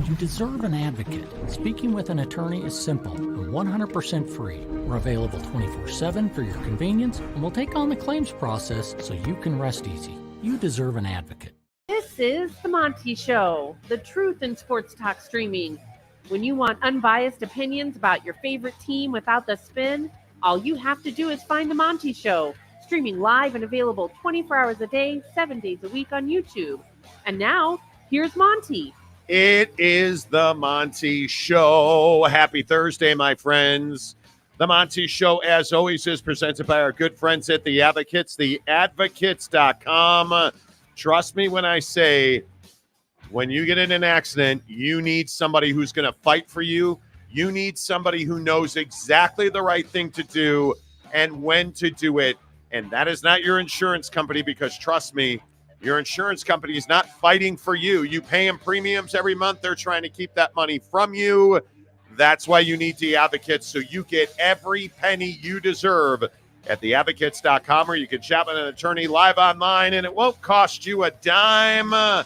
You deserve an advocate. Speaking with an attorney is simple and 100% free. We're available 24/7 for your convenience, and we'll take on the claims process so you can rest easy. You deserve an advocate. This is the Monty Show, the truth in sports talk streaming. When you want unbiased opinions about your favorite team without the spin, all you have to do is find the Monty Show, streaming live and available 24 hours a day, 7 days a week on YouTube. And now, here's Monty. It is the Monty Show. Happy Thursday, my friends. The Monty Show, as always, is presented by our good friends at The Advocates, theadvocates.com. Trust me when I say, when you get in an accident, you need somebody who's going to fight for you. You need somebody who knows exactly the right thing to do and when to do it. And that is not your insurance company, because trust me, your insurance company is not fighting for you. You pay them premiums every month. They're trying to keep that money from you. That's why you need The Advocates, so you get every penny you deserve at theadvocates.com, or you can chat with an attorney live online, and it won't cost you a dime at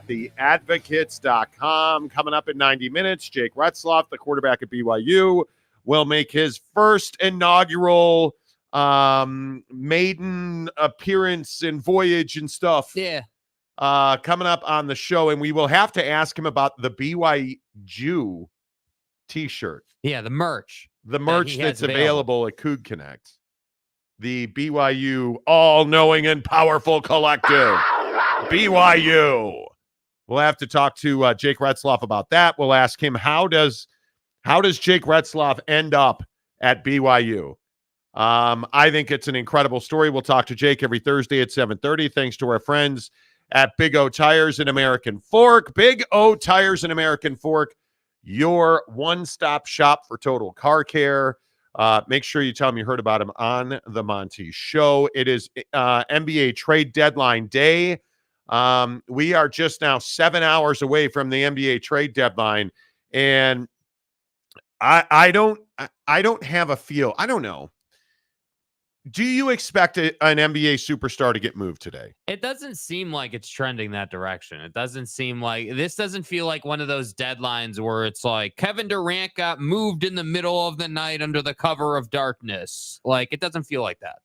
theadvocates.com. Coming up in 90 minutes, Jake Ratzloff, the quarterback at BYU, will make his first inaugural maiden appearance and voyage and stuff. Yeah. Coming up on the show, and we will have to ask him about the BYU t-shirt. Yeah, the merch. The merch that's available at Coug Connect. The BYU all-knowing and powerful collective. BYU. We'll have to talk to Jake Ratzloff about that. We'll ask him, how does Jake Ratzloff end up at BYU? I think it's an incredible story. We'll talk to Jake every Thursday at 7:30. Thanks to our friends at Big O Tires and American Fork. Big O Tires and American Fork, your one-stop shop for total car care. Make sure you tell them you heard about them on the Monty Show. It is NBA trade deadline day. We are just now 7 hours away from the NBA trade deadline, and I don't have a feel. I don't know. Do you expect an NBA superstar to get moved today? It doesn't seem like it's trending that direction. It doesn't seem like this doesn't feel like one of those deadlines where it's like Kevin Durant got moved in the middle of the night under the cover of darkness. Like, it doesn't feel like that.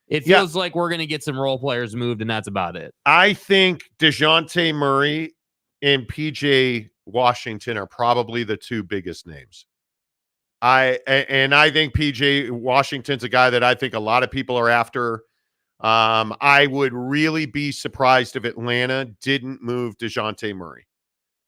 It feels like we're going to get some role players moved, and that's about it. I think DeJounte Murray and PJ Washington are probably the two biggest names. I think PJ Washington's a guy that I think a lot of people are after. I would really be surprised if Atlanta didn't move DeJounte Murray.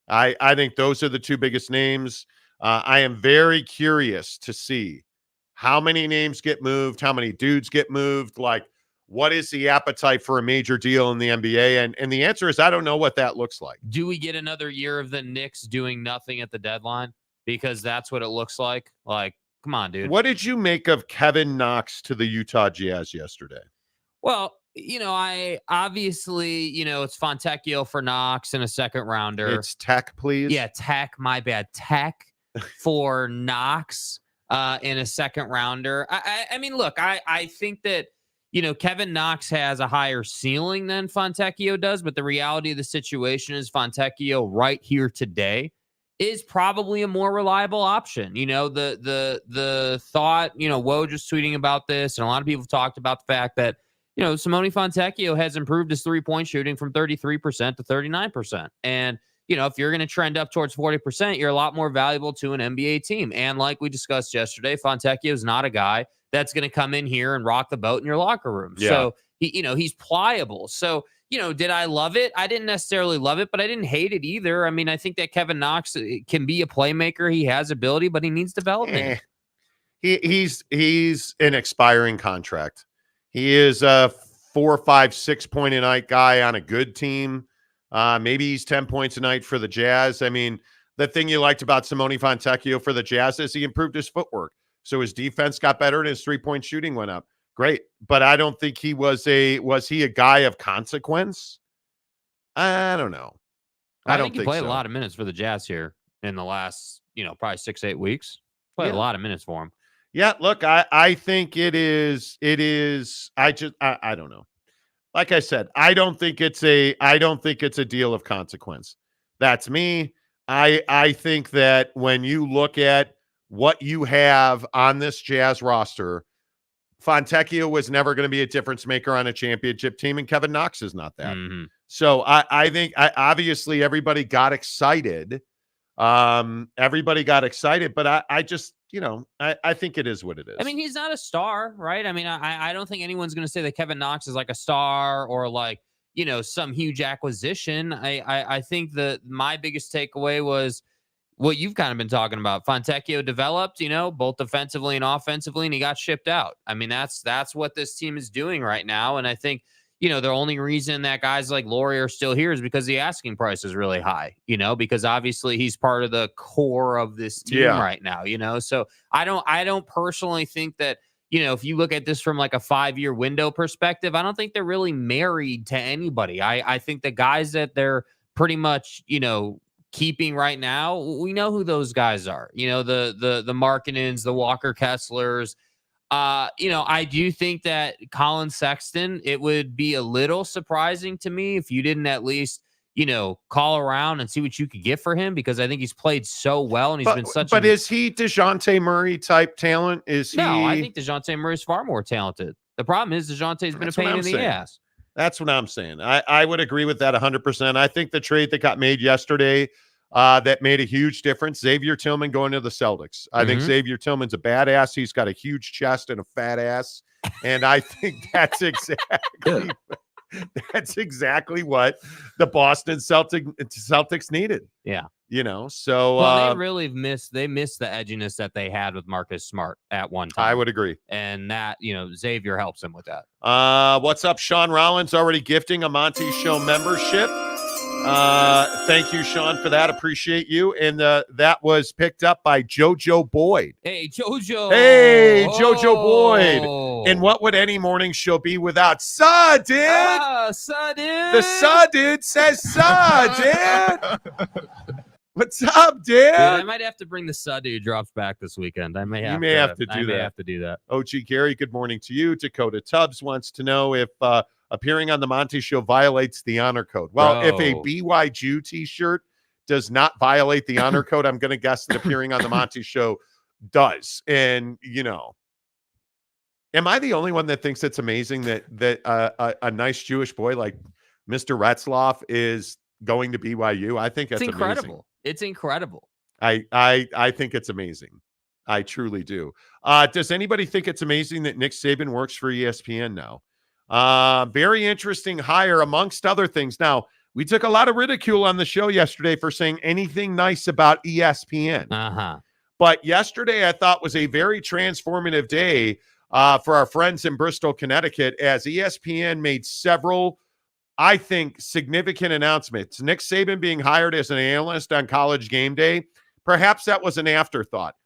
I think those are the two biggest names. I am very curious to see how many names get moved, how many dudes get moved. Like, what is the appetite for a major deal in the NBA? And the answer is, I don't know what that looks like. Do we get another year of the Knicks doing nothing at the deadline? Because that's what it looks like. Like, come on, dude. What did you make of Kevin Knox to the Utah Jazz yesterday? Well, I obviously, it's Fontecchio for Knox in a second rounder. It's Tech, please. Yeah, Tech. My bad. Tech for Knox in a second rounder. I mean, look, I think that, Kevin Knox has a higher ceiling than Fontecchio does, but the reality of the situation is Fontecchio right here today is probably a more reliable option. The thought, Woj just tweeting about this, and a lot of people have talked about the fact that, Simone Fontecchio has improved his three-point shooting from 33% to 39%. And, if you're going to trend up towards 40%, you're a lot more valuable to an NBA team. And like we discussed yesterday, Fontecchio is not a guy that's going to come in here and rock the boat in your locker room. Yeah. So, he's pliable. So, did I love it? I didn't necessarily love it, but I didn't hate it either. I mean, I think that Kevin Knox can be a playmaker. He has ability, but he needs development. He's an expiring contract. He is a 4, 5, 6 point a night guy on a good team. Maybe he's 10 points a night for the Jazz. I mean, the thing you liked about Simone Fontecchio for the Jazz is he improved his footwork. So his defense got better and his three-point shooting went up. Great. But I don't think he was he a guy of consequence? I don't know. I don't think he played so. A lot of minutes for the Jazz here in the last, probably 6-8 weeks. Played a lot of minutes for him. Yeah, look, I think it is. I don't know. Like I said, I don't think it's a deal of consequence. That's me. I think that when you look at what you have on this Jazz roster, Fontecchio was never going to be a difference maker on a championship team, and Kevin Knox is not that. Mm-hmm. So I think obviously everybody got excited. Everybody got excited, but I just, I think it is what it is. I mean, he's not a star, right? I mean, I don't think anyone's going to say that Kevin Knox is like a star or like, some huge acquisition. I think that my biggest takeaway was what you've kind of been talking about. Fontecchio developed, both defensively and offensively, and he got shipped out. I mean, that's what this team is doing right now. And I think, the only reason that guys like Laurie are still here is because the asking price is really high, because obviously he's part of the core of this team right now, So I don't personally think that, if you look at this from like a 5-year window perspective, I don't think they're really married to anybody. I think the guys that they're pretty much, keeping right now, we know who those guys are. The Markkanens, the Walker Kesslers. I do think that Colin Sexton, it would be a little surprising to me if you didn't at least, call around and see what you could get for him, because I think he's played so well and he's been such. But is he DeJounte Murray type talent? No, I think DeJounte Murray is far more talented. The problem is DeJounte's been a pain in the ass. That's what I'm saying. I would agree with that 100%. I think the trade that got made yesterday that made a huge difference, Xavier Tillman going to the Celtics. I think Xavier Tillman's a badass. He's got a huge chest and a fat ass. And I think that's exactly what the Boston Celtics needed. Yeah. So they really missed the edginess that they had with Marcus Smart at one time. I would agree. And that, Xavier helps him with that. What's up? Sean Rollins already gifting a Monty Show membership. Thank you, Sean, for that. Appreciate you. And that was picked up by JoJo Boyd. Hey, JoJo. Hey, JoJo Boyd. And what would any morning show be without Sudden? Sudden. The Sudden says Sudden. What's up, dude? I might have to bring the Sud who drops back this weekend. I may have to do that. OG Gary, good morning to you. Dakota Tubbs wants to know if appearing on the Monty Show violates the honor code. Well, if a BYU t-shirt does not violate the honor code, I'm going to guess that appearing on the Monty Show does. And, am I the only one that thinks it's amazing that a nice Jewish boy like Mr. Ratzloff is going to BYU? I think that's incredible. Amazing. It's incredible. I think it's amazing. I truly do. Does anybody think it's amazing that Nick Saban works for ESPN now? Very interesting hire, amongst other things. Now, we took a lot of ridicule on the show yesterday for saying anything nice about ESPN. But yesterday I thought was a very transformative day for our friends in Bristol, Connecticut, as ESPN made several, I think, significant announcements. Nick Saban being hired as an analyst on College Game Day, perhaps that was an afterthought.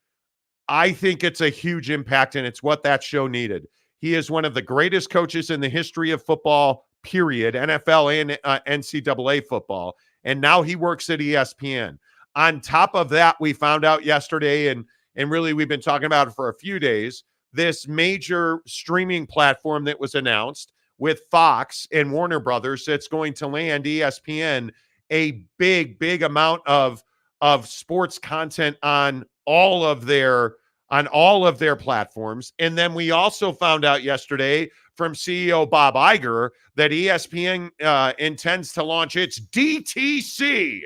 I think it's a huge impact, and it's what that show needed. He is one of the greatest coaches in the history of football, period, NFL and NCAA football. And now he works at ESPN. On top of that, we found out yesterday, and really we've been talking about it for a few days, this major streaming platform that was announced with Fox and Warner Brothers that's going to land ESPN a big amount of sports content on all of their platforms. And then we also found out yesterday from CEO Bob Iger that ESPN intends to launch its DTC,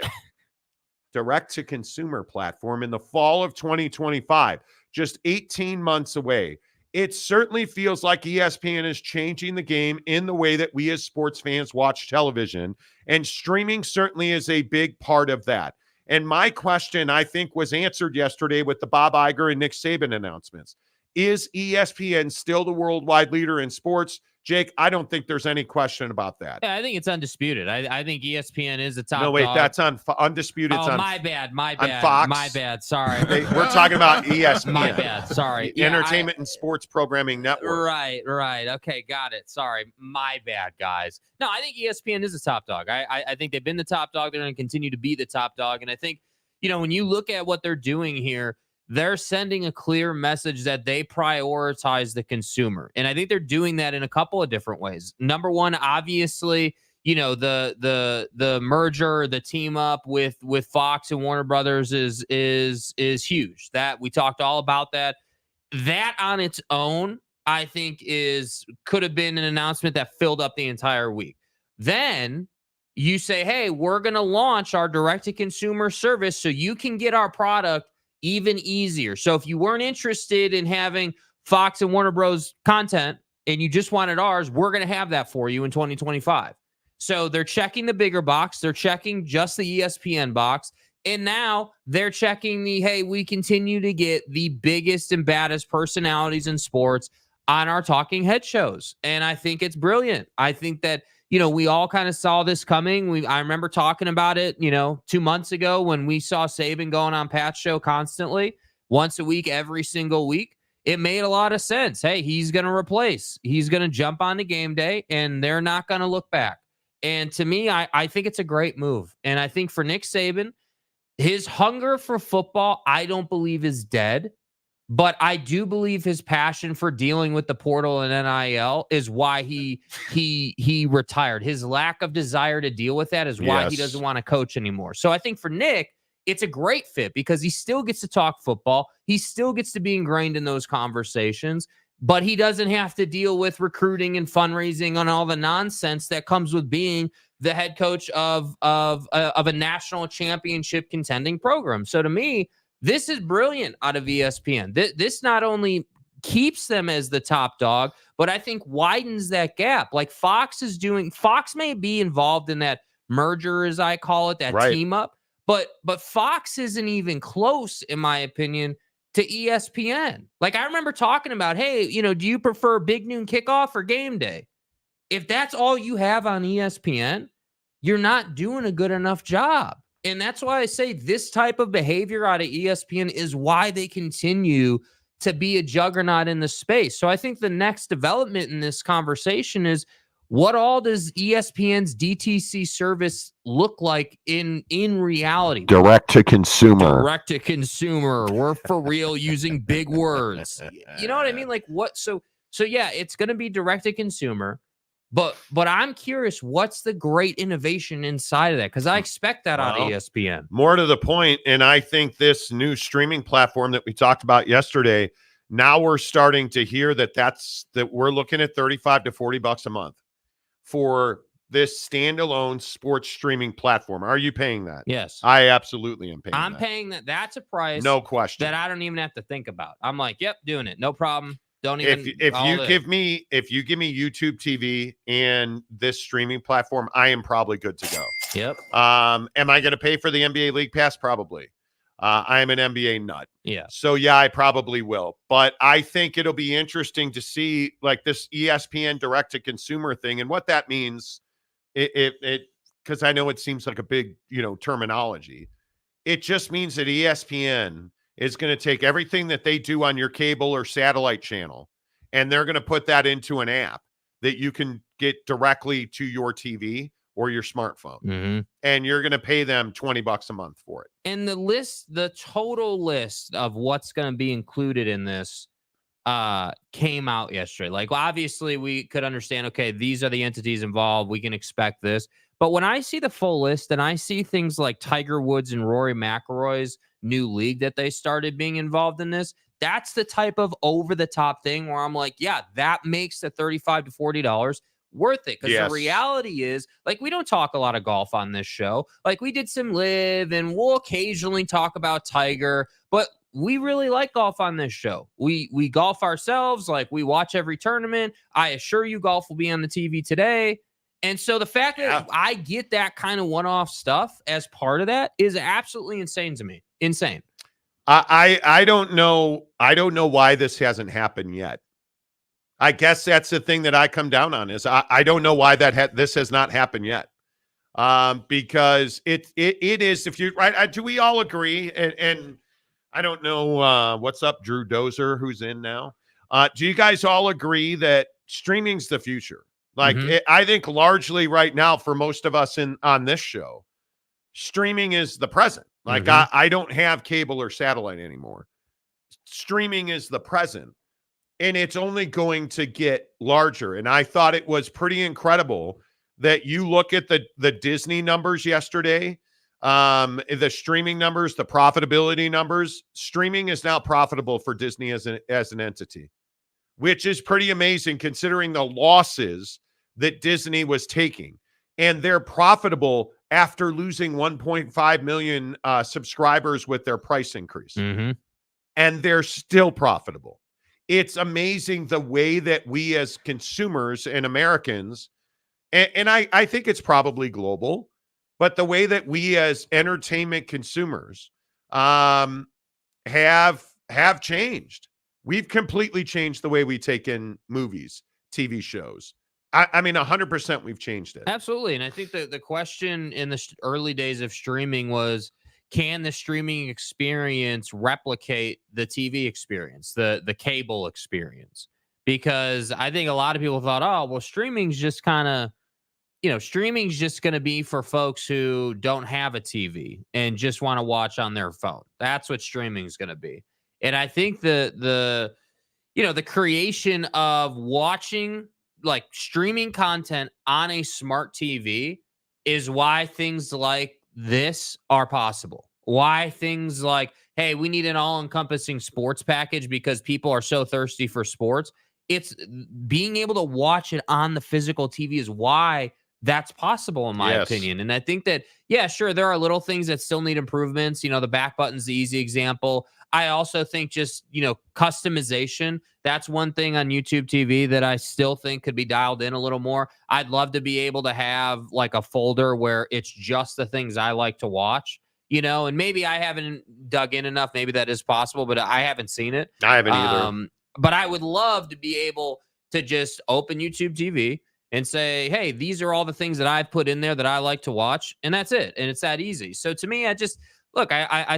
direct-to-consumer platform, in the fall of 2025, just 18 months away. It certainly feels like ESPN is changing the game in the way that we as sports fans watch television, and streaming certainly is a big part of that. And my question, I think, was answered yesterday with the Bob Iger and Nick Saban announcements. Is ESPN still the worldwide leader in sports? Jake, I don't think there's any question about that. Yeah, I think it's undisputed. I think ESPN is the top No, wait, dog. that's on Undisputed. Oh, my bad. On Fox. My bad. Sorry. We're talking about ESPN. My bad. Sorry. Entertainment and Sports Programming Network. Right. Okay, got it. Sorry. My bad, guys. No, I think ESPN is the top dog. I think they've been the top dog. They're going to continue to be the top dog. And I think, when you look at what they're doing here, they're sending a clear message that they prioritize the consumer. And I think they're doing that in a couple of different ways. Number one, obviously, the merger, the team up with Fox and Warner Brothers is huge. That we talked all about that. That on its own, I think could have been an announcement that filled up the entire week. Then you say, hey, we're going to launch our direct-to-consumer service so you can get our product even easier. So if you weren't interested in having Fox and Warner Bros. Content and you just wanted ours, we're going to have that for you in 2025. So they're checking the bigger box. They're checking just the ESPN box. And now they're checking hey, we continue to get the biggest and baddest personalities in sports on our talking head shows. And I think it's brilliant. I think that, we all kind of saw this coming. I remember talking about it, 2 months ago when we saw Saban going on Pat's show constantly, once a week, every single week. It made a lot of sense. Hey, he's going to replace. He's going to jump on to game day, and they're not going to look back. And to me, I think it's a great move. And I think for Nick Saban, his hunger for football, I don't believe is dead. But I do believe his passion for dealing with the portal and NIL is why he retired. His lack of desire to deal with that is why he doesn't want to coach anymore. So I think for Nick, it's a great fit because he still gets to talk football. He still gets to be ingrained in those conversations, but he doesn't have to deal with recruiting and fundraising and all the nonsense that comes with being the head coach of a national championship contending program. So to me, this is brilliant out of ESPN. This not only keeps them as the top dog, but I think widens that gap. Like Fox may be involved in that merger, as I call it, that team up, but Fox isn't even close, in my opinion, to ESPN. Like I remember talking about, hey, do you prefer big noon kickoff or game day? If that's all you have on ESPN, you're not doing a good enough job. And that's why I say this type of behavior out of ESPN is why they continue to be a juggernaut in the space. So I think the next development in this conversation is, what all does ESPN's DTC service look like in reality? Direct to consumer. Direct to consumer. We're for real using big words. You know what I mean? Like what? So yeah, it's going to be direct to consumer. But I'm curious, what's the great innovation inside of that? Because I expect that out of ESPN. More to the point, and I think this new streaming platform that we talked about yesterday, now we're starting to hear that we're looking at $35 to $40 a month for this standalone sports streaming platform. Are you paying that? Yes. I absolutely am paying I'm paying that. That's a price. No question. That I don't even have to think about. I'm like, yep, doing it. No problem. Don't even. If you give me YouTube TV and this streaming platform, I am probably good to go. Yep. Am I going to pay for the NBA League Pass? Probably. I am an NBA nut. Yeah. So yeah, I probably will. But I think it'll be interesting to see like this ESPN direct to consumer thing and what that means. It because I know it seems like a big terminology. It just means that ESPN is going to take everything that they do on your cable or satellite channel, and they're going to put that into an app that you can get directly to your TV or your smartphone. Mm-hmm. And you're going to pay them $20 a month for it. And the total list of what's going to be included in this came out yesterday. Like, obviously we could understand, okay, these are the entities involved. We can expect this. But when I see the full list and I see things like Tiger Woods and Rory McIlroy's new league that they started being involved in this, that's the type of over-the-top thing where I'm like, yeah, that makes the $35 to $40 worth it. Because the reality is, like, we don't talk a lot of golf on this show. Like, we did some live, and we'll occasionally talk about Tiger, but we really like golf on this show. We golf ourselves. Like, we watch every tournament. I assure you golf will be on the TV today. And so the fact that I get that kind of one-off stuff as part of that is absolutely insane to me. Insane. I don't know. I don't know why this hasn't happened yet. I guess that's the thing that I come down on is I don't know why this has not happened yet. Because it is, if you right, do we all agree? And I don't know what's up, Drew Dozer, who's in now. Do you guys all agree that streaming's the future? Like, I think largely right now for most of us on this show, streaming is the present. Like, I don't have cable or satellite anymore. Streaming is the present, and it's only going to get larger. And I thought it was pretty incredible that you look at the Disney numbers yesterday, the streaming numbers, the profitability numbers. Streaming is now profitable for Disney as an entity, which is pretty amazing considering the losses that Disney was taking. And they're profitable after losing 1.5 million subscribers with their price increase. Mm-hmm. And they're still profitable. It's amazing the way that we as consumers and Americans, and I think it's probably global, but the way that we as entertainment consumers have changed. We've completely changed the way we take in movies, TV shows. I mean, 100% we've changed it. Absolutely. And I think that the question in the early days of streaming was, can the streaming experience replicate the TV experience, the cable experience? Because I think a lot of people thought, oh, well, streaming's just kind of, streaming's just going to be for folks who don't have a TV and just want to watch on their phone. That's what streaming's going to be. And I think the creation of watching like streaming content on a smart TV is why things like this are possible. Why things like, hey, we need an all-encompassing sports package because people are so thirsty for sports. It's being able to watch it on the physical TV is why that's possible, in my opinion. And I think that, yeah, sure, there are little things that still need improvements. The back button's the easy example. I also think just, customization, that's one thing on YouTube TV that I still think could be dialed in a little more. I'd love to be able to have like a folder where it's just the things I like to watch, and maybe I haven't dug in enough. Maybe that is possible, but I haven't seen it. I haven't either. But I would love to be able to just open YouTube TV and say, hey, these are all the things that I've put in there that I like to watch. And that's it. And it's that easy. So to me, I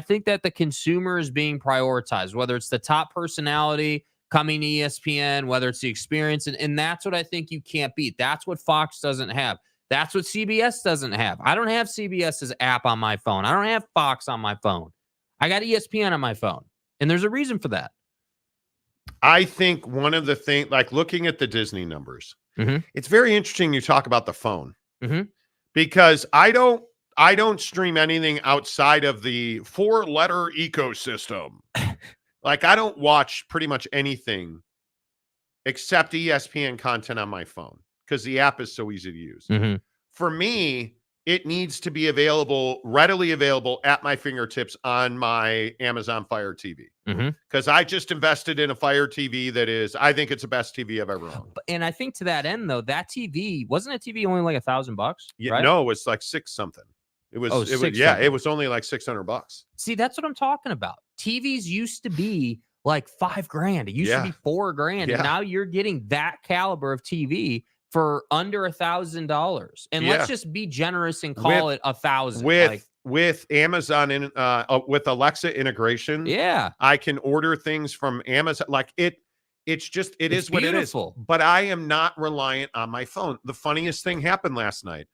think that the consumer is being prioritized, whether it's the top personality coming to ESPN, whether it's the experience. And that's what I think you can't beat. That's what Fox doesn't have. That's what CBS doesn't have. I don't have CBS's app on my phone. I don't have Fox on my phone. I got ESPN on my phone. And there's a reason for that. I think one of the things, like looking at the Disney numbers, mm-hmm. It's very interesting you talk about the phone. Mm-hmm. Because I don't stream anything outside of the 4-letter ecosystem. Like I don't watch pretty much anything except ESPN content on my phone because the app is so easy to use. Mm-hmm. For me, it needs to be readily available at my fingertips on my Amazon Fire TV. Because I just invested in a Fire TV I think it's the best TV I've ever owned. And I think to that end, though, that TV, wasn't a TV only like $1,000? Yeah, right? No, it was like $6 something. It was only like $600. See, that's what I'm talking about. TVs used to be like $5,000. It used to be $4,000. Yeah. And now you're getting that caliber of TV for under $1,000. And let's just be generous and call it $1,000. With Amazon with Alexa integration. Yeah. I can order things from Amazon. Like it's is what beautiful. It is. But I am not reliant on my phone. The funniest thing happened last night.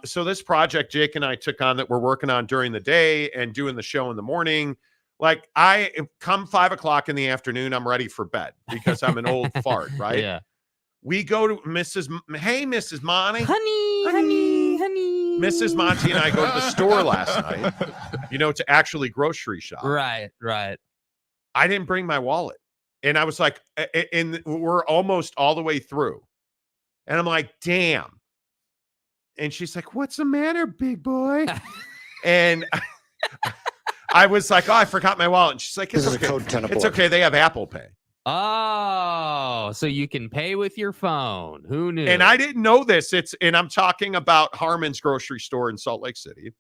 So this project Jake and I took on that we're working on during the day and doing the show in the morning. Like I come 5:00 in the afternoon, I'm ready for bed because I'm an old fart, right? Yeah. We go to Mrs. Monty. Honey. Mrs. Monty and I go to the store last night, to actually grocery shop. Right. I didn't bring my wallet. And I was like, and we're almost all the way through. And I'm like, damn. And she's like, what's the matter, big boy? And I was like, oh, I forgot my wallet. And she's like, it's okay. It's okay. They have Apple Pay. Oh, so you can pay with your phone. Who knew? And I didn't know this. And I'm talking about Harmon's grocery store in Salt Lake City.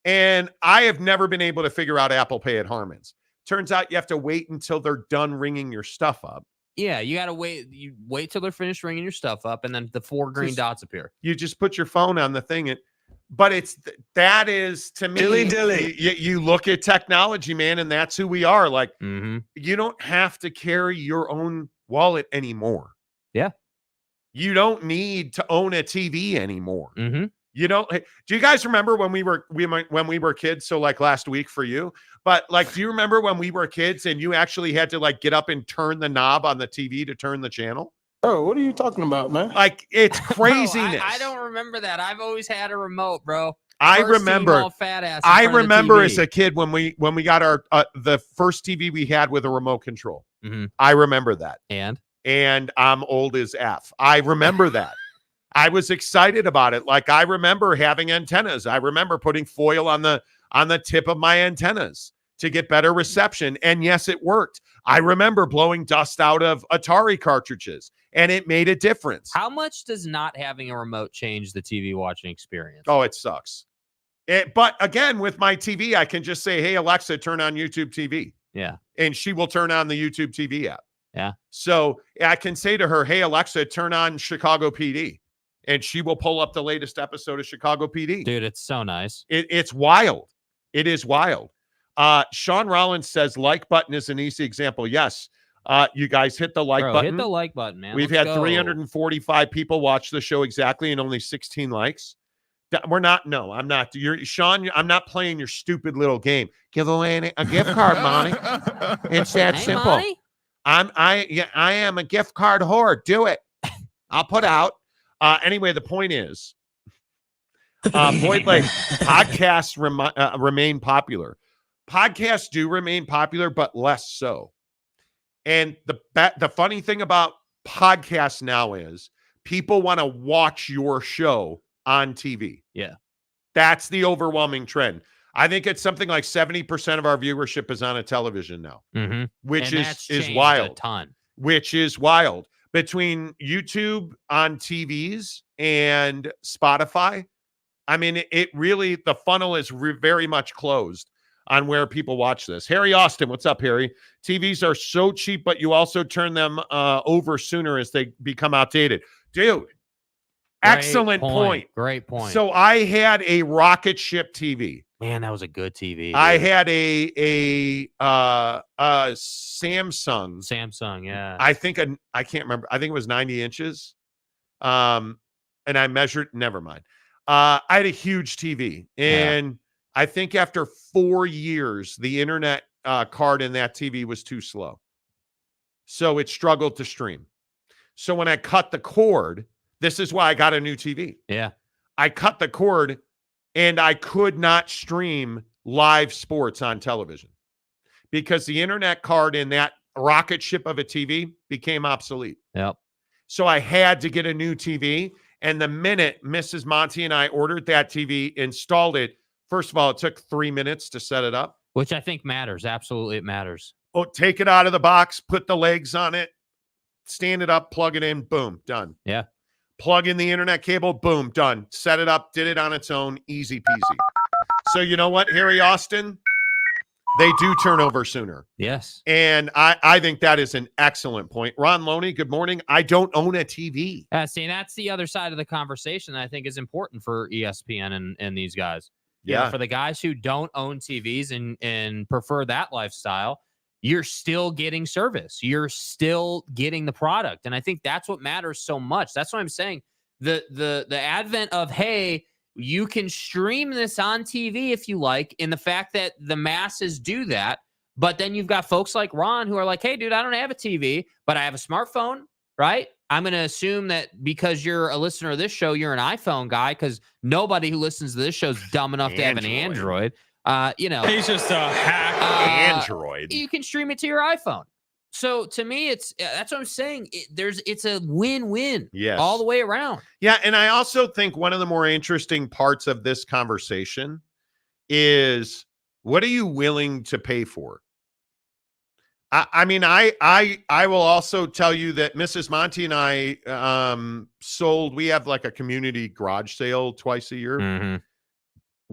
And I have never been able to figure out Apple Pay at Harmon's. Turns out you have to wait until they're done ringing your stuff up. Yeah, you got to wait. You wait till they're finished ringing your stuff up, and then the 4 green dots appear. You just put your phone on the thing. But that is, to me, dilly. You look at technology, man, and that's who we are. Like, You don't have to carry your own wallet anymore. Yeah. You don't need to own a TV anymore. Mm-hmm. Do you guys remember when we were kids? So like last week for you, but like, do you remember when we were kids and you actually had to like get up and turn the knob on the TV to turn the channel? Oh, what are you talking about, man? Like, it's Bro, craziness. I don't remember that. I've always had a remote, bro. I First team remember. all fat ass in I front of the remember TV. as a kid when we got our the first TV we had with a remote control. Mm-hmm. I remember that. And I'm old as F. I remember that. I was excited about it. Like, I remember having antennas. I remember putting foil on the tip of my antennas to get better reception. And yes, it worked. I remember blowing dust out of Atari cartridges, and it made a difference. how much does not having a remote change the TV watching experience? Oh, it sucks. But again, with my TV, I can just say, hey, Alexa, turn on YouTube TV. Yeah. And she will turn on the YouTube TV app. Yeah. So I can say to her, hey, Alexa, turn on Chicago PD. And she will pull up the latest episode of Chicago PD. Dude, it's so nice. It's wild. It is wild. Sean Rollins says like button is an easy example. Yes. You guys hit the like button. Hit the like button, man. We've Let's had go. 345 people watch the show exactly and only 16 likes. I'm not. Sean, I'm not playing your stupid little game. Give away a gift card, Monty. It's that Hey, simple. Monty? I am a gift card whore. Do it. I'll put out. Anyway, the point is, Boyd Lake, podcasts remain popular. Podcasts do remain popular, but less so. And the funny thing about podcasts now is people want to watch your show on TV. Yeah. That's the overwhelming trend. I think it's something like 70% of our viewership is on a television now, Mm-hmm. which And is that's changed wild. a ton. Which is wild. Between YouTube on TVs and Spotify, I mean, it really, the funnel is very much closed on where people watch this. Harry Austin, what's up, Harry? TVs are so cheap, but you also turn them over sooner as they become outdated. Dude, excellent point. Great point. So I had a rocket ship TV. Man, that was a good TV. I dude. had a Samsung. Yeah. I can't remember. I think it was 90 inches. And I measured, never mind. I had a huge TV. And I think after 4 years, the internet card in that TV was too slow. So it struggled to stream. So when I cut the cord, this is why I got a new TV. Yeah. I cut the cord and I could not stream live sports on television because the internet card in that rocket ship of a TV became obsolete. Yep. So I had to get a new TV. And the minute Mrs. Monty and I ordered that TV, installed it, first of all, it took 3 minutes to set it up. Which I think matters. Absolutely, it matters. Oh, take it out of the box, put the legs on it, stand it up, plug it in, boom, done. Yeah. Plug in the internet cable, boom, done. Set it up, did it on its own, easy peasy. So you know what, Harry Austin? They do turn over sooner. Yes. And I think that is an excellent point. Ron Loney, good morning. I don't own a TV. See, that's the other side of the conversation that I think is important for ESPN and these guys. You Yeah. know, for the guys who don't own TVs and prefer that lifestyle, you're still getting service. You're still getting the product. And I think that's what matters so much. That's what I'm saying. The advent of, hey, you can stream this on TV if you like, in the fact that the masses do that. But then you've got folks like Ron who are like, hey, dude, I don't have a TV, but I have a smartphone, right? I'm going to assume that because you're a listener of this show, you're an iPhone guy, because nobody who listens to this show is dumb enough to have an Android. You know, He's just a hack. Android. You can stream it to your iPhone. So to me, that's what I'm saying. It's a win-win all the way around. Yeah, and I also think one of the more interesting parts of this conversation is, what are you willing to pay for? I mean, I will also tell you that Mrs. Monty and I sold. We have like a community garage sale twice a year. Mm-hmm.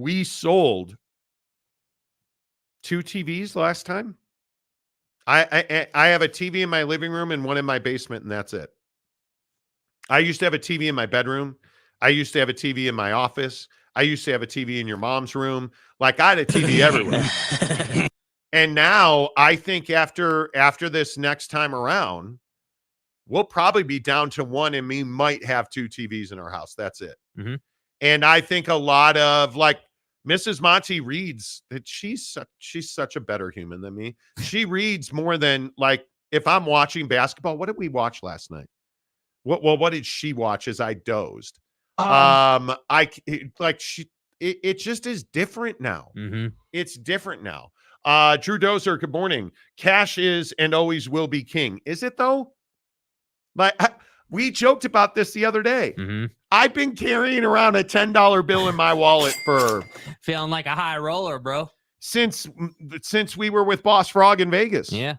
We sold 2 TVs last time. I have a TV in my living room and one in my basement, and that's it. I used to have a TV in my bedroom. I used to have a TV in my office. I used to have a TV in your mom's room. Like, I had a TV everywhere. And now I think after this next time around, we'll probably be down to 1, and we might have 2 TVs in our house. That's it. Mm-hmm. And I think a lot of, like, Mrs. Monty reads that she's such a better human than me. She reads more than, like, if I'm watching basketball. What did we watch last night? What did she watch as I dozed? It just is different now. Mm-hmm. It's different now. Drew Dozer, good morning. Cash is and always will be king. Is it though? We joked about this the other day. Mm-hmm. I've been carrying around a $10 bill in my wallet for feeling like a high roller, bro. Since we were with Boss Frog in Vegas. Yeah.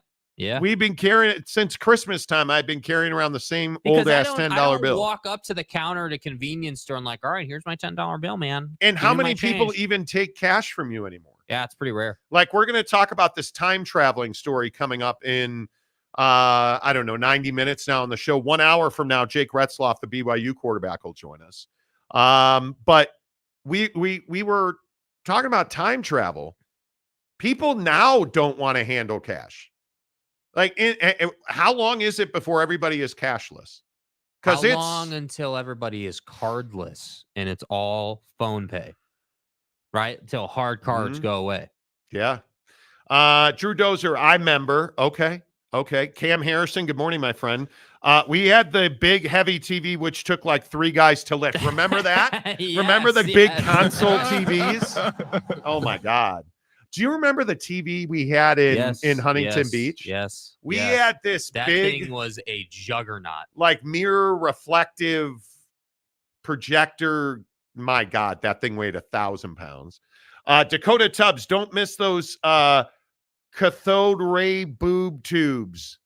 We've been carrying it since Christmas time. I've been carrying around the same old ass $10 bill. Walk up to the counter at a convenience store and like, all right, here's my $10 bill, man. And how many people even take cash from you anymore? Yeah, it's pretty rare. Like, we're going to talk about this time traveling story coming up in, 90 minutes now on the show. 1 hour from now, Jake Ratzloff, the BYU quarterback, will join us. But we were talking about time travel. People now don't want to handle cash. Like, how long is it before everybody is cashless? How long until everybody is cardless and it's all phone pay, right? Until hard cards go away. Yeah. Drew Dozer, I remember. Okay. Cam Harrison, good morning, my friend. We had the big, heavy TV, which took like 3 guys to lift. Remember that? Yes, remember the big console TVs? Oh, my God. Do you remember the TV we had in Huntington Beach? Yes. We had this that big thing was a juggernaut. Like mirror reflective projector. My God, that thing weighed 1,000 pounds. Dakota Tubbs, don't miss those cathode ray boob tubes.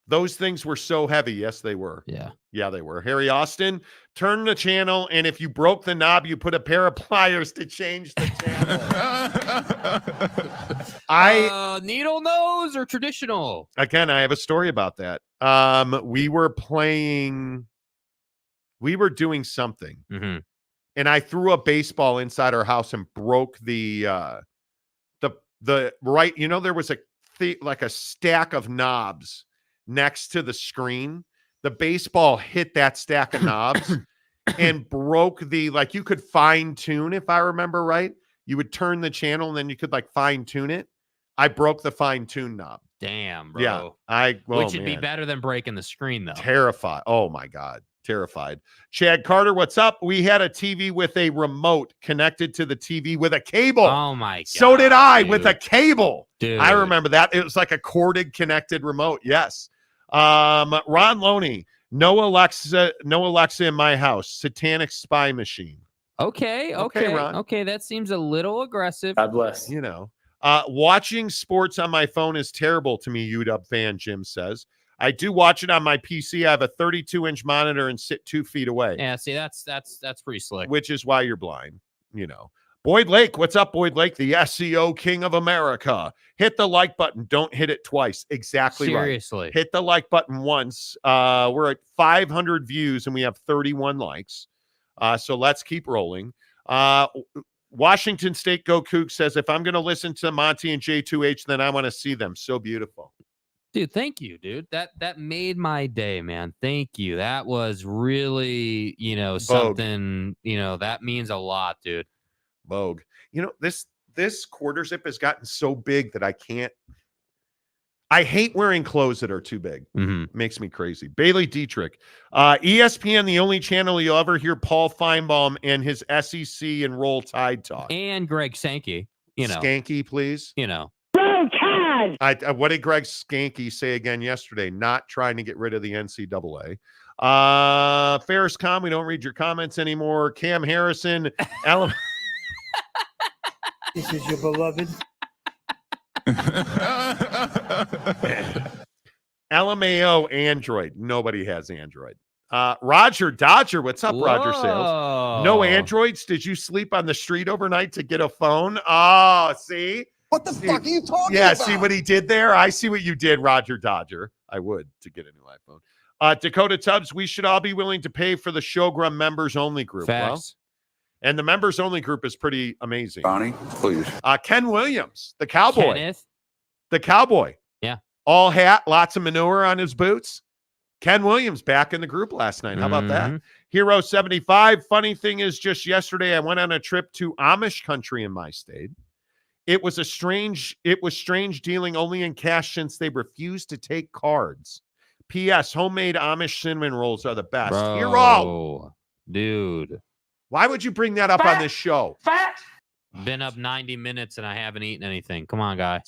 Those things were so heavy. Yes, they were. Yeah, they were. Harry Austin, turn the channel, and if you broke the knob, you put a pair of pliers to change the channel. Needle nose or traditional? Again, I have a story about that. We were doing something, and I threw a baseball inside our house and broke the right. You know, there was like a stack of knobs next to the screen. The baseball hit that stack of knobs and broke you could fine tune, if I remember right. You would turn the channel and then you could fine tune it. I broke the fine tune knob. Damn, bro. Yeah. Which would be better than breaking the screen, though. Terrified. Oh my God. Terrified. Chad Carter, what's up? We had a TV with a remote connected to the TV with a cable. Oh my God. So did I, dude. with a cable. Dude. I remember that. It was like a corded connected remote. Yes. Ron Loney, no Alexa in my house. Satanic spy machine. Okay, Ron. Okay, that seems a little aggressive. God bless. You know, watching sports on my phone is terrible to me, UW fan Jim says. I do watch it on my PC. I have a 32-inch monitor and sit 2 feet away. Yeah, see, that's pretty slick. Which is why you're blind, you know. Boyd Lake, what's up, Boyd Lake? The SEO king of America. Hit the like button. Don't hit it twice. Exactly Seriously. right. Hit the like button once. We're at 500 views and we have 31 likes. So let's keep rolling. Washington State Go Kook says, if I'm going to listen to Monty and J2H, then I want to see them. So beautiful. Dude, thank you, dude. That made my day, man. Thank you. That was really, something, that means a lot, dude. Vogue. This quarter zip has gotten so big that I hate wearing clothes that are too big. Makes me crazy. Bailey Dietrich. ESPN, the only channel you'll ever hear Paul Feinbaum and his SEC and Roll Tide talk. And Greg Sankey, Skanky, please. Roll Tide! What did Greg Skanky say again yesterday? Not trying to get rid of the NCAA. Ferris Com, we don't read your comments anymore. Cam Harrison. This is your beloved. LMAO Android. Nobody has Android. Roger Dodger. What's up, Roger Sales? No Androids? Did you sleep on the street overnight to get a phone? Oh, see? What the fuck are you talking about? about? See what he did there? I see what you did, Roger Dodger. I would to get a new iPhone. Dakota Tubbs, we should all be willing to pay for the Showgram members only group. Facts. Well, and the members only group is pretty amazing. Bonnie, please. Ken Williams, the cowboy. Kenneth. The cowboy. Yeah. All hat, lots of manure on his boots. Ken Williams back in the group last night. How about that? Hero 75. Funny thing is, just yesterday I went on a trip to Amish country in my state. It was strange dealing only in cash since they refused to take cards. P.S. Homemade Amish cinnamon rolls are the best. Bro, Hero. dude. Why would you bring that up on this show? Been up 90 minutes and I haven't eaten anything. Come on, guy.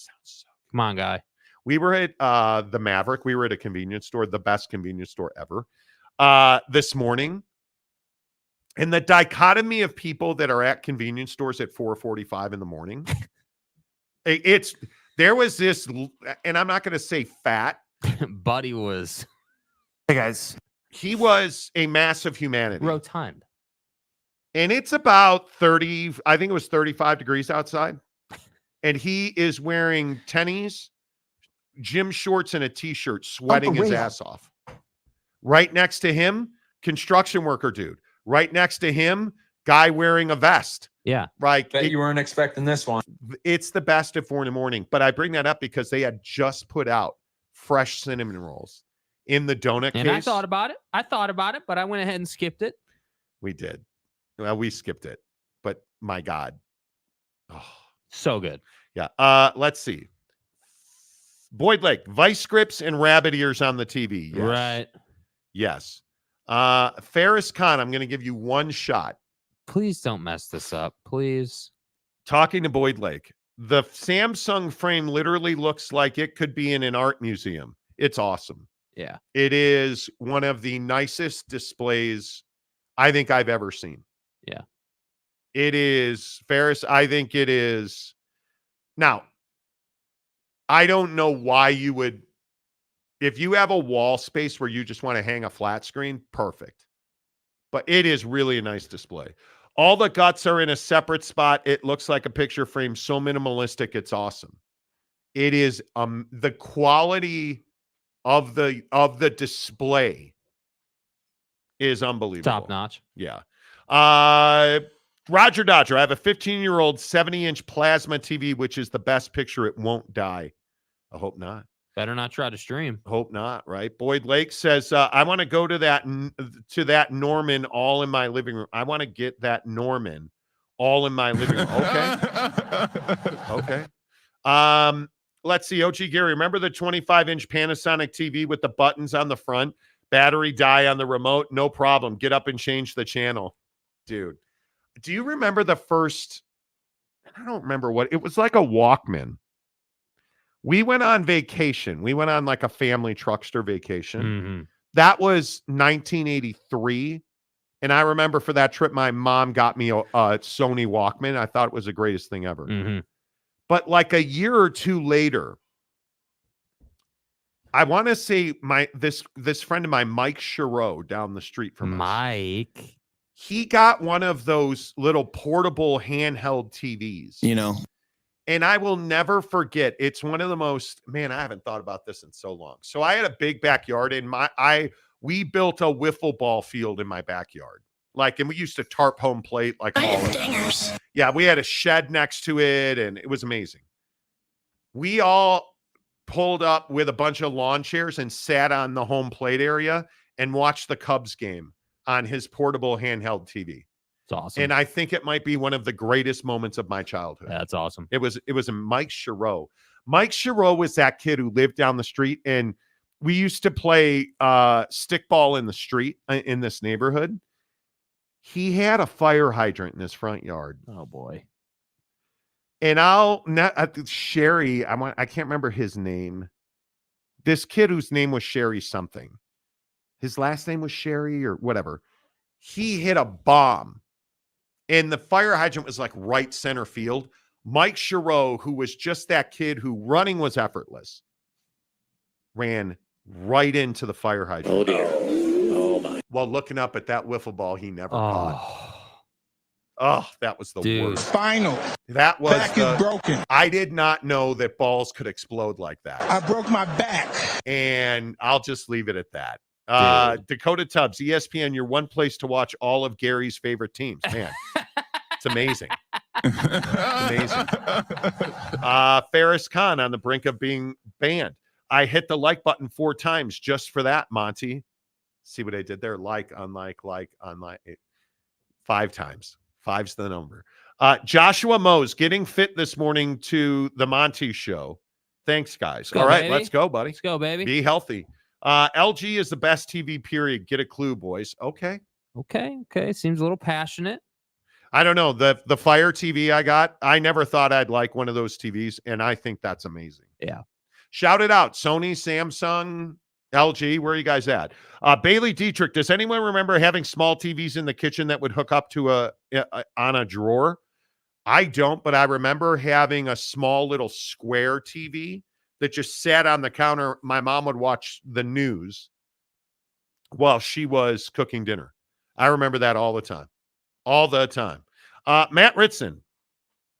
Come on, guy. We were at the Maverick. We were at a convenience store, the best convenience store ever, this morning. And the dichotomy of people that are at convenience stores at 4:45 in the morning, there was this, and I'm not going to say fat. Buddy was. Hey, guys. He was a mass of humanity. Rotund. And it's about 30, I think it was 35 degrees outside. And he is wearing tennies, gym shorts, and a t-shirt, sweating his ass off. Right next to him, construction worker dude. Right next to him, guy wearing a vest. Yeah. Right. Bet you weren't expecting this one. It's the best at 4 in the morning. But I bring that up because they had just put out fresh cinnamon rolls in the donut case. And I thought about it, but I went ahead and skipped it. We did. Well, we skipped it. But my God. Oh. So good. Yeah. Let's see. Boyd Lake, vice grips and rabbit ears on the TV. Yes. Right. Yes. Ferris Khan, I'm going to give you one shot. Please don't mess this up. Please. Talking to Boyd Lake, the Samsung frame literally looks like it could be in an art museum. It's awesome. Yeah. It is one of the nicest displays I think I've ever seen. Yeah. It is, Ferris, I think it is. Now, I don't know why you would, if you have a wall space where you just want to hang a flat screen, perfect. But it is really a nice display. All the guts are in a separate spot. It looks like a picture frame, so minimalistic, it's awesome. It is the quality of the display is unbelievable. Top notch. Yeah. Roger Dodger, I have a 15-year-old 70-inch plasma TV, which is the best picture. It won't die. I hope not. Better not try to stream. Hope not, right? Boyd Lake says, I want to go to that Norman all in my living room. I want to get that Norman all in my living room. Okay. Okay. Let's see. OG Gary, remember the 25-inch Panasonic TV with the buttons on the front? Battery die on the remote? No problem. Get up and change the channel. Dude, do you remember the first, I don't remember what, it was like a Walkman. We went on vacation. We went on like a family truckster vacation. Mm-hmm. That was 1983. And I remember for that trip, my mom got me a Sony Walkman. I thought it was the greatest thing ever. Mm-hmm. But like a year or two later, I want to say this friend of mine, Mike Chiro, down the street from us. Mike. He got one of those little portable handheld TVs. You know. And I will never forget. It's one of the most, man, I haven't thought about this in so long. So I had a big backyard and we built a wiffle ball field in my backyard. Like, and we used to tarp home plate like all of it. Yeah, we had a shed next to it and it was amazing. We all pulled up with a bunch of lawn chairs and sat on the home plate area and watched the Cubs game on his portable handheld TV. It's awesome. And I think it might be one of the greatest moments of my childhood. That's awesome. It was a Mike Chiro. Mike Chiro was that kid who lived down the street, and we used to play stickball in the street in this neighborhood. He had a fire hydrant in his front yard. Oh boy. And Sherry, I can't remember his name. This kid whose name was Sherry something. His last name was Sherry or whatever. He hit a bomb. And the fire hydrant was like right center field. Mike Chiro, who was just that kid who running was effortless, ran right into the fire hydrant. Oh, dear. Oh, my. While looking up at that wiffle ball he never caught. Oh, that was the worst. Final. That was Back is broken. I did not know that balls could explode like that. I broke my back. And I'll just leave it at that. Dakota Tubbs, ESPN, you're one place to watch all of Gary's favorite teams. Man, it's amazing. It's amazing. Ferris Khan on the brink of being banned. I hit the like button 4 times just for that, Monty. See what I did there? Like, unlike, 5 times. 5's the number. Joshua Mose getting fit this morning to the Monty Show. Thanks, guys. Go, all right, baby. let's go, buddy. Let's go, baby. Be healthy. LG is the best TV, period. Get a clue, boys. Okay. Seems a little passionate. I don't know. The Fire TV I got, I never thought I'd like one of those TVs, and I think that's amazing. Yeah. Shout it out. Sony, Samsung, LG, where are you guys at? Bailey Dietrich, does anyone remember having small TVs in the kitchen that would hook up to on a drawer? I don't, but I remember having a small little square TV that just sat on the counter. My mom would watch the news while she was cooking dinner. I remember that all the time. All the time. Matt Ritson,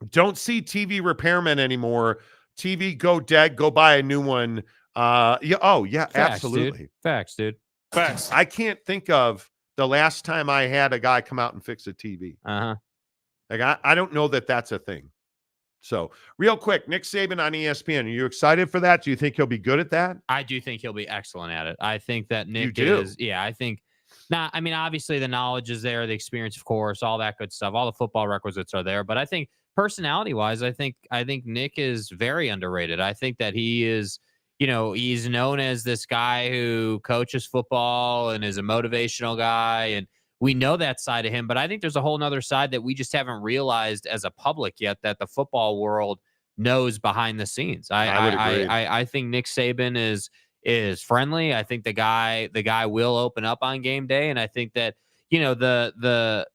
don't see TV repairmen anymore. TV go dead, go buy a new one. Yeah, Facts, absolutely. Dude. Facts, dude. Facts. I can't think of the last time I had a guy come out and fix a TV. Uh-huh. Like, I don't know that that's a thing. So, real quick, Nick Saban on ESPN. Are you excited for that? Do you think he'll be good at that? I do think he'll be excellent at it. I think that Nick You do? is. Yeah, I think. Now, I mean, obviously the knowledge is there, the experience, of course, all that good stuff. All the football requisites are there, but I think personality-wise, I think Nick is very underrated. I think that he is, he's known as this guy who coaches football and is a motivational guy, and we know that side of him. But I think there's a whole nother side that we just haven't realized as a public yet that the football world knows behind the scenes. I would agree. I think Nick Saban is friendly. I think the guy will open up on game day, and I think that the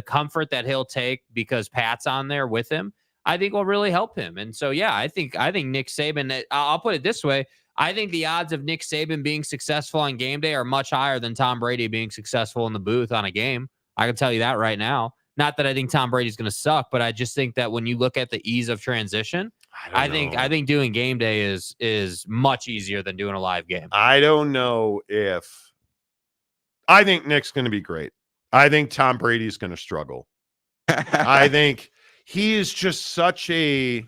comfort that he'll take because Pat's on there with him, I think will really help him. And so yeah, I think Nick Saban. I'll put it this way: I think the odds of Nick Saban being successful on game day are much higher than Tom Brady being successful in the booth on a game. I can tell you that right now. Not that I think Tom Brady's going to suck, but I just think that when you look at the ease of transition, I think doing game day is much easier than doing a live game. I don't know if I think Nick's going to be great. I think Tom Brady's going to struggle. I think he is just such a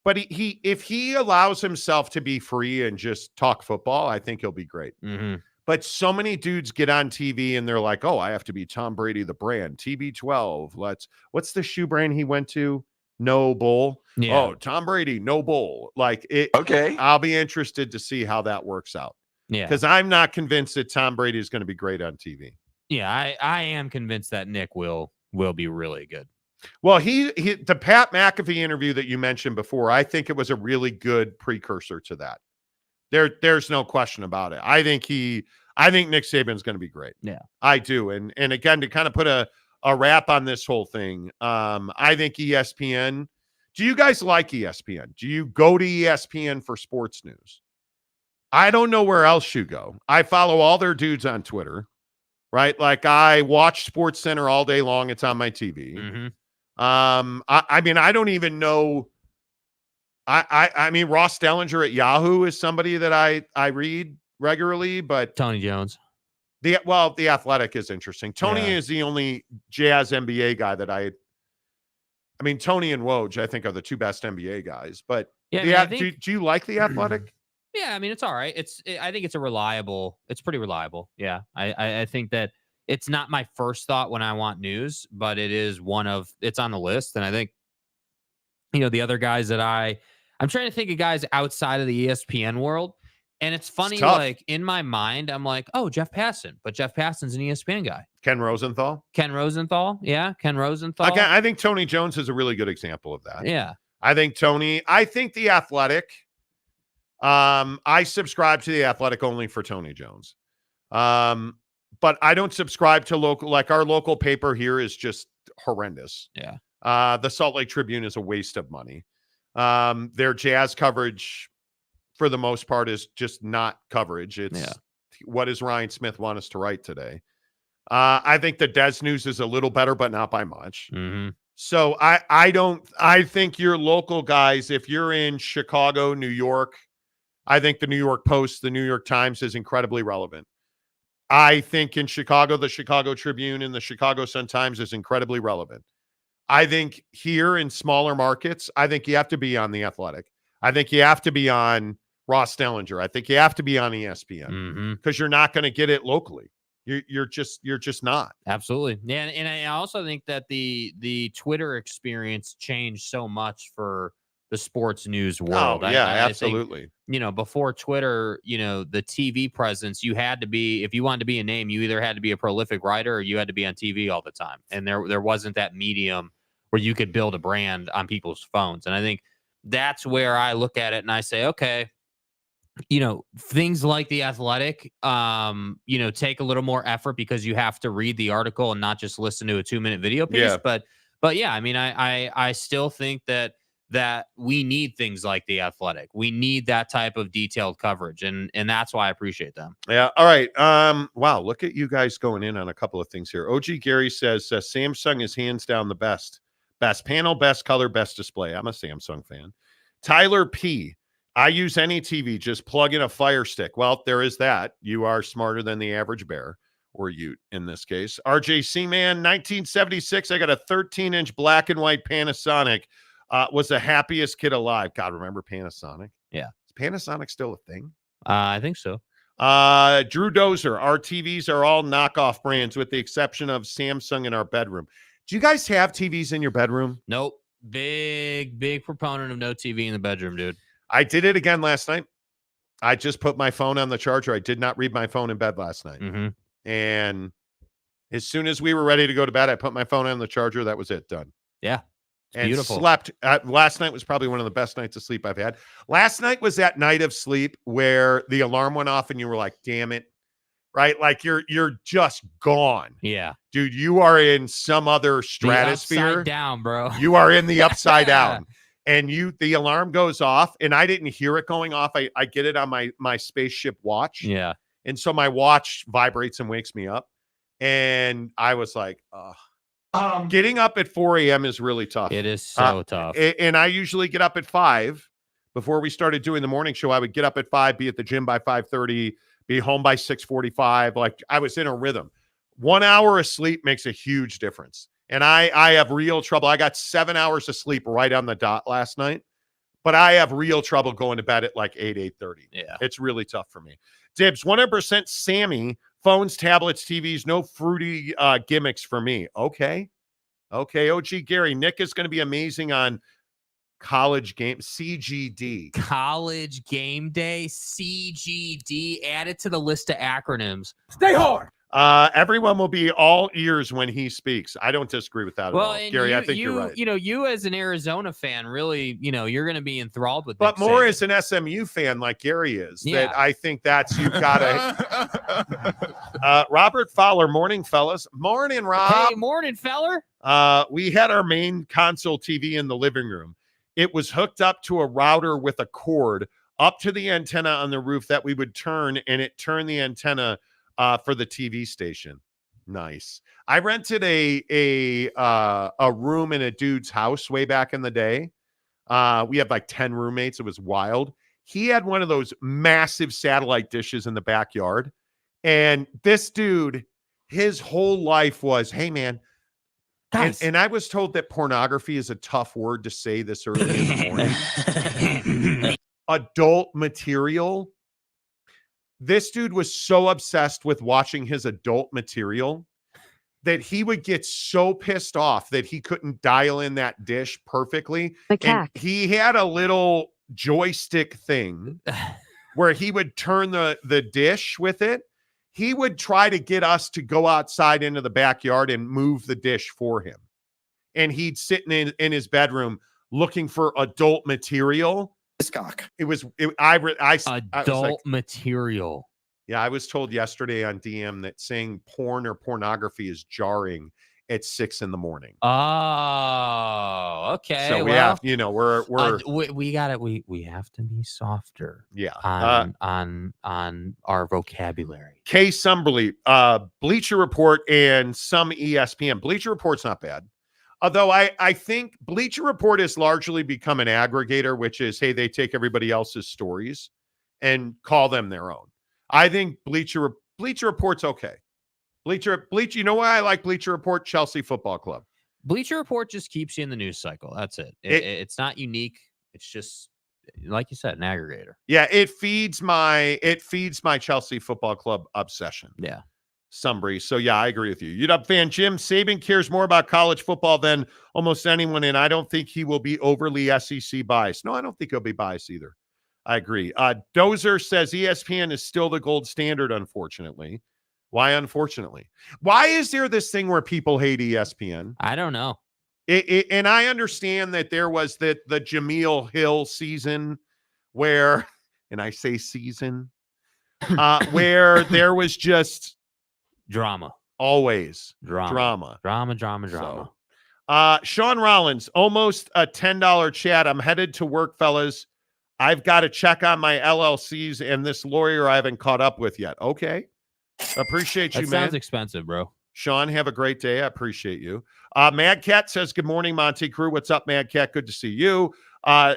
but he if he allows himself to be free and just talk football, I think he'll be great. Mm-hmm. But so many dudes get on TV and they're like, "Oh, I have to be Tom Brady, the brand, TB12. What's the shoe brand he went to? No Bull. Yeah. Oh, Tom Brady, no Bull. Like it. Okay. I'll be interested to see how that works out. Yeah. Because I'm not convinced that Tom Brady is going to be great on TV. Yeah, I am convinced that Nick will be really good. Well, the Pat McAfee interview that you mentioned before, I think it was a really good precursor to that. There's no question about it. I think Nick Saban's going to be great. Yeah, I do. And again, to kind of put a wrap on this whole thing, I think ESPN. Do you guys like ESPN? Do you go to ESPN for sports news? I don't know where else you go. I follow all their dudes on Twitter, right? Like I watch Sports Center all day long. It's on my TV. Mm-hmm. I mean, I don't even know. I mean, Ross Dellinger at Yahoo is somebody that I read regularly, but Tony Jones. The Athletic is interesting. Tony is the only Jazz NBA guy that I mean, Tony and Woj, I think, are the two best NBA guys. But yeah, do you like the Athletic? Yeah, I mean, it's all right. I think it's pretty reliable. Yeah, I think that it's not my first thought when I want news, but it is it's on the list. And I think, the other guys that I'm trying to think of guys outside of the ESPN world. And it's funny, like in my mind, I'm like, oh, Jeff Passan, but Jeff Passan's an ESPN guy. Ken Rosenthal. Yeah, Ken Rosenthal. Okay, I think Tony Jones is a really good example of that. Yeah, I think the Athletic. I subscribe to the Athletic only for Tony Jones. But I don't subscribe to local, like our local paper here is just horrendous. Yeah. The Salt Lake Tribune is a waste of money. Their Jazz coverage for the most part is just not coverage. It's what does Ryan Smith want us to write today? I think the Des News is a little better, but not by much. Mm-hmm. So I think your local guys, if you're in Chicago, New York, I think the New York Post, the New York Times is incredibly relevant. I think in Chicago, the Chicago Tribune and the Chicago Sun-Times is incredibly relevant. I think here in smaller markets, I think you have to be on the Athletic. I think you have to be on Ross Dellinger. I think you have to be on ESPN because you're not going to get it locally. You're just not. Absolutely. Yeah. And I also think that the Twitter experience changed so much for the sports news world. Oh, yeah, I absolutely. think, before Twitter, the TV presence, you had to be, if you wanted to be a name, you either had to be a prolific writer or you had to be on TV all the time. And there wasn't that medium where you could build a brand on people's phones. And I think that's where I look at it and I say, okay, things like The Athletic, take a little more effort because you have to read the article and not just listen to a 2-minute video piece. Yeah. But yeah, I mean, I still think that we need things like The Athletic. We need that type of detailed coverage. And that's why I appreciate them. Yeah. All right. Wow. Look at you guys going in on a couple of things here. OG Gary says Samsung is hands down the best panel, best color, best display. I'm a Samsung fan. Tyler P. I use any TV, just plug in a Fire Stick. Well, there is that. You are smarter than the average bear, or Ute in this case. RJC Man, 1976. I got a 13-inch black and white Panasonic. Was the happiest kid alive. God, remember Panasonic? Yeah. Is Panasonic still a thing? I think so. Drew Dozer, our TVs are all knockoff brands with the exception of Samsung in our bedroom. Do you guys have TVs in your bedroom? Nope. Big proponent of no TV in the bedroom, dude. I did it again last night. I just put my phone on the charger. I did not read my phone in bed last night. Mm-hmm. And as soon as we were ready to go to bed, I put my phone on the charger. That was it. Done. Yeah. And beautiful. Slept. Last night was probably one of the best nights of sleep I've had. Last night was that night of sleep where the alarm went off and you were like, damn it. Right? Like you're just gone. Yeah. Dude, you are in some other stratosphere. The upside down, bro. You are in the upside down. And the alarm goes off, and I didn't hear it going off. I get it on my spaceship watch. Yeah. And so my watch vibrates and wakes me up. And I was like, getting up at 4 a.m. is really tough. It is so tough. And I usually get up at 5. Before we started doing the morning show, I would get up at 5, be at the gym by 5:30, be home by 6:45. Like I was in a rhythm. 1 hour of sleep makes a huge difference. And I have real trouble. I got 7 hours of sleep right on the dot last night, but I have real trouble going to bed at like 8:30. Yeah. It's really tough for me. Dibs, 100% Sammy, phones, tablets, TVs, no fruity gimmicks for me. Okay. OG Gary, Nick is going to be amazing on college game, CGD. College game day, CGD, add it to the list of acronyms. Stay hard. Everyone will be all ears when he speaks. I don't disagree with that at all. Gary, I think you're right. You as an Arizona fan, really, you're going to be enthralled with But Nick more Saban. as an SMU fan like Gary is, Yeah. that I think that's, you've got to. Robert Fowler, morning, fellas. Morning, Rob. Hey, morning, feller. We had our main console TV in the living room. It was hooked up to a router with a cord up to the antenna on the roof that we would turn, and it turned the antenna for the TV station. Nice. I rented a room in a dude's house way back in the day. We had like 10 roommates. It was wild. He had one of those massive satellite dishes in the backyard. And this dude, his whole life was, hey, man. And I was told that pornography is a tough word to say this early in the morning. Adult material. This dude was so obsessed with watching his adult material that he would get so pissed off that he couldn't dial in that dish perfectly. And he had a little joystick thing where he would turn the dish with it. He would try to get us to go outside into the backyard and move the dish for him. And he'd sit in his bedroom looking for adult material. Adult material. Yeah, I was told yesterday on DM that saying porn or pornography is jarring at 6 a.m. Oh, okay. So we have, we have to be softer. Yeah. On our vocabulary. Kay Sumberly, Bleacher Report and some ESPN. Bleacher Report's not bad. Although I think Bleacher Report has largely become an aggregator, which is, hey, they take everybody else's stories and call them their own. I think Bleacher Report's okay. Bleacher, you know why I like Bleacher Report? Chelsea Football Club. Bleacher Report just keeps you in the news cycle. That's it. It's not unique. It's just, like you said, an aggregator. Yeah, it feeds my Chelsea Football Club obsession. Yeah. Sumbry. So, yeah, I agree with you. UW fan Jim, Saban cares more about college football than almost anyone, and I don't think he will be overly SEC biased. No, I don't think he'll be biased either. I agree. Dozer says ESPN is still the gold standard, unfortunately. Why unfortunately? Why is there this thing where people hate ESPN? I don't know. And I understand that there was the Jameel Hill season where, and I say season, where there was just drama. Always drama. So, Sean Rollins, almost a $10 chat. I'm headed to work, fellas. I've got to check on my LLCs and this lawyer I haven't caught up with yet. Okay. Appreciate you, man. That sounds expensive, bro. Sean, have a great day. I appreciate you. Mad Cat says, good morning, Monty Crew. What's up, Mad Cat? Good to see you.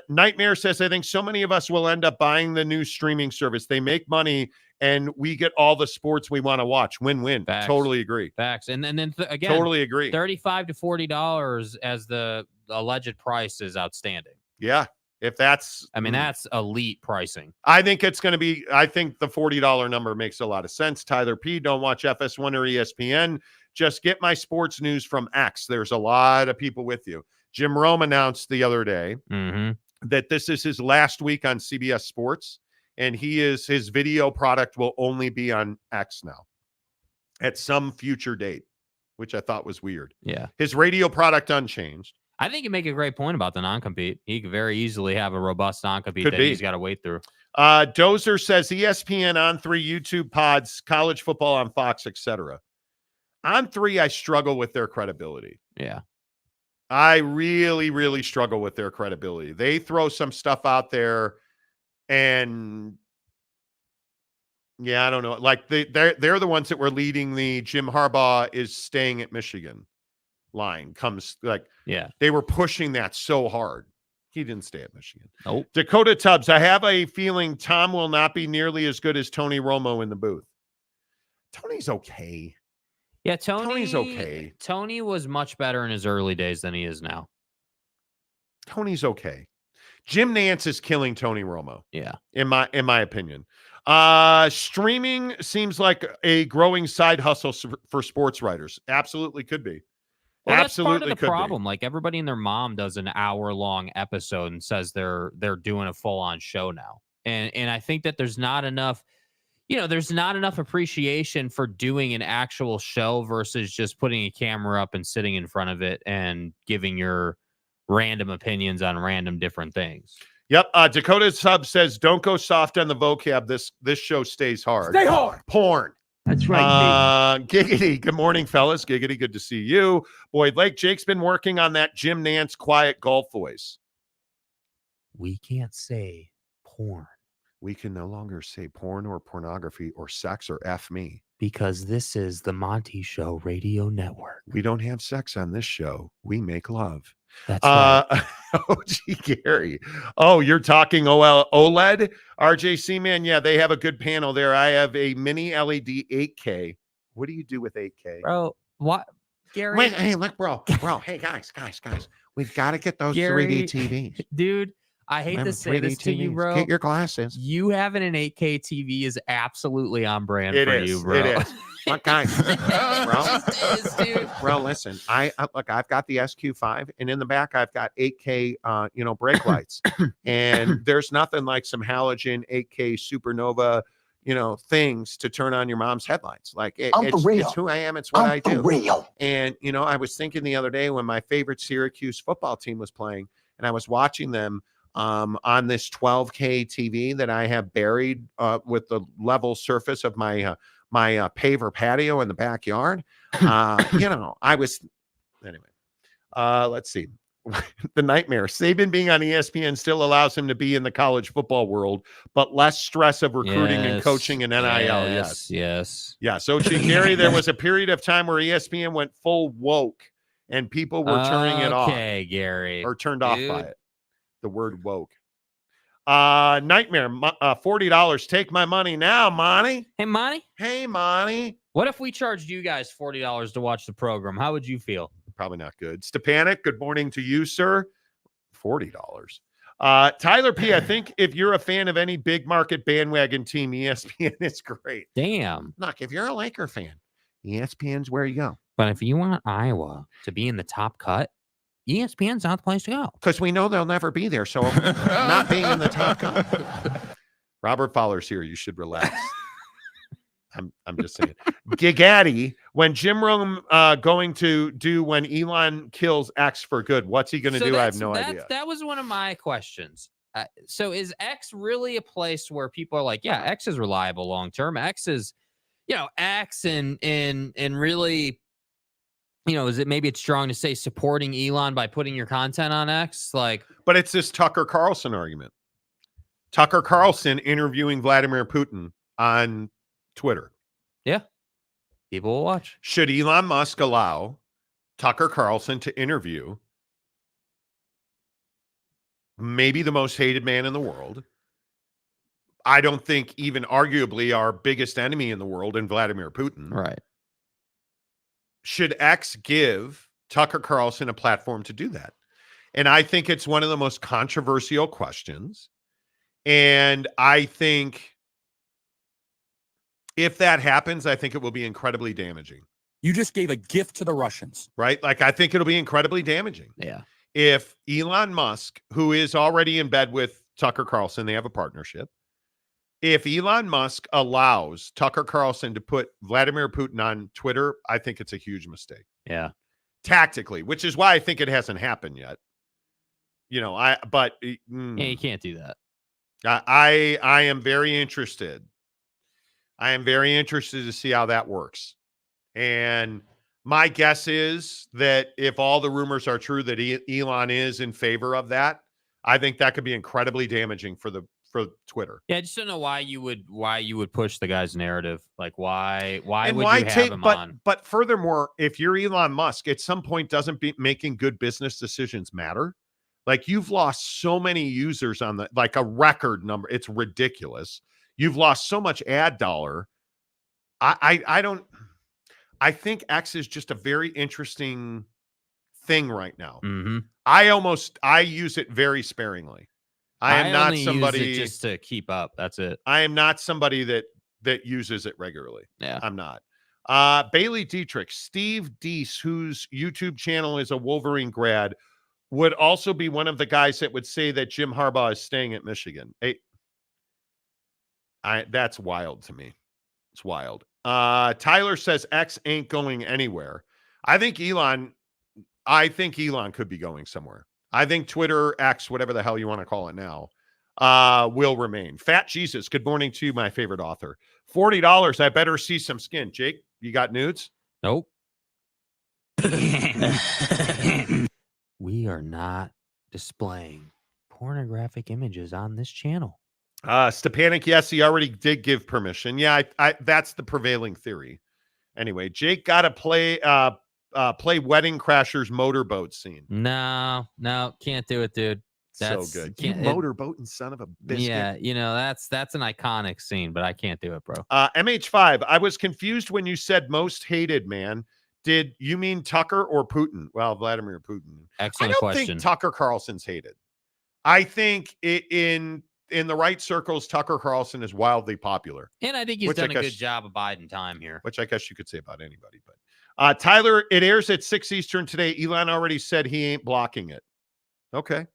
Nightmare says, I think so many of us will end up buying the new streaming service. They make money and we get all the sports we want to watch. Win-win. Facts. Totally agree. Facts. And then again, totally agree. $35 to $40 as the alleged price is outstanding. Yeah. If that's, I mean, that's elite pricing. I think it's going to be, I think the $40 number makes a lot of sense. Tyler P, don't watch FS1 or ESPN. Just get my sports news from X. There's a lot of people with you. Jim Rome announced the other day that this is his last week on CBS Sports, and his video product will only be on X now at some future date, which I thought was weird. Yeah. His radio product unchanged. I think you make a great point about the non-compete. He could very easily have a robust non-compete that he's got to wait through. Dozer says ESPN on 3, YouTube pods, college football on Fox, etc. On 3, I struggle with their credibility. Yeah. I really, really struggle with their credibility. They throw some stuff out there and yeah, I don't know. Like they're the ones that were leading the Jim Harbaugh is staying at Michigan line comes like, yeah, they were pushing that so hard. He didn't stay at Michigan. Nope. Dakota Tubbs, I have a feeling Tom will not be nearly as good as Tony Romo in the booth. Tony's okay. Yeah, Tony's okay. Tony was much better in his early days than he is now. Tony's okay. Jim Nantz is killing Tony Romo. Yeah. In my opinion. Streaming seems like a growing side hustle for sports writers. Absolutely could be. Well, absolutely that's part of the problem. Like everybody and their mom does an hour-long episode and says they're doing a full-on show now. And I think that there's not enough, there's not enough appreciation for doing an actual show versus just putting a camera up and sitting in front of it and giving your random opinions on random different things. Yep. Dakota Sub says, don't go soft on the vocab. This show stays hard. Stay hard. Porn. That's right. Giggity. Good morning, fellas. Giggity. Good to see you. Boyd Lake. Jake's been working on that Jim Nantz quiet golf voice. We can't say porn. We can no longer say porn or pornography or sex or F me. Because this is the Monty Show radio network. We don't have sex on this show. We make love. That's right. OG Gary. Oh, you're talking OLED? RJC, man. Yeah, they have a good panel there. I have a mini LED 8K. What do you do with 8K? Bro, what? Gary? Wait, hey, look, bro. Hey, guys. We've got to get those Gary, 3D TVs. Dude, I hate to say this to you, bro. Get your glasses. You having an 8K TV is absolutely on brand for you, bro. It is. Look, guys, bro. It is, dude. Bro, listen. Look. I've got the SQ5, and in the back, I've got 8K, brake lights, and there's nothing like some halogen 8K supernova, things to turn on your mom's headlights. Like it's who I am. It's what I do. Real. And I was thinking the other day when my favorite Syracuse football team was playing, and I was watching them on this 12K TV that I have buried with the level surface of my paver patio in the backyard. I was anyway. Let's see. The nightmare. Saban being on ESPN still allows him to be in the college football world, but less stress of recruiting and coaching and NIL. Yes. So Gary, there was a period of time where ESPN went full woke and people were turning it off. Okay, Gary. Or turned off by it. The word woke. Nightmare. $40. Take my money now, Monty. Hey, Monty. What if we charged you guys $40 to watch the program? How would you feel? Probably not good. Stepanik, good morning to you, sir. $40. Tyler P, I think if you're a fan of any big market bandwagon team, ESPN is great. Damn. Look, if you're a Laker fan, ESPN's where you go. But if you want Iowa to be in the top cut, ESPN's not the place to go. Because we know they'll never be there. So not being in the top cut. Robert Fowler's here. You should relax. I'm just saying. Gigaddy, when Jim Rome going to do when Elon kills X for good? What's he going to do? I have no idea. That was one of my questions. So is X really a place where people are like, yeah, X is reliable long term. X is, X and really, is it maybe it's strong to say supporting Elon by putting your content on X? But it's this Tucker Carlson argument. Tucker Carlson interviewing Vladimir Putin on Twitter. Yeah. People will watch. Should Elon Musk allow Tucker Carlson to interview maybe the most hated man in the world? I don't think even arguably our biggest enemy in the world in Vladimir Putin. Right. Should X give Tucker Carlson a platform to do that? And I think it's one of the most controversial questions. And I think if that happens, I think it will be incredibly damaging. You just gave a gift to the Russians. Right? I think it'll be incredibly damaging. Yeah. If Elon Musk, who is already in bed with Tucker Carlson, they have a partnership. If Elon Musk allows Tucker Carlson to put Vladimir Putin on Twitter, I think it's a huge mistake. Yeah. Tactically, which is why I think it hasn't happened yet. You can't do that. I am very interested. I am very interested to see how that works. And my guess is that if all the rumors are true that Elon is in favor of that, I think that could be incredibly damaging for Twitter. Yeah, I just don't know why you would push the guy's narrative. Like why and would why you have him on? But furthermore, if you're Elon Musk, at some point doesn't making good business decisions matter? Like you've lost so many users on a record number. It's ridiculous. You've lost so much ad dollar. I think X is just a very interesting thing right now. Mm-hmm. I use it very sparingly. I am not somebody use it just to keep up. That's it. I am not somebody that uses it regularly. Yeah. I'm not. Bailey Dietrich, Steve Deese, whose YouTube channel is a Wolverine grad, would also be one of the guys that would say that Jim Harbaugh is staying at Michigan. That's wild to me. It's wild. Tyler says X ain't going anywhere. I think Elon could be going somewhere. I think Twitter, X, whatever the hell you want to call it now, will remain. Fat Jesus, good morning to you, my favorite author. $40, I better see some skin. Jake, you got nudes? Nope. We are not displaying pornographic images on this channel. Stepanik, yes, he already did give permission. Yeah, I that's the prevailing theory. Anyway, Jake got to play Wedding Crashers motorboat scene. No, can't do it, dude. That's so good. You motorboating son of a biscuit. Yeah, that's an iconic scene, but I can't do it, bro. MH5, I was confused when you said most hated, man. Did you mean Tucker or Putin? Well, Vladimir Putin. Excellent question. I don't think Tucker Carlson's hated. I think in the right circles, Tucker Carlson is wildly popular. And I think he's done a good job of biding time here. Which I guess you could say about anybody. But Tyler, it airs at 6 Eastern today. Elon already said he ain't blocking it. Okay.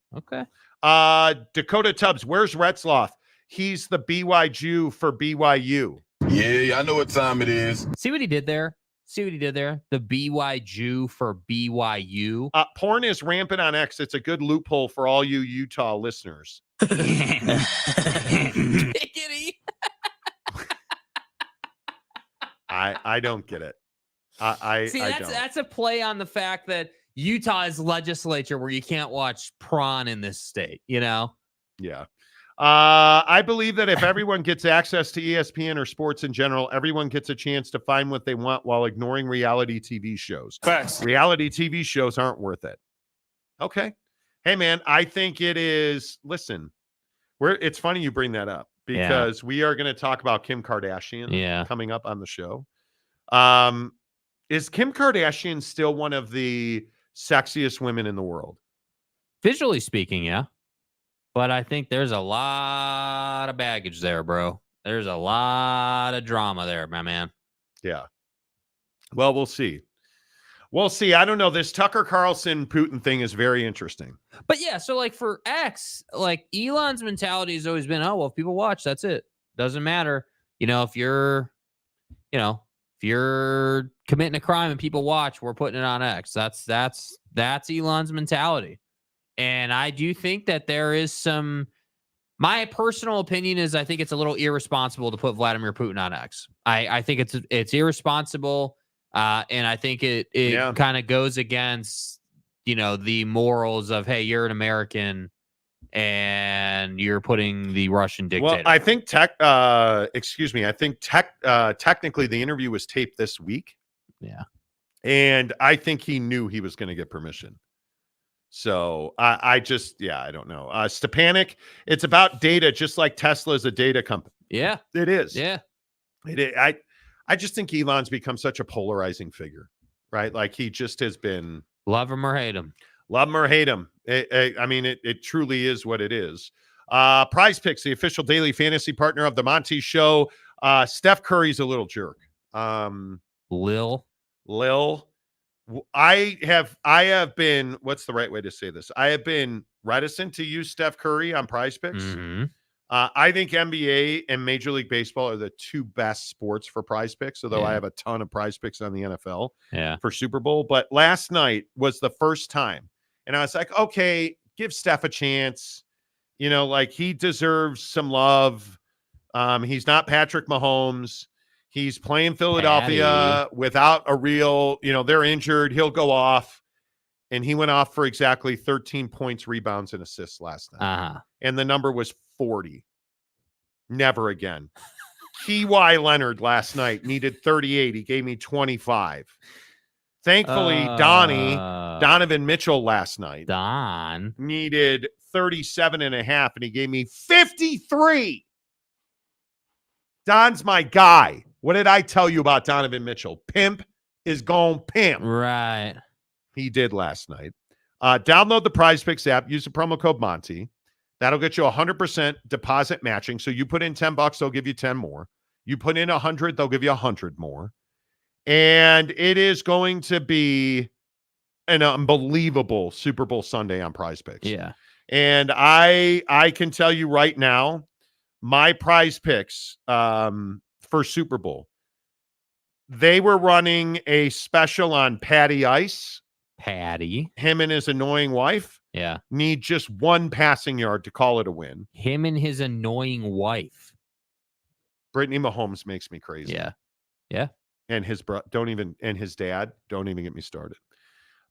Dakota Tubbs, where's Ratzloff? He's the BY Jew for BYU. Yeah, I know what time it is. See what he did there? The BY Jew for BYU. Porn is rampant on X. It's a good loophole for all you Utah listeners. Pickety. I don't get it. That's a play on the fact that Utah is legislature where you can't watch prawn in this state, Yeah. I believe that if everyone gets access to ESPN or sports in general, everyone gets a chance to find what they want while ignoring reality TV shows. Facts. Reality TV shows aren't worth it. Okay. Hey, man, I think it is. Listen, it's funny you bring that up because we are going to talk about Kim Kardashian coming up on the show. Is Kim Kardashian still one of the sexiest women in the world? Visually speaking, yeah. But I think there's a lot of baggage there, bro. There's a lot of drama there, my man. Yeah. Well, we'll see. We'll see. I don't know. This Tucker Carlson Putin thing is very interesting. But yeah, so like for X, like Elon's mentality has always been, oh, well, if people watch, that's it. Doesn't matter. If you're committing a crime and people watch, we're putting it on X. That's Elon's mentality. And I do think that there is my personal opinion is I think it's a little irresponsible to put Vladimir Putin on X. I think it's irresponsible. And I think it kind of goes against, the morals of, hey, you're an American and you're putting the Russian dictator. Well, I think technically the interview was taped this week. Yeah. And I think he knew he was going to get permission. So I don't know. Stepanek, it's about data, just like Tesla is a data company. Yeah. It is. Yeah. It is. I just think Elon's become such a polarizing figure, right? Like he just has been. Love him or hate him. Love him or hate him. It truly is what it is. Prize Picks, the official daily fantasy partner of the Monty Show. Steph Curry's a little jerk. Lil. I have been, what's the right way to say this? I have been reticent to use Steph Curry on Prize Picks. Mm-hmm. I think NBA and Major League Baseball are the two best sports for Prize Picks, although I have a ton of Prize Picks on the NFL for Super Bowl. But last night was the first time. And I was like, okay, give Steph a chance. Like he deserves some love. He's not Patrick Mahomes. He's playing Philadelphia without a real, they're injured. He'll go off. And he went off for exactly 13 points, rebounds, and assists last night. Uh-huh. And the number was 40. Never again. Kawhi Leonard last night needed 38. He gave me 25. Thankfully, Donovan Mitchell last night needed 37 and a half, and he gave me 53. Don's my guy. What did I tell you about Donovan Mitchell? Pimp is going pimp. Right. He did last night. Download the Prize Picks app. Use the promo code Monty. That'll get you 100% deposit matching. So you put in $10, they'll give you 10 more. You put in 100, they'll give you 100 more. And it is going to be an unbelievable Super Bowl Sunday on Prize Picks. Yeah. And I can tell you right now, my Prize Picks for Super Bowl, they were running a special on Patty Ice. Him and his annoying wife. Yeah. Need just one passing yard to call it a win. Him and his annoying wife. Brittany Mahomes makes me crazy. Yeah. Yeah. And his his dad. Don't even get me started.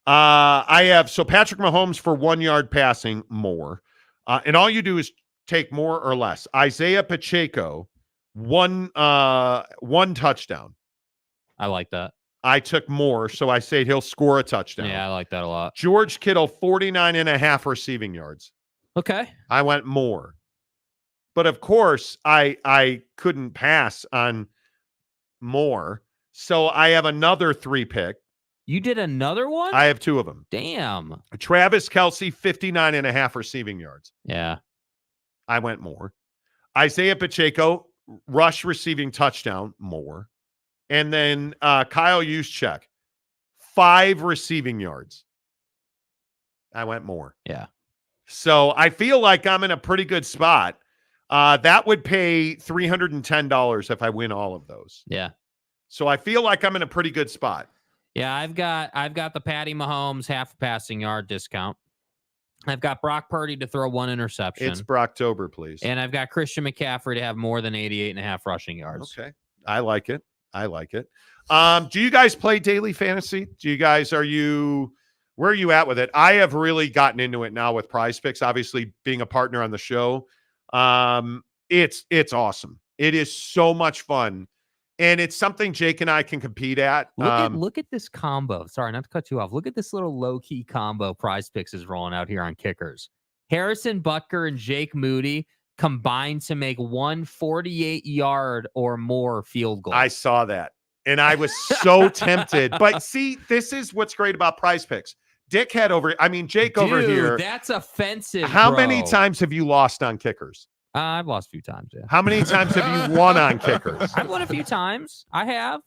I have Patrick Mahomes for 1 yard passing more. And all you do is take more or less. Isaiah Pacheco, one touchdown. I like that. I took more, so I say he'll score a touchdown. Yeah, I like that a lot. George Kittle, 49 and a half receiving yards. Okay. I went more. But of course, I couldn't pass on more. So I have another 3-pick. You did another one? I have 2 of them. Damn. Travis Kelce, 59 and a half receiving yards. Yeah. I went more. Isaiah Pacheco, rush receiving touchdown, more. And then Kyle Juszczyk, 5 receiving yards. I went more. Yeah. So I feel like I'm in a pretty good spot. That would pay $310 if I win all of those. Yeah. So I feel like I'm in a pretty good spot. Yeah, I've got the Patty Mahomes half passing yard discount. I've got Brock Purdy to throw 1 interception. It's Brocktober, please. And I've got Christian McCaffrey to have more than 88 and a half rushing yards. Okay. I like it. Do you guys play daily fantasy? Where are you at with it? I have really gotten into it now with Prize Picks, obviously being a partner on the show. It's awesome. It is so much fun. And it's something Jake and I can compete at. Look at this combo. Sorry, not to cut you off. Look at this little low-key combo Prize Picks is rolling out here on kickers. Harrison Butker and Jake Moody combined to make 148-yard or more field goal. I saw that. And I was so tempted. But see, this is what's great about Prize Picks. Jake over here. That's offensive. How many times have you lost on kickers? I've lost a few times, yeah. How many times have you won on kickers? I've won a few times. I have.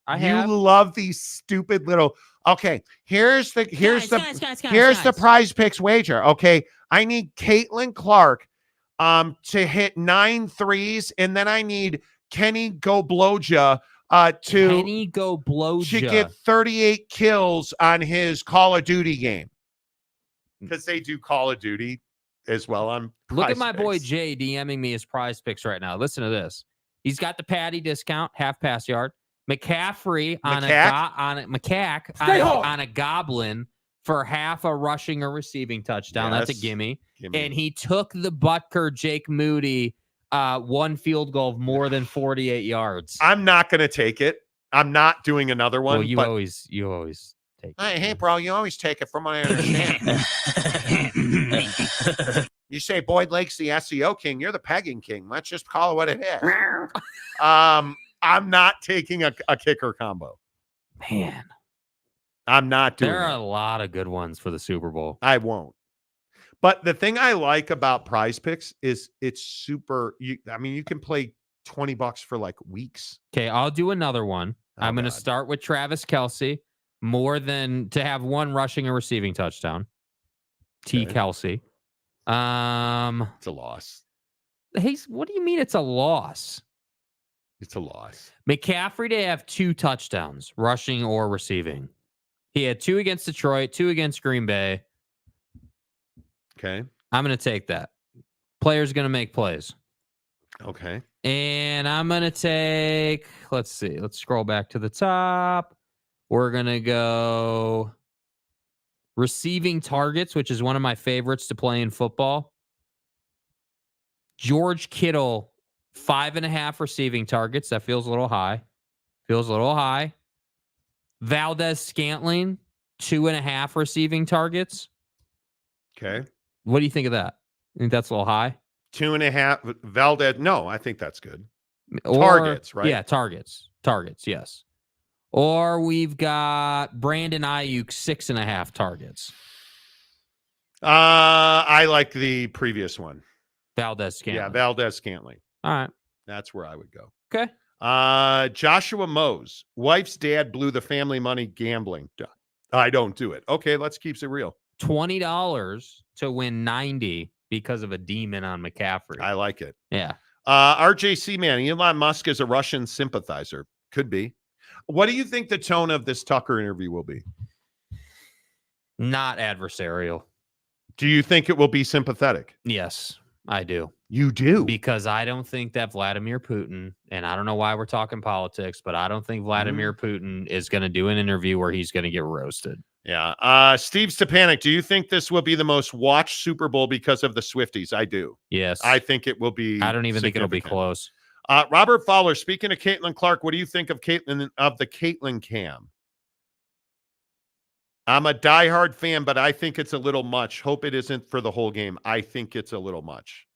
have. love these stupid little. Okay, here's the Guys. Prize Picks wager. Okay, I need Caitlin Clark to hit 9 threes, and then I need Kenny Gobloja to get 38 kills on his Call of Duty game, because they do Call of Duty as well on Look at my Picks. boy Jay DMing me his Prize Picks right now. Listen to this. He's got the Patty discount, half pass yard. McCaffrey on a goblin for half a rushing or receiving touchdown. Yes. That's a gimme. And he took the Butker Jake Moody one field goal of more than 48 yards. I'm not going to take it. I'm not doing another one. Well, you always take it. Hey, bro, you always take it from what I understand. You say Boyd Lake's the SEO king. You're the pegging king. Let's just call it what it is. I'm not taking a kicker combo. Man, I'm not doing there are it. a lot of good ones for the Super Bowl. I won't. But the thing I like about Prize Picks is it's super. You can play $20 for like weeks. Okay, I'll do another one. I'm going to start with Travis Kelce. More than to have one rushing or receiving touchdown. T. Kelce. It's a loss. Hey, what do you mean it's a loss? It's a loss. McCaffrey to have 2 touchdowns, rushing or receiving. He had 2 against Detroit, 2 against Green Bay. Okay. I'm going to take that. Player's going to make plays. Okay. And I'm going to take, let's see. Let's scroll back to the top. We're going to go receiving targets, which is one of my favorites to play in football. George Kittle, 5.5 receiving targets. That feels a little high. Valdez-Scantling, 2.5 receiving targets. Okay. What do you think of that? You think that's a little high? 2.5. Valdez. No, I think that's good. Or, Targets, right? Yeah, targets, yes. Or we've got Brandon Ayuk, 6.5 targets. I like the previous one. Valdez-Scantling. Yeah, Valdez-Scantling. All right. That's where I would go. Okay. Joshua Mose. Wife's dad blew the family money gambling. I don't do it. Okay, let's keep it real. $20 to win 90 because of a demon on McCaffrey. I like it. Yeah. RJC man, Elon Musk is a Russian sympathizer. Could be. What do you think the tone of this Tucker interview will be? Not adversarial. Do you think it will be sympathetic? Yes, I do. You do? Because I don't think that Vladimir Putin, and I don't know why we're talking politics, but I don't think Vladimir Putin is going to do an interview where he's going to get roasted. Yeah. Steve Stepanek, do you think this will be the most watched Super Bowl because of the Swifties? I do. Yes. I think it will be. I don't even think it'll be close. Robert Fowler, speaking of Caitlin Clark, what do you think of the Caitlin cam? I'm a diehard fan, but I think it's a little much. Hope it isn't for the whole game. I think it's a little much.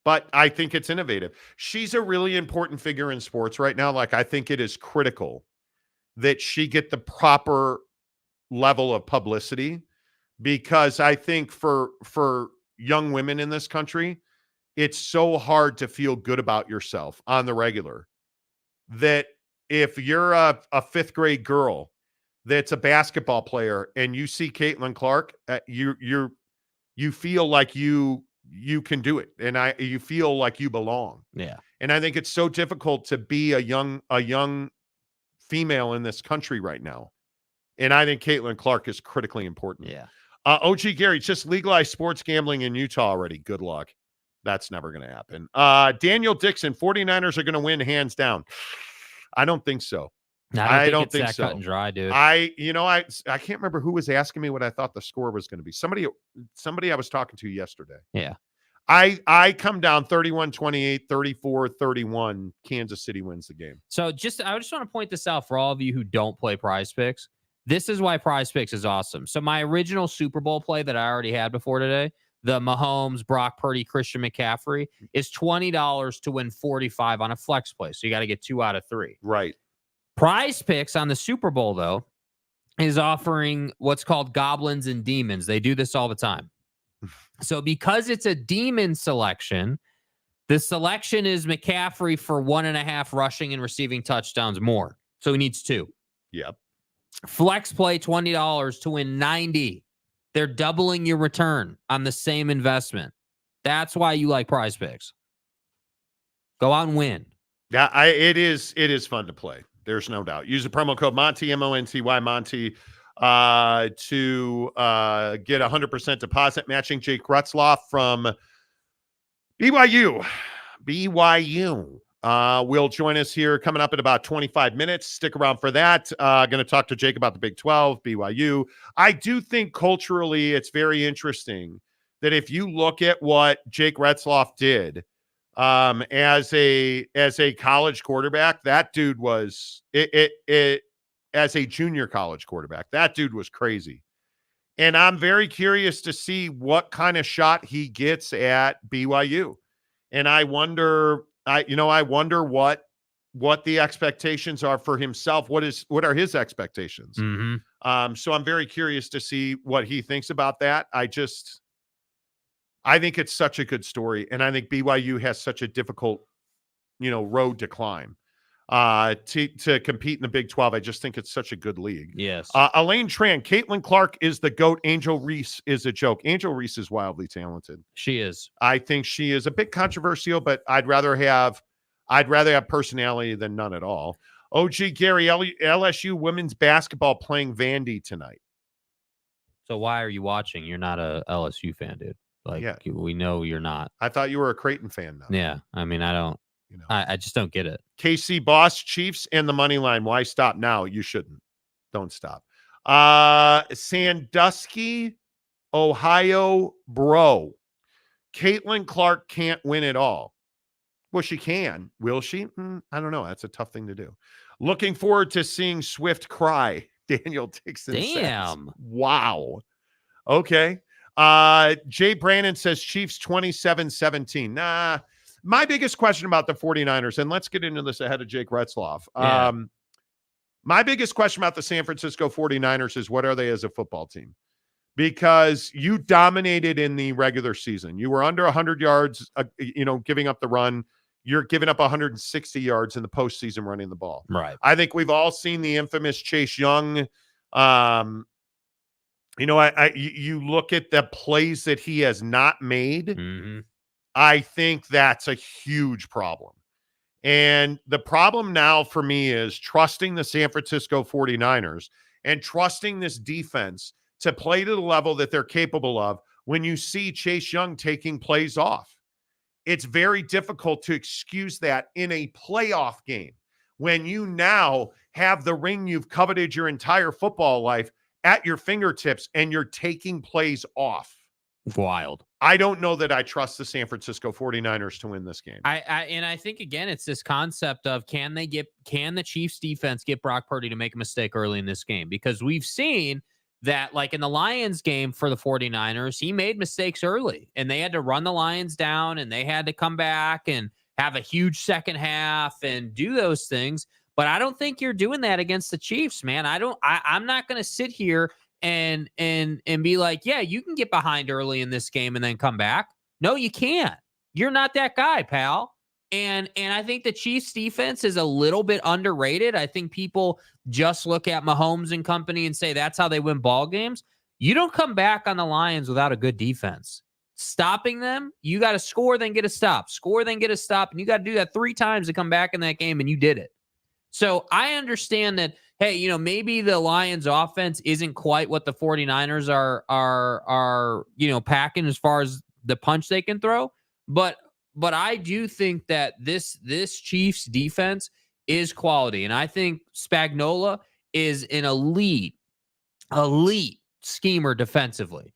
But I think it's innovative. She's a really important figure in sports right now. Like, I think it is critical that she get the proper level of publicity, because I think for young women in this country, it's so hard to feel good about yourself on the regular, that if you're a 5th grade girl that's a basketball player and you see Caitlin Clark, you feel like you can do it, and you feel like you belong. Yeah. And I think it's so difficult to be a young female in this country right now. And I think Caitlin Clark is critically important. Yeah. OG Gary, just legalized sports gambling in Utah already. Good luck. That's never going to happen. Daniel Dixon, 49ers are going to win hands down. I don't think so. I don't think so. Cut and dry, dude. I can't remember who was asking me what I thought the score was going to be. Somebody I was talking to yesterday. Yeah. I come down 31-28, 34-31. Kansas City wins the game. So I just want to point this out for all of you who don't play Prize Picks. This is why Prize Picks is awesome. So my original Super Bowl play that I already had before today, the Mahomes, Brock Purdy, Christian McCaffrey, is $20 to win 45 on a flex play. So you got to get 2 out of 3. Right. Prize Picks on the Super Bowl, though, is offering what's called goblins and demons. They do this all the time. So because it's a demon selection, the selection is McCaffrey for 1.5 rushing and receiving touchdowns more. So he needs 2. Yep. Flex play $20 to win 90. They're doubling your return on the same investment. That's why you like Prize Picks. Go out and win. Yeah, it is fun to play. There's no doubt. Use the promo code Monty, M-O-N-T-Y, Monty, to get 100% deposit matching. Jake Ratzloff from BYU will join us here coming up in about 25 minutes. Stick around for that. Going to talk to Jake about the Big 12, BYU. I do think culturally it's very interesting that if you look at what Jake Ratzloff did as a college quarterback, that dude was as a junior college quarterback, that dude was crazy. And I'm very curious to see what kind of shot he gets at BYU. And I wonder what the expectations are for himself. What are his expectations? Mm-hmm. So I'm very curious to see what he thinks about that. I think it's such a good story, and I think BYU has such a difficult, road to climb to compete in the Big 12. I just think it's such a good league. Yes. Elaine Tran, Caitlin Clark is the GOAT. Angel Reese is a joke. Angel Reese is wildly talented. She is. I think she is a bit controversial, but I'd rather have personality than none at all. OG Gary, LSU women's basketball playing Vandy tonight. So why are you watching? You're not a LSU fan, dude. We know you're not. I thought you were a Creighton fan, though. Yeah. I mean, I don't. I just don't get it. KC Boss, Chiefs, and the money line. Why stop now? You shouldn't. Don't stop. Sandusky, Ohio, bro. Caitlin Clark can't win it all. Well, she can. Will she? I don't know. That's a tough thing to do. Looking forward to seeing Swift cry. Daniel Dixon Damn. says. Wow. Okay. Jay Brandon says Chiefs 27-17. Nah. My biggest question about the 49ers, and let's get into this ahead of Jake Ratzloff. Yeah. My biggest question about the San Francisco 49ers is what are they as a football team? Because you dominated in the regular season. You were under 100 yards, giving up the run. You're giving up 160 yards in the postseason running the ball. Right. I think we've all seen the infamous Chase Young. You look at the plays that he has not made. Mm-hmm. I think that's a huge problem. And the problem now for me is trusting the San Francisco 49ers and trusting this defense to play to the level that they're capable of when you see Chase Young taking plays off. It's very difficult to excuse that in a playoff game when you now have the ring you've coveted your entire football life at your fingertips and you're taking plays off. Wild. I don't know that I trust the San Francisco 49ers to win this game. I think, again, it's this concept of can the Chiefs defense get Brock Purdy to make a mistake early in this game? Because we've seen that, like in the Lions game for the 49ers, he made mistakes early and they had to run the Lions down and they had to come back and have a huge second half and do those things. But I don't think you're doing that against the Chiefs, man. I'm not going to sit here and be like, yeah, you can get behind early in this game and then come back. No, you can't. You're not that guy, pal. And I think the Chiefs defense is a little bit underrated. I think people just look at Mahomes and company and say that's how they win ball games. You don't come back on the Lions without a good defense. Stopping them, you got to score, then get a stop. Score, then get a stop. And you got to do that 3 times to come back in that game, and you did it. So I understand that, hey, maybe the Lions offense isn't quite what the 49ers are packing as far as the punch they can throw. But I do think that this Chiefs defense is quality. And I think Spagnuolo is an elite schemer defensively.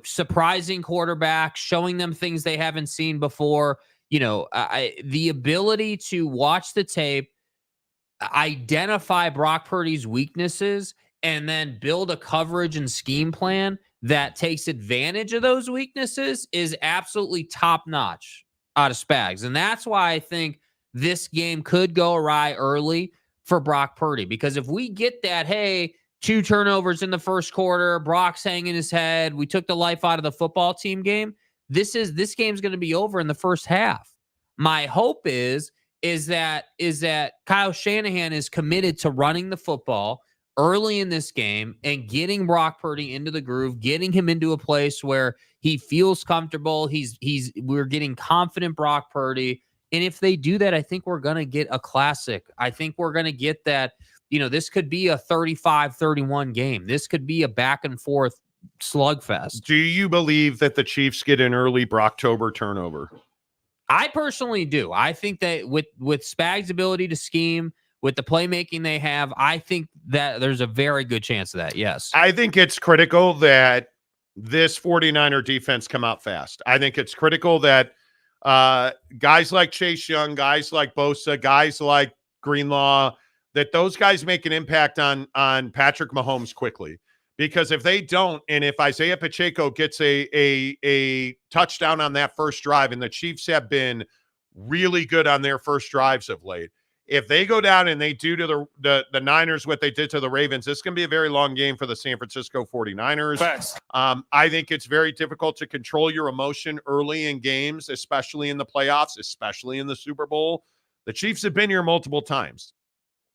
Surprising quarterback, showing them things they haven't seen before. The ability to watch the tape, identify Brock Purdy's weaknesses, and then build a coverage and scheme plan that takes advantage of those weaknesses is absolutely top-notch out of Spags. And that's why I think this game could go awry early for Brock Purdy. Because if we get that, hey, 2 turnovers in the first quarter, Brock's hanging his head, we took the life out of the football team game, this game's going to be over in the first half. My hope is is that Kyle Shanahan is committed to running the football early in this game and getting Brock Purdy into the groove, getting him into a place where he feels comfortable. We're getting confident Brock Purdy. And if they do that, I think we're going to get a classic. I think we're going to get that, this could be a 35-31 game. This could be a back and forth slugfest. Do you believe that the Chiefs get an early Brocktober turnover? I personally do. I think that with Spags' ability to scheme, with the playmaking they have, I think that there's a very good chance of that, yes. I think it's critical that this 49er defense come out fast. I think it's critical that guys like Chase Young, guys like Bosa, guys like Greenlaw, that those guys make an impact on Patrick Mahomes quickly. Because if they don't, and if Isaiah Pacheco gets a touchdown on that first drive, and the Chiefs have been really good on their first drives of late, if they go down and they do to the Niners what they did to the Ravens, this is going to be a very long game for the San Francisco 49ers. Facts. I think it's very difficult to control your emotion early in games, especially in the playoffs, especially in the Super Bowl. The Chiefs have been here multiple times.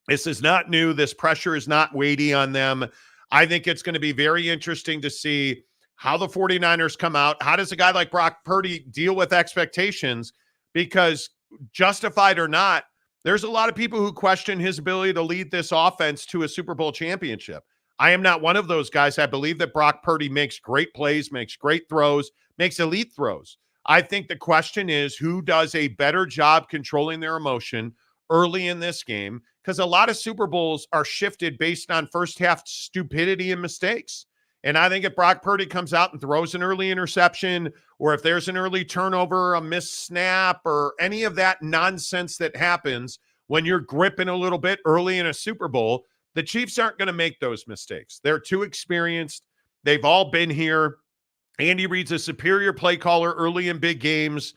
This is not new. This pressure is not weighty on them. I think it's going to be very interesting to see how the 49ers come out. How does a guy like Brock Purdy deal with expectations? Because justified or not, there's a lot of people who question his ability to lead this offense to a Super Bowl championship. I am not one of those guys. I believe that Brock Purdy makes great plays, makes great throws, makes elite throws. I think the question is who does a better job controlling their emotion early in this game, because a lot of Super Bowls are shifted based on first half stupidity and mistakes. And I think if Brock Purdy comes out and throws an early interception, or if there's an early turnover, a missed snap, or any of that nonsense that happens when you're gripping a little bit early in a Super Bowl, the Chiefs aren't going to make those mistakes. They're too experienced. They've all been here. Andy Reid's a superior play caller early in big games.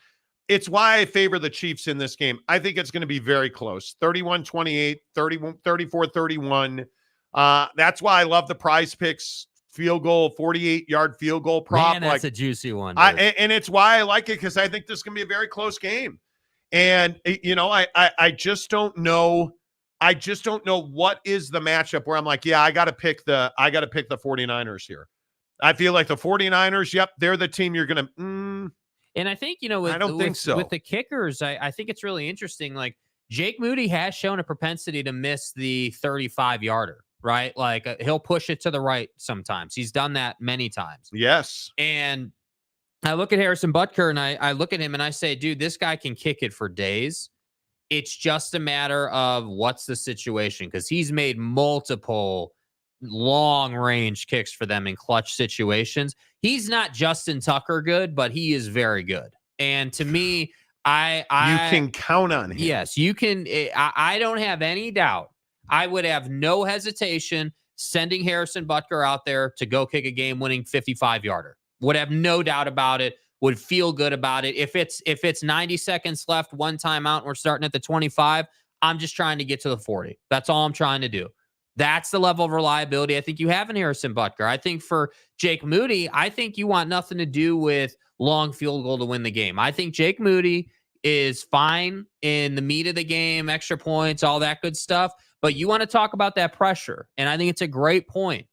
It's why I favor the Chiefs in this game. I think it's going to be very close. 31-28, 34-31. That's why I love the Prize Picks field goal, 48-yard field goal prop. Man, that's a juicy one. And it's why I like it, because I think this is going to be a very close game. And, I just don't know. I just don't know what is the matchup where I'm like, yeah, I got to pick the 49ers here. I feel like the 49ers, yep, they're the team you're going to And I think, I don't think so. With the kickers, I think it's really interesting. Like, Jake Moody has shown a propensity to miss the 35-yarder, right? Like, he'll push it to the right sometimes. He's done that many times. Yes. And I look at Harrison Butker, and I look at him, and I say, dude, this guy can kick it for days. It's just a matter of what's the situation, because he's made multiple long-range kicks for them in clutch situations. He's not Justin Tucker good, but he is very good. And to me, you can count on him. Yes, you can. I don't have any doubt. I would have no hesitation sending Harrison Butker out there to go kick a game-winning 55-yarder. Would have no doubt about it. Would feel good about it. If it's 90 seconds left, one timeout, and we're starting at the 25, I'm just trying to get to the 40. That's all I'm trying to do. That's the level of reliability I think you have in Harrison Butker. I think for Jake Moody, I think you want nothing to do with long field goal to win the game. I think Jake Moody is fine in the meat of the game, extra points, all that good stuff. But you want to talk about that pressure, and I think it's a great point.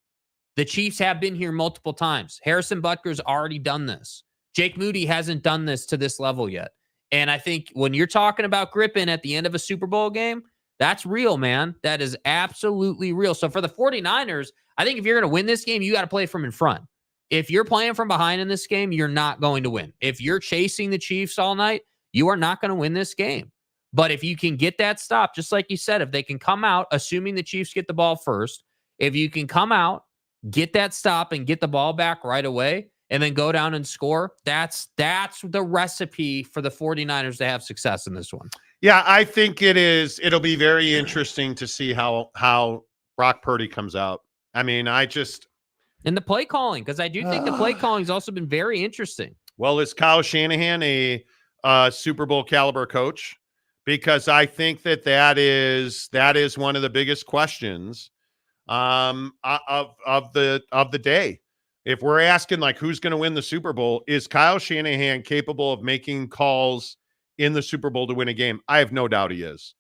The Chiefs have been here multiple times. Harrison Butker's already done this. Jake Moody hasn't done this to this level yet. And I think when you're talking about gripping at the end of a Super Bowl game, that's real, man. That is absolutely real. So for the 49ers, I think if you're going to win this game, you got to play from in front. If you're playing from behind in this game, you're not going to win. If you're chasing the Chiefs all night, you are not going to win this game. But if you can get that stop, just like you said, if they can come out, assuming the Chiefs get the ball first, if you can come out, get that stop and get the ball back right away, and then go down and score, that's the recipe for the 49ers to have success in this one. Yeah, I think it is. It'll be very interesting to see how Brock Purdy comes out. I mean, and the play calling, because I do think the play calling has also been very interesting. Well, is Kyle Shanahan a Super Bowl caliber coach? Because I think that is one of the biggest questions of the day. If we're asking like who's going to win the Super Bowl, is Kyle Shanahan capable of making calls in the Super Bowl to win a game? I have no doubt he is.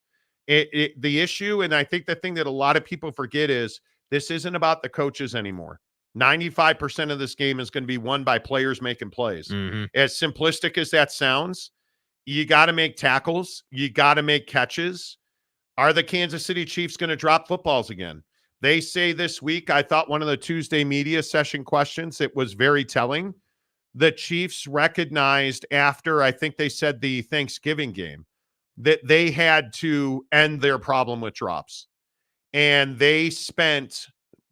The issue, and I think the thing that a lot of people forget is this isn't about the coaches anymore. 95% of this game is going to be won by players making plays. Mm-hmm. As simplistic as that sounds, you got to make tackles. You got to make catches. Are the Kansas City Chiefs going to drop footballs again? They say this week, I thought one of the Tuesday media session questions, it was very telling. The Chiefs recognized after, I think they said the Thanksgiving game, that they had to end their problem with drops. And they spent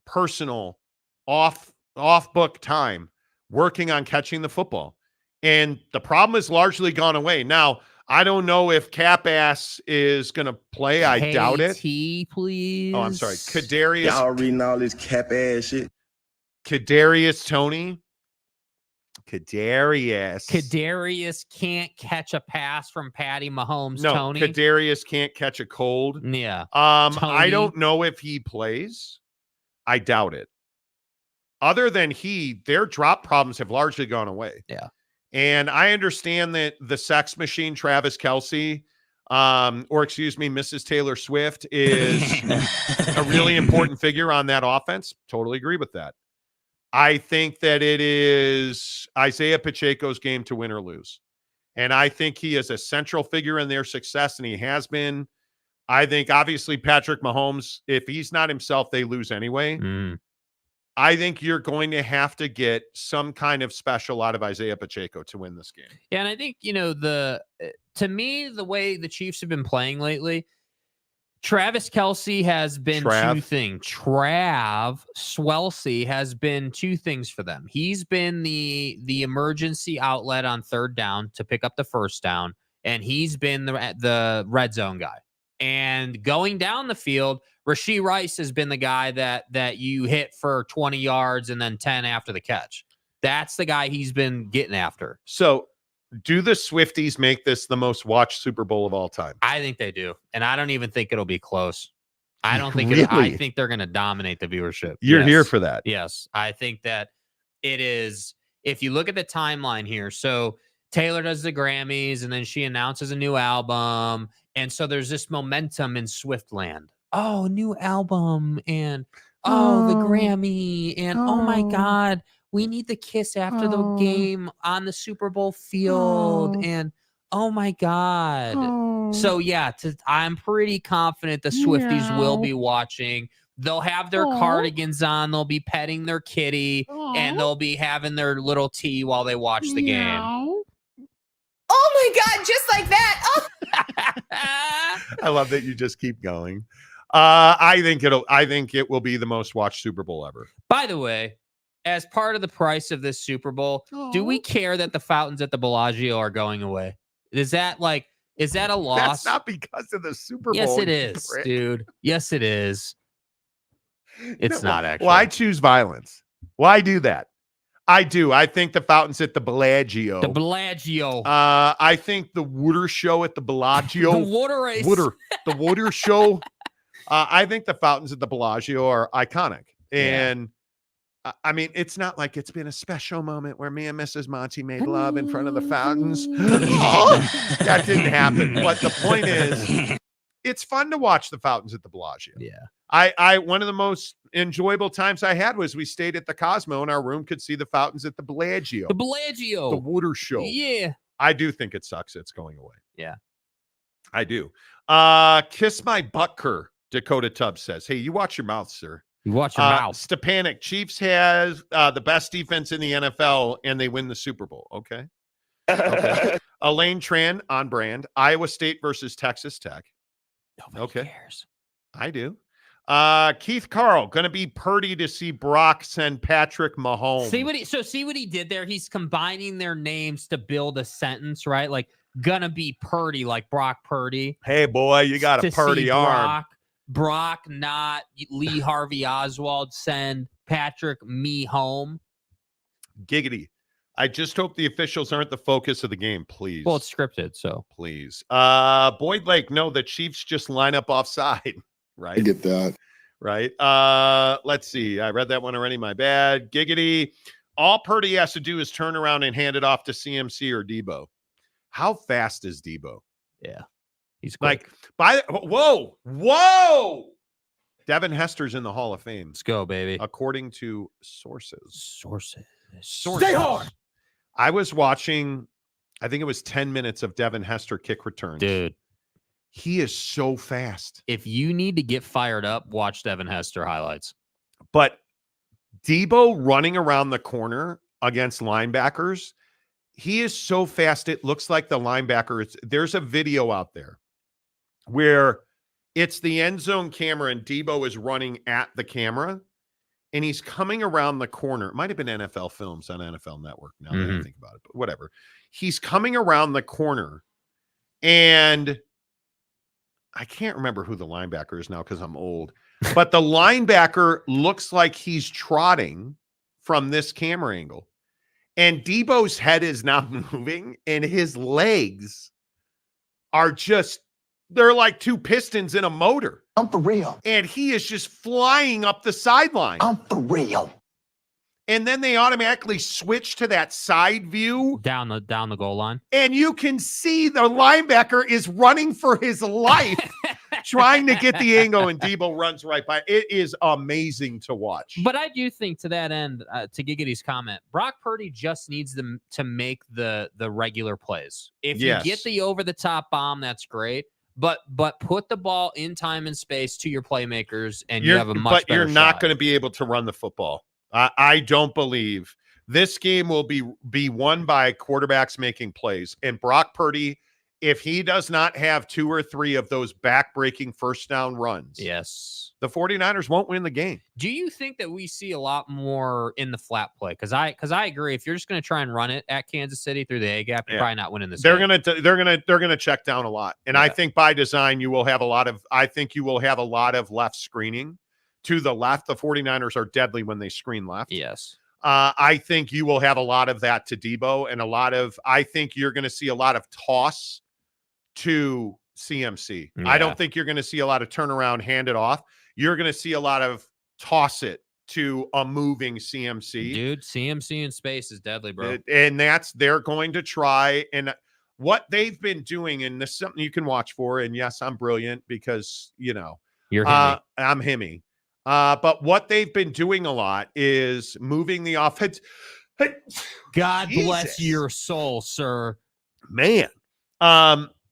personal off book time working on catching the football. And the problem has largely gone away. Now, I don't know if Cap Ass is going to play. I doubt it. Please. Oh, I'm sorry. Kadarius. Y'all reading all this cap ass shit. Kadarius Toney. Kadarius can't catch a pass from Patty Mahomes. No, Tony. Kadarius can't catch a cold. Yeah. I don't know if he plays. I doubt it. Other than their drop problems have largely gone away. Yeah. And I understand that the sex machine, Travis Kelce, Mrs. Taylor Swift, is a really important figure on that offense. Totally agree with that. I think that it is Isaiah Pacheco's game to win or lose. And I think he is a central figure in their success, and he has been. I think, obviously, Patrick Mahomes, if he's not himself, they lose anyway. I think you're going to have to get some kind of special out of Isaiah Pacheco to win this game. Yeah, and I think, to me, the way the Chiefs have been playing lately, Travis Kelce has been two things. Swelsey has been two things for them. He's been the emergency outlet on third down to pick up the first down, and he's been the red zone guy. And going down the field, Rashee Rice has been the guy that you hit for 20 yards and then 10 after the catch. That's the guy he's been getting after. So, do the Swifties make this the most watched Super Bowl of all time? I think they do. And I don't even think it'll be close. I don't think Really? I think they're going to dominate the viewership. You're here for that. Yes. I think that it is. If you look at the timeline here, so Taylor does the Grammys and then she announces a new album. And so there's this momentum in Swiftland. Oh, new album and the Grammy and oh my God, we need the kiss after the game on the Super Bowl field and oh my God. So yeah, I'm pretty confident the Swifties will be watching. They'll have their cardigans on. They'll be petting their kitty and they'll be having their little tea while they watch the game. Oh my God, just like that. Oh. I love that you just keep going. I think it will be the most watched Super Bowl ever. By the way, as part of the price of this Super Bowl, do we care that the fountains at the Bellagio are going away? Is that a loss? That's not because of the Super Bowl. Yes, it is, dude. Yes, it is. It's not actually. Well, I choose violence. Why do that? I do. I think the fountains at the Bellagio. The Bellagio. I think the water show at the Bellagio. The water race. The water show. I think the fountains at the Bellagio are iconic. And I mean, it's not like it's been a special moment where me and Mrs. Monty made love in front of the fountains. That didn't happen. But the point is, it's fun to watch the fountains at the Bellagio. Yeah. I one of the most enjoyable times I had was we stayed at the Cosmo and our room could see the fountains at the Bellagio. The Bellagio. The water show. Yeah. I do think it sucks. It's going away. Yeah. I do. Kiss my buttker, Dakota Tubbs says. Hey, you watch your mouth, sir. You watch your mouth. Stepanik, Chiefs has the best defense in the NFL and they win the Super Bowl. Okay. Elaine Tran on brand. Iowa State versus Texas Tech. Nobody cares. I do. Keith Carl, going to be Purdy to see Brock send Patrick Mahomes. See what he did there? He's combining their names to build a sentence, right? Like, gonna be Purdy, like Brock Purdy. Hey, boy, you got a Purdy arm. Brock, not Lee Harvey Oswald, send Patrick me home. Giggity. I just hope the officials aren't the focus of the game, please. Well, it's scripted, so. Please. Boyd Lake, no, the Chiefs just line up offside. Right. I get that. Right. Let's see. I read that one already. My bad. Giggity. All Purdy has to do is turn around and hand it off to CMC or Debo. How fast is Debo? Yeah. He's quick. Whoa. Devin Hester's in the Hall of Fame. Let's go, baby. According to sources. Stay hard. I was watching, I think it was 10 minutes of Devin Hester kick returns. Dude. He is so fast. If you need to get fired up, watch Devin Hester highlights. But Debo running around the corner against linebackers, he is so fast, it looks like the linebacker. There's a video out there where it's the end zone camera and Debo is running at the camera and he's coming around the corner. It might have been NFL Films on NFL Network now that I think about it, but whatever. He's coming around the corner and I can't remember who the linebacker is now because I'm old, but the linebacker looks like he's trotting from this camera angle. And Debo's head is not moving and his legs are just, they're like two pistons in a motor. I'm for real. And he is just flying up the sideline. I'm for real. And then they automatically switch to that side view. Down the goal line. And you can see the linebacker is running for his life, trying to get the angle, and Debo runs right by. It is amazing to watch. But I do think to that end, to Giggity's comment, Brock Purdy just needs them to make the regular plays. If you get the over-the-top bomb, that's great. But put the ball in time and space to your playmakers, and you have a much better But you're not shot. going to be able to run the football. I don't believe this game will be won by quarterbacks making plays. And Brock Purdy, if he does not have 2 or 3 of those back-breaking first down runs, yes, the 49ers won't win the game. Do you think that we see a lot more in the flat play? Because I agree. If you're just going to try and run it at Kansas City through the A gap, you're probably not winning this. They're game. gonna check down a lot, and I think by design you will have a lot of. I think you will have a lot of left screening to the left. The 49ers are deadly when they screen left. Yes. I think you will have a lot of that to Debo, and I think you're going to see a lot of toss to CMC. Yeah. I don't think you're going to see a lot of turnaround, hand it off. You're going to see a lot of toss it to a moving CMC. Dude, CMC in space is deadly, bro. And they're going to try. And what they've been doing, and this is something you can watch for, and yes, I'm brilliant because, You're Himmy. I'm Himmy. But what they've been doing a lot is moving the offense. God bless your soul, sir. Man.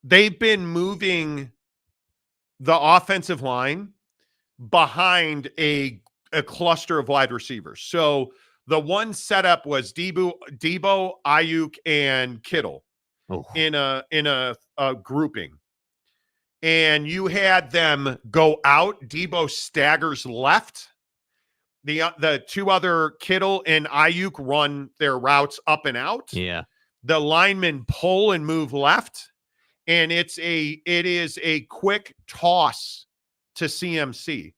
They've been moving the offensive line behind a cluster of wide receivers. So the one setup was Debo, Ayuk, and Kittle in a grouping. And you had them go out. Debo staggers left. The 2 other, Kittle and Ayuk, run their routes up and out. Yeah. The linemen pull and move left. And it is a quick toss to CMC.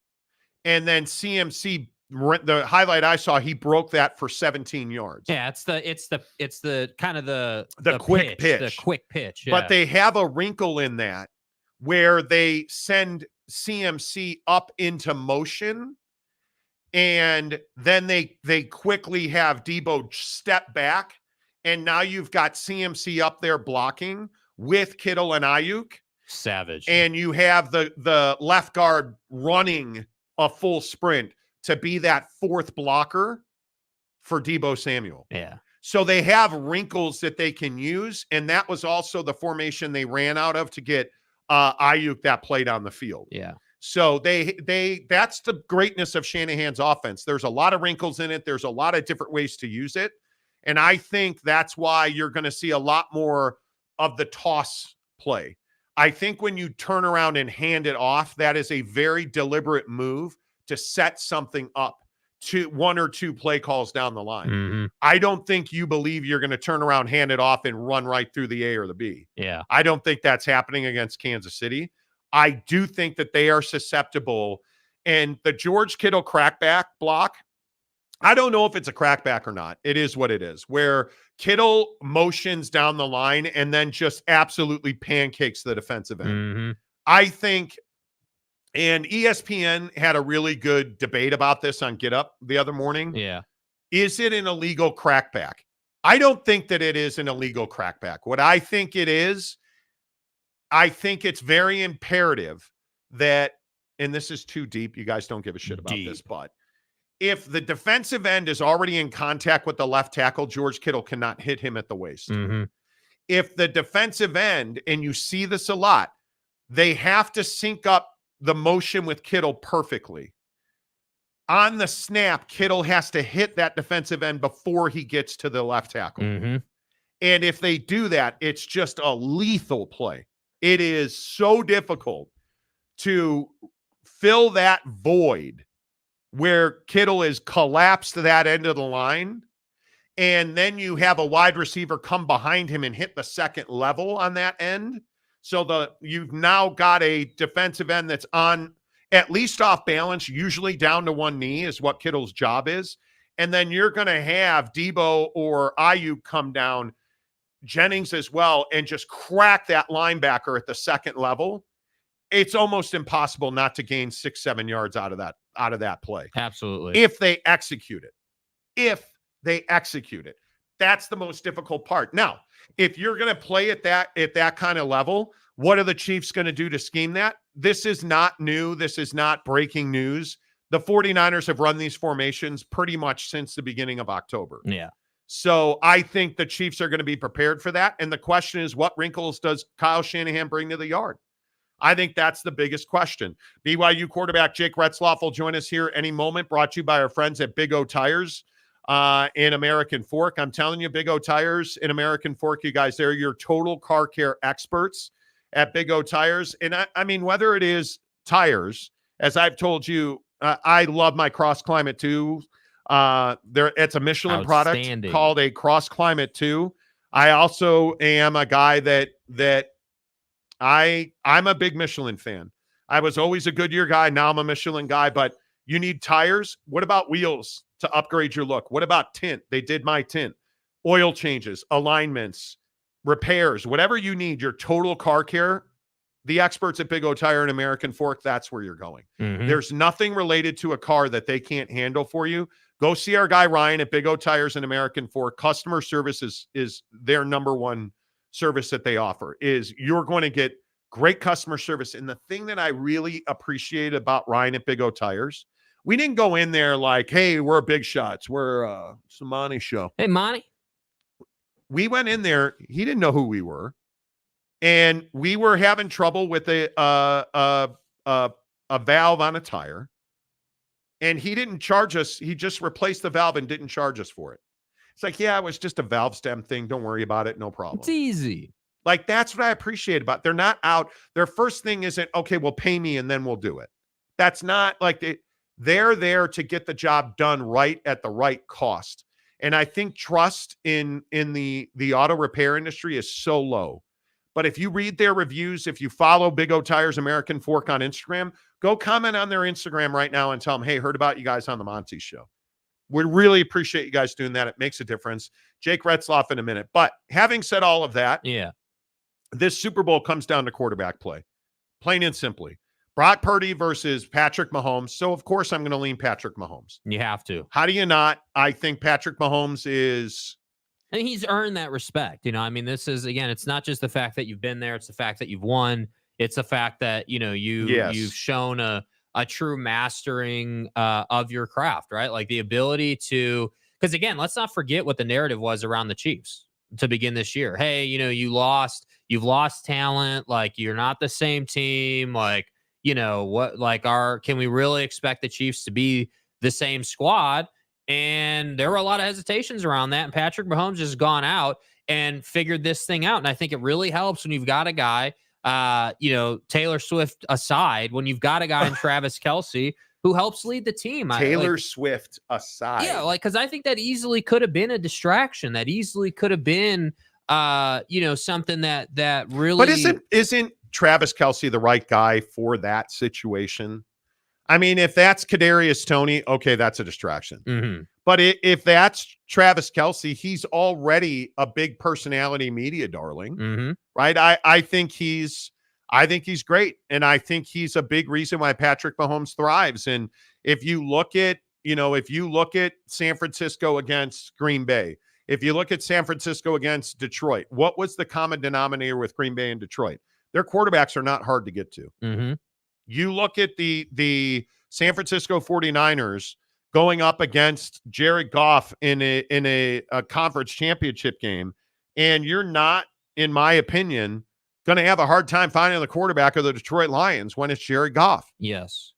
And then CMC, the highlight I saw, he broke that for 17 yards. Yeah, it's the kind of the quick pitch. The quick pitch. Yeah. But they have a wrinkle in that where they send CMC up into motion, and then they quickly have Debo step back, and now you've got CMC up there blocking with Kittle and Ayuk. Savage. And you have the left guard running a full sprint to be that 4th blocker for Debo Samuel. Yeah. So they have wrinkles that they can use, and that was also the formation they ran out of to get Ayuk that play down the field. Yeah. So that's the greatness of Shanahan's offense. There's a lot of wrinkles in it. There's a lot of different ways to use it. And I think that's why you're going to see a lot more of the toss play. I think when you turn around and hand it off, that is a very deliberate move to set something up to 1 or 2 play calls down the line. Mm-hmm. I don't think you believe you're going to turn around, hand it off, and run right through the A or the B. Yeah. I don't think that's happening against Kansas City. I do think that they are susceptible. And the George Kittle crackback block, I don't know if it's a crackback or not. It is what it is, where Kittle motions down the line and then just absolutely pancakes the defensive end. Mm-hmm. I think, and ESPN had a really good debate about this on Get Up the other morning. Yeah. Is it an illegal crackback? I don't think that it is an illegal crackback. What I think it is, I think it's very imperative that, and this is too deep, you guys don't give a shit about this, but if the defensive end is already in contact with the left tackle, George Kittle cannot hit him at the waist. If the defensive end, and you see this a lot, they have to sync up the motion with Kittle perfectly. On the snap, Kittle has to hit that defensive end before he gets to the left tackle. And if they do that, it's just a lethal play. It is so difficult to fill that void where Kittle is collapsed to that end of the line, and then you have a wide receiver come behind him and hit the second level on that end. So you've now got a defensive end that's on at least off balance, usually down to one knee is what Kittle's job is. And then you're going to have Debo or Ayuk come down, Jennings as well, and just crack that linebacker at the second level. It's almost impossible not to gain 6-7 yards out of that play. Absolutely. If they execute it. That's the most difficult part. Now, if you're going to play at that kind of level, what are the Chiefs going to do to scheme that? This is not new. This is not breaking news. The 49ers have run these formations pretty much since the beginning of October. Yeah. So I think the Chiefs are going to be prepared for that. And the question is, what wrinkles does Kyle Shanahan bring to the yard? I think that's the biggest question. BYU quarterback Jake Ratzloff will join us here any moment, brought to you by our friends at Big O Tires in American Fork. I'm telling you, Big O Tires in American Fork, you guys, they're your total car care experts at Big O Tires. And I mean, whether it is tires, as I've told you, I love my Cross Climate 2. It's a Michelin product called a Cross Climate 2. I also am a guy that I'm a big Michelin fan. I was always a Goodyear guy. Now I'm a Michelin guy, but you need tires. What about wheels to upgrade your look? What about tint? They did my tint. Oil changes, alignments, repairs, whatever you need, your total car care, the experts at Big O Tire and American Fork, that's where you're going. There's nothing related to a car that they can't handle for you. Go see our guy Ryan at Big O Tires and American Fork. Customer service is their number one service that they offer. Is you're going to get great customer service. And the thing that I really appreciate about Ryan at Big O Tires, we didn't go in there like, hey, we're big shots. We're some Monty Show. Hey, Monty. We went in there. He didn't know who we were. And we were having trouble with a valve on a tire. And he didn't charge us. He just replaced the valve and didn't charge us for it. It's like, yeah, it was just a valve stem thing. Don't worry about it. No problem. It's easy. Like, that's what I appreciate about it. They're not out. Their first thing isn't, okay, well, pay me and then we'll do it. That's not like they're there to get the job done right at the right cost. And I think trust in the auto repair industry is so low. But if you read their reviews, if you follow Big O Tires American Fork on Instagram, go comment on their Instagram right now and tell them, hey, heard about you guys on the Monty Show. We really appreciate you guys doing that. It makes a difference. Jake Ratzloff in a minute. But having said all of that, this Super Bowl comes down to quarterback play, plain and simply. Brock Purdy versus Patrick Mahomes. So, of course, I'm going to lean Patrick Mahomes. You have to. How do you not? I think Patrick Mahomes is... And he's earned that respect. You know, I mean, this is, again, it's not just the fact that you've been there. It's the fact that you've won. It's the fact that, you know, you've shown a true mastering of your craft, right? Like the ability to, because again, let's not forget what the narrative was around the Chiefs to begin this year. Hey, you know, you've lost talent. Like, you're not the same team. Like, you know, can we really expect the Chiefs to be the same squad? And there were a lot of hesitations around that. And Patrick Mahomes has gone out and figured this thing out. And I think it really helps when you've got a guy, you know, Taylor Swift aside, when you've got a guy in Travis Kelce who helps lead the team. Swift aside. Yeah, like, because I think that easily could have been a distraction. That easily could have been, you know, something that really. But isn't Travis Kelce the right guy for that situation? I mean, if that's Kadarius Toney, okay, that's a distraction. But if that's Travis Kelce, he's already a big personality media darling, right? I think he's great, and I think he's a big reason why Patrick Mahomes thrives. And if you look at San Francisco against Green Bay, If you look at San Francisco against Detroit, what was the common denominator with Green Bay and Detroit? Their quarterbacks are not hard to get to. Mm-hmm. You look at the San Francisco 49ers going up against Jared Goff in a conference championship game, and you're not, in my opinion, going to have a hard time finding the quarterback of the Detroit Lions when it's Jared Goff. Yes.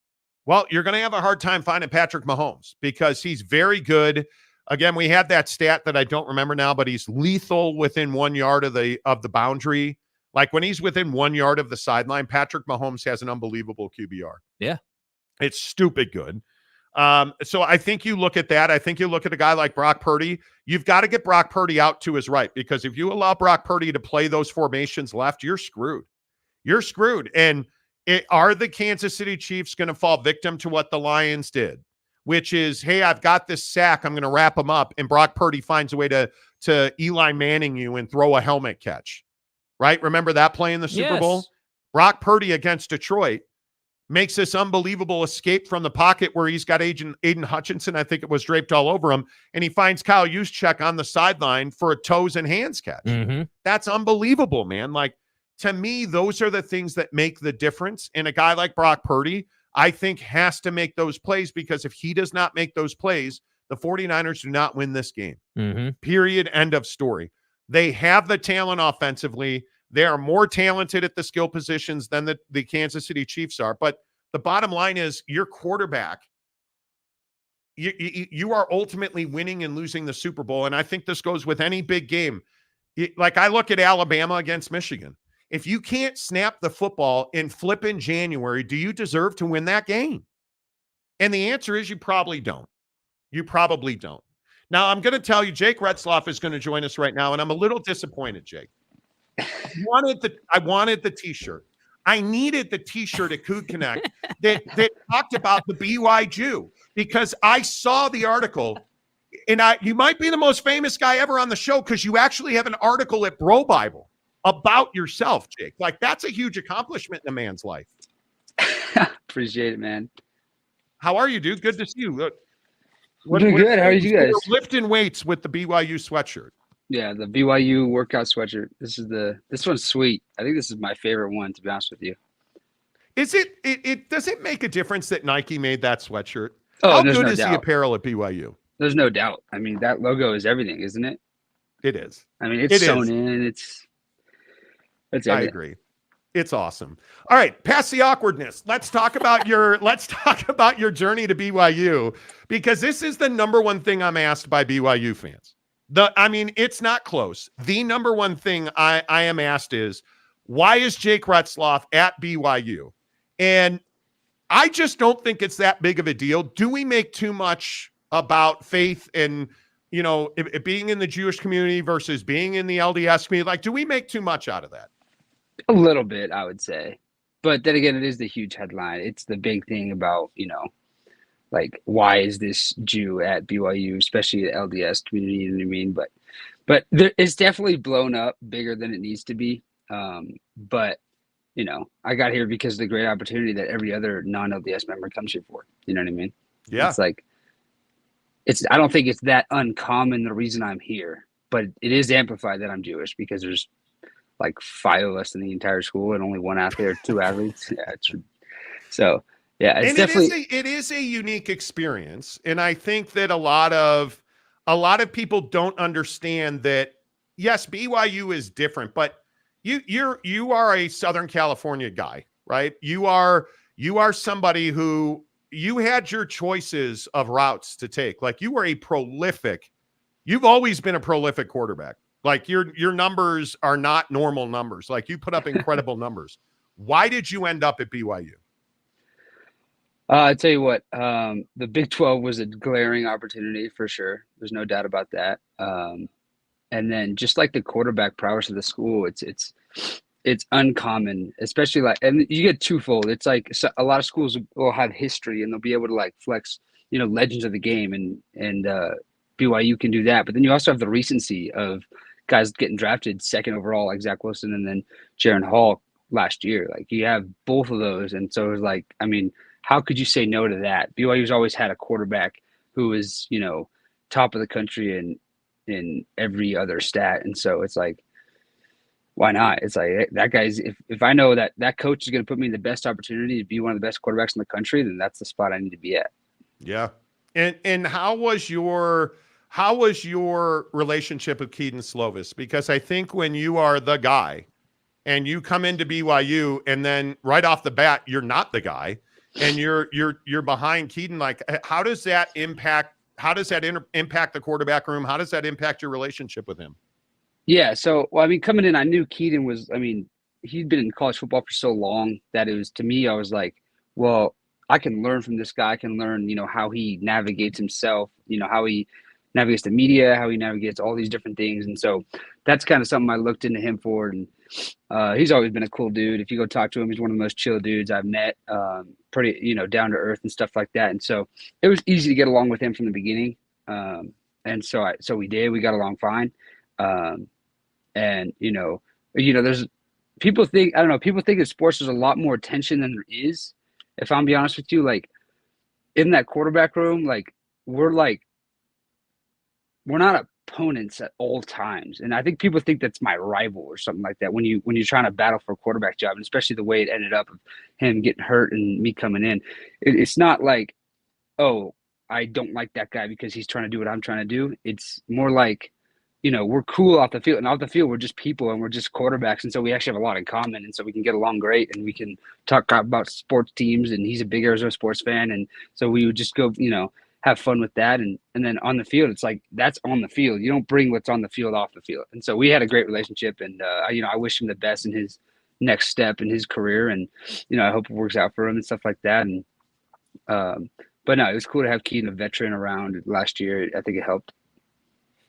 Well, you're going to have a hard time finding Patrick Mahomes because he's very good. Again, we had that stat that I don't remember now, but he's lethal within 1 yard of the boundary. Like when he's within 1 yard of the sideline, Patrick Mahomes has an unbelievable QBR. Yeah. It's stupid good. So I think you look at that. I think you look at a guy like Brock Purdy. You've got to get Brock Purdy out to his right, because if you allow Brock Purdy to play those formations left, you're screwed. You're screwed. And are the Kansas City Chiefs going to fall victim to what the Lions did, which is, hey, I've got this sack, I'm going to wrap him up, and Brock Purdy finds a way to Eli Manning you and throw a helmet catch, right? Remember that play in the Super Bowl? Brock Purdy against Detroit makes this unbelievable escape from the pocket where he's got Aiden Hutchinson, I think it was, draped all over him, and he finds Kyle Juszczyk on the sideline for a toes and hands catch. Mm-hmm. That's unbelievable, man. Like, to me, those are the things that make the difference. And a guy like Brock Purdy, I think, has to make those plays, because if he does not make those plays, the 49ers do not win this game. Mm-hmm. Period. End of story. They have the talent offensively. They are more talented at the skill positions than the Kansas City Chiefs are. But the bottom line is, your quarterback, you are ultimately winning and losing the Super Bowl. And I think this goes with any big game. Like, I look at Alabama against Michigan. If you can't snap the football and flip in January, do you deserve to win that game? And the answer is, you probably don't. You probably don't. Now, I'm going to tell you, Jake Ratzloff is going to join us right now, and I'm a little disappointed, Jake. I wanted the T-shirt. I needed the T-shirt at Coug Connect that talked about the BYU, because I saw the article, and you might be the most famous guy ever on the show because you actually have an article at Bro Bible about yourself, Jake. Like, that's a huge accomplishment in a man's life. Appreciate it, man. How are you, dude? Good to see you. Doing good. How are you guys? Lifting weights with the BYU sweatshirt. Yeah, the BYU workout sweatshirt. This one's sweet. I think this is my favorite one, to be honest with you. Is it does it make a difference that Nike made that sweatshirt? Oh, How there's good no is the doubt. apparel at BYU? There's no doubt. I mean, that logo is everything, isn't it? It is. I mean, it's sewn in. It's everything. I agree. It's awesome. All right, past the awkwardness. Let's talk about your journey to BYU, because this is the number one thing I'm asked by BYU fans. It's not close. The number one thing I am asked is, why is Jake Ratzloff at BYU? And I just don't think it's that big of a deal. Do we make too much about faith and, it being in the Jewish community versus being in the LDS community? Like, do we make too much out of that? A little bit, I would say. But then again, it is the huge headline. It's the big thing about, like, why is this Jew at BYU, especially the LDS community, you know what I mean? But it's definitely blown up bigger than it needs to be. But, I got here because of the great opportunity that every other non-LDS member comes here for. You know what I mean? Yeah. It's like, I don't think it's that uncommon, the reason I'm here. But it is amplified that I'm Jewish, because there's like 5 of us in the entire school and only 1 athlete or 2 athletes. Yeah, so yeah, it's definitely it is a unique experience, and I think that a lot of people don't understand that. Yes, BYU is different, but you are a Southern California guy, right? You are somebody who, you had your choices of routes to take. Like, you've always been a prolific quarterback. Like, your numbers are not normal numbers. Like, you put up incredible numbers. Why did you end up at BYU? I tell you what, the Big 12 was a glaring opportunity for sure. There's no doubt about that. And then just like the quarterback prowess of the school, it's uncommon, especially and you get twofold. It's like, so a lot of schools will have history and they'll be able to like flex, legends of the game, and BYU can do that. But then you also have the recency of guys getting drafted 2nd overall, like Zach Wilson and then Jaron Hall last year. Like, you have both of those. And so it was like, I mean, how could you say no to that? BYU's always had a quarterback who is, top of the country and in every other stat. And so it's like, why not? It's like that guy's, if I know that that coach is going to put me in the best opportunity to be one of the best quarterbacks in the country, then that's the spot I need to be at. Yeah. And how was your relationship with Keaton Slovis? Because I think when you are the guy and you come into BYU and then right off the bat, you're not the guy and you're behind Keaton, like how does that impact the quarterback room? How does that impact your relationship with him? Yeah. So, well, I mean, coming in, I knew Keaton was, I mean, he'd been in college football for so long that it was, to me, I was like, well, I can learn from this guy. I can learn, how he navigates himself, how he navigates the media, how he navigates all these different things. And so that's kind of something I looked into him for. And he's always been a cool dude. If you go talk to him, he's one of the most chill dudes I've met, pretty, down to earth and stuff like that. And so it was easy to get along with him from the beginning. And so we did, we got along fine. And there's people think in sports there's a lot more tension than there is. If I'm be honest with you, like in that quarterback room, like we're not opponents at all times. And I think people think that's my rival or something like that when you're trying to battle for a quarterback job, and especially the way it ended up of him getting hurt and me coming in. It's not like, oh, I don't like that guy because he's trying to do what I'm trying to do. It's more like, we're cool off the field, and off the field, we're just people and we're just quarterbacks. And so we actually have a lot in common. And so we can get along great and we can talk about sports teams, and he's a big Arizona sports fan. And so we would just go, have fun with that. And then on the field, it's like, that's on the field. You don't bring what's on the field off the field. And so we had a great relationship, and, I wish him the best in his next step in his career. And, I hope it works out for him and stuff like that. And, but no, it was cool to have Keaton, a veteran, around last year. I think it helped.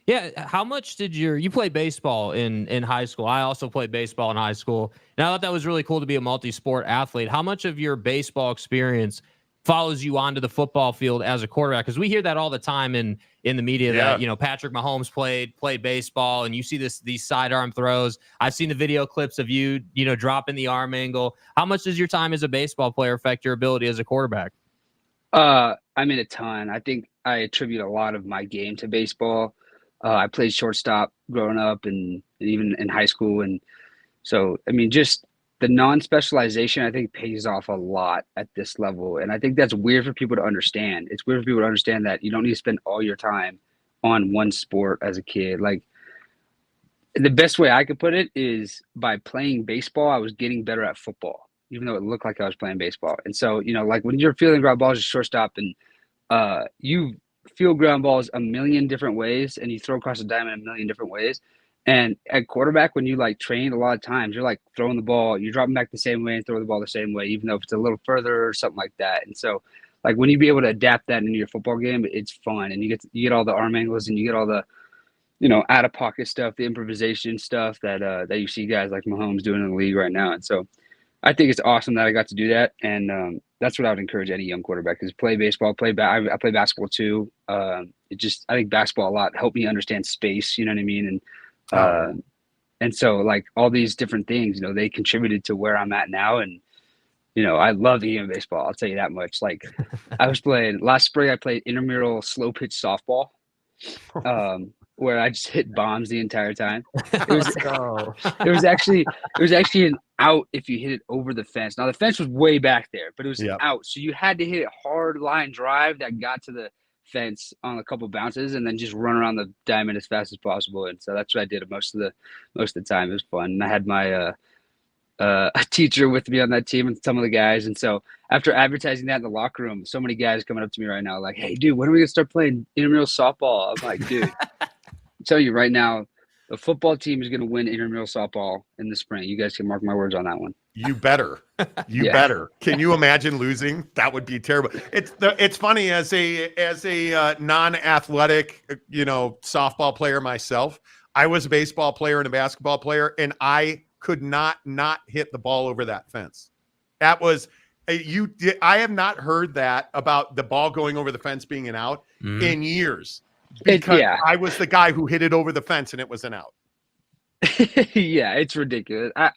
Yeah. How much did you play baseball in high school? I also played baseball in high school, and I thought that was really cool to be a multi-sport athlete. How much of your baseball experience follows you onto the football field as a quarterback? Because we hear that all the time in the media that, Patrick Mahomes played baseball, and you see these sidearm throws. I've seen the video clips of you, dropping the arm angle. How much does your time as a baseball player affect your ability as a quarterback? I mean, a ton. I think I attribute a lot of my game to baseball. I played shortstop growing up and even in high school. And so, I mean, just the non-specialization, I think, pays off a lot at this level. And I think that's weird for people to understand. It's weird for people to understand that you don't need to spend all your time on one sport as a kid. Like, the best way I could put it is by playing baseball, I was getting better at football, even though it looked like I was playing baseball. And so, like when you're fielding ground balls as a shortstop and you field ground balls a million different ways and you throw across the diamond a million different ways. And at quarterback, when you train, a lot of times you're throwing the ball, you're dropping back the same way and throw the ball the same way, even though if it's a little further or something like that. And so when you be able to adapt that into your football game, it's fun. And you get all the arm angles and you get all the, out of pocket stuff, the improvisation stuff that you see guys like Mahomes doing in the league right now. And so I think it's awesome that I got to do that. And that's what I would encourage any young quarterback is play baseball, I play basketball too. I think basketball a lot helped me understand space, you know what I mean? And so all these different things, they contributed to where I'm at now. And, I love the game of baseball. I'll tell you that much. I was playing last spring, I played intramural slow pitch softball, where I just hit bombs the entire time. It was actually an out if you hit it over the fence. Now the fence was way back there, but it was an out. So you had to hit a hard line drive that got to the fence on a couple bounces and then just run around the diamond as fast as possible. And so that's what I did most of the time. It was fun. And I had my a teacher with me on that team and some of the guys. And so after advertising that in the locker room, so many guys coming up to me right now like, hey dude, when are we gonna start playing intramural softball? I'm like, dude, I'll tell you right now, the football team is going to win intramural softball in the spring. You guys can mark my words on that one. You better. You better. Can you imagine losing? That would be terrible. It's funny as a non-athletic, softball player myself. I was a baseball player and a basketball player, and I could not hit the ball over that fence. That was I have not heard that about the ball going over the fence being an out in years. Because I was the guy who hit it over the fence and it was an out. Yeah, it's ridiculous. I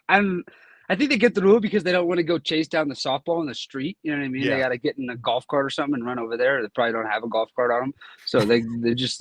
think they get the rule because they don't want to go chase down the softball in the street. You know what I mean? Yeah. They got to get in a golf cart or something and run over there. They probably don't have a golf cart on them. So they're just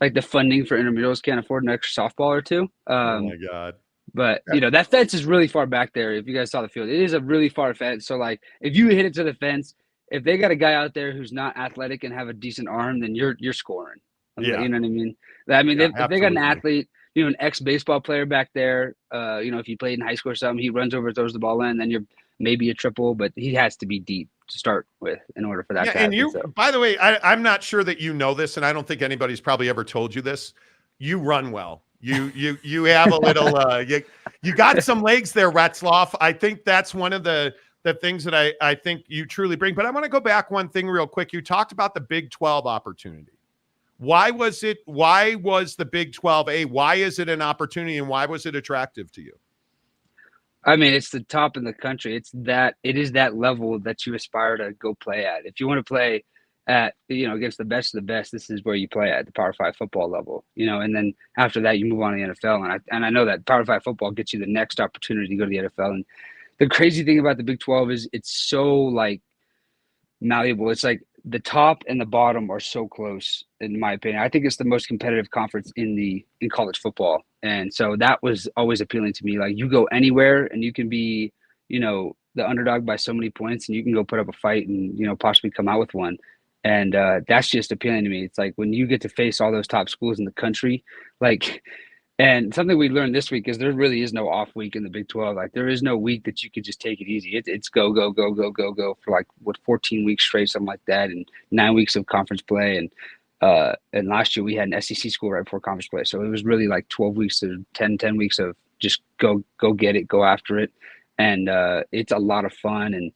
like the funding for intramurals can't afford an extra softball or two. Oh my God. But that fence is really far back there. If you guys saw the field, it is a really far fence. So like, if you hit it to the fence, if they got a guy out there who's not athletic and have a decent arm, then you're scoring. Yeah. You know what I mean? If they got an athlete, an ex-baseball player back there, if you played in high school or something, he runs over, throws the ball in, then you're maybe a triple, but he has to be deep to start with in order for that to happen. And by the way, I'm not sure that you know this, and I don't think anybody's probably ever told you this. You run well. You have a little you got some legs there, Ratzloff. I think that's one of the things that I think you truly bring. But I want to go back one thing real quick. You talked about the Big 12 opportunity. Why was the Big 12 why is it an opportunity, and why was it attractive to you? I mean, it's the top in the country. It is that level that you aspire to go play at. If you want to play at, against the best of the best, this is where you play at the Power 5 football level, and then after that you move on to the NFL. And I know that Power 5 football gets you the next opportunity to go to the NFL. And the crazy thing about the Big 12 is it's so like malleable. It's like the top and the bottom are so close, in my opinion. I think it's the most competitive conference in college football. And so that was always appealing to me. Like, you go anywhere and you can be, the underdog by so many points, and you can go put up a fight and, possibly come out with one. And that's just appealing to me. It's like when you get to face all those top schools in the country, and something we learned this week is there really is no off week in the Big 12. Like, there is no week that you could just take it easy. It's go, go, go, go, go, go for 14 weeks straight, something like that, and 9 weeks of conference play. And last year we had an SEC school right before conference play. So it was really like 12 weeks to 10 weeks of just go get it, go after it. And it's a lot of fun. And,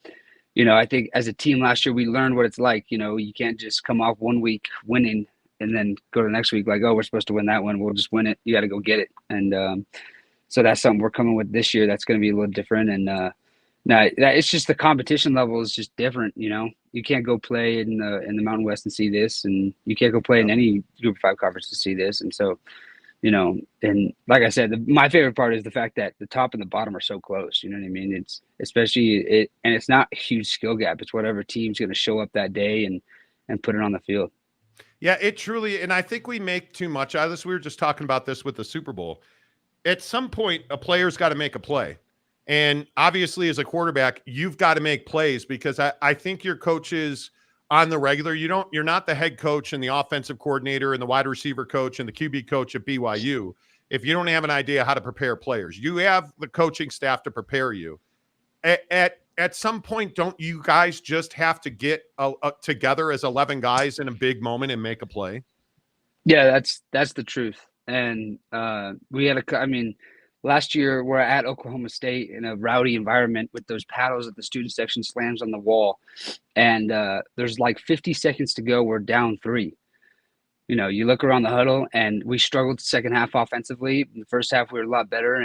I think as a team last year, we learned what it's like. You can't just come off 1 week winning and then go to the next week like, oh, we're supposed to win that one. We'll just win it. You got to go get it. And so that's something we're coming with this year. That's going to be a little different. And it's just the competition level is just different. You can't go play in the Mountain West and see this, and you can't go play in any Group of 5 conference to see this. And so, and like I said, my favorite part is the fact that the top and the bottom are so close. You know what I mean? It's especially and it's not a huge skill gap. It's whatever team's going to show up that day and put it on the field. Yeah, it truly, and I think we make too much out of this. We were just talking about this with the Super Bowl. At some point, a player's got to make a play. And obviously, as a quarterback, you've got to make plays, because I think your coaches on the regular, you're not the head coach and the offensive coordinator and the wide receiver coach and the QB coach at BYU if you don't have an idea how to prepare players. You have the coaching staff to prepare you. At some point, don't you guys just have to get together as 11 guys in a big moment and make a play? Yeah, that's the truth. And we had last year we're at Oklahoma State in a rowdy environment with those paddles that the student section slams on the wall. And there's like 50 seconds to go. We're down 3. You look around the huddle, and we struggled the second half offensively. In the first half, we were a lot better.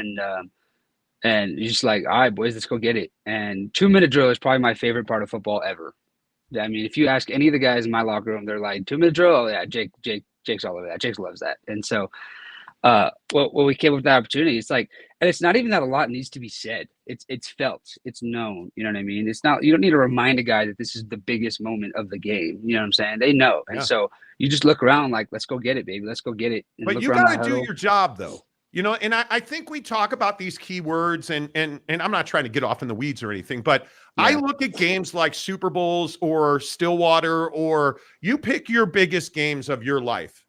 And you're just like, all right, boys, let's go get it. And 2-minute drill is probably my favorite part of football ever. I mean, if you ask any of the guys in my locker room, they're like, 2-minute drill? Oh, yeah, Jake's all over that. Jake loves that. And so when we came up with that opportunity, it's like, and it's not even that a lot needs to be said. It's felt. It's known. You know what I mean? It's not, you don't need to remind a guy that this is the biggest moment of the game. You know what I'm saying? They know. And so you just look around like, let's go get it, baby. Let's go get it. But you got to do your job, though. And I think we talk about these key words, and I'm not trying to get off in the weeds or anything, but I look at games like Super Bowls or Stillwater, or you pick your biggest games of your life,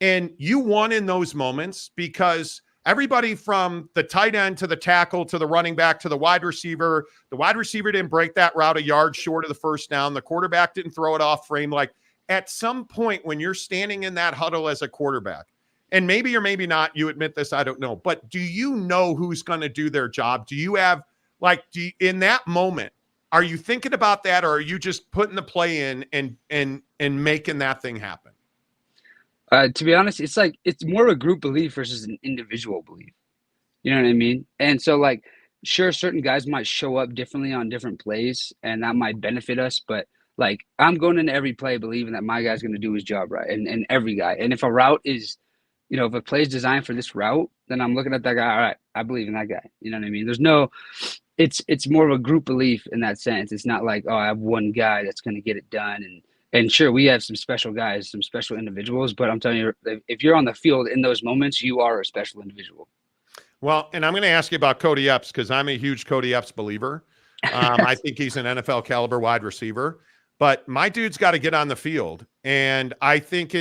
and you won in those moments because everybody from the tight end to the tackle to the running back to the wide receiver didn't break that route a yard short of the first down. The quarterback didn't throw it off frame. Like, at some point when you're standing in that huddle as a quarterback, and maybe or maybe not, you admit this, I don't know, but do you know who's going to do their job? Do you have, in that moment, are you thinking about that, or are you just putting the play in and making that thing happen? To be honest, it's more of a group belief versus an individual belief. You know what I mean? And so, sure, certain guys might show up differently on different plays, and that might benefit us, but I'm going into every play believing that my guy's going to do his job right, and every guy. And if a route is, if a play is designed for this route, then I'm looking at that guy. All right, I believe in that guy. You know what I mean? It's more of a group belief in that sense. It's not like, oh, I have one guy that's going to get it done, And sure, we have some special guys, some special individuals, but I'm telling you, if you're on the field in those moments, you are a special individual. Well, and I'm going to ask you about Cody Epps because I'm a huge Cody Epps believer. I think he's an NFL caliber wide receiver, but my dude's got to get on the field. And I think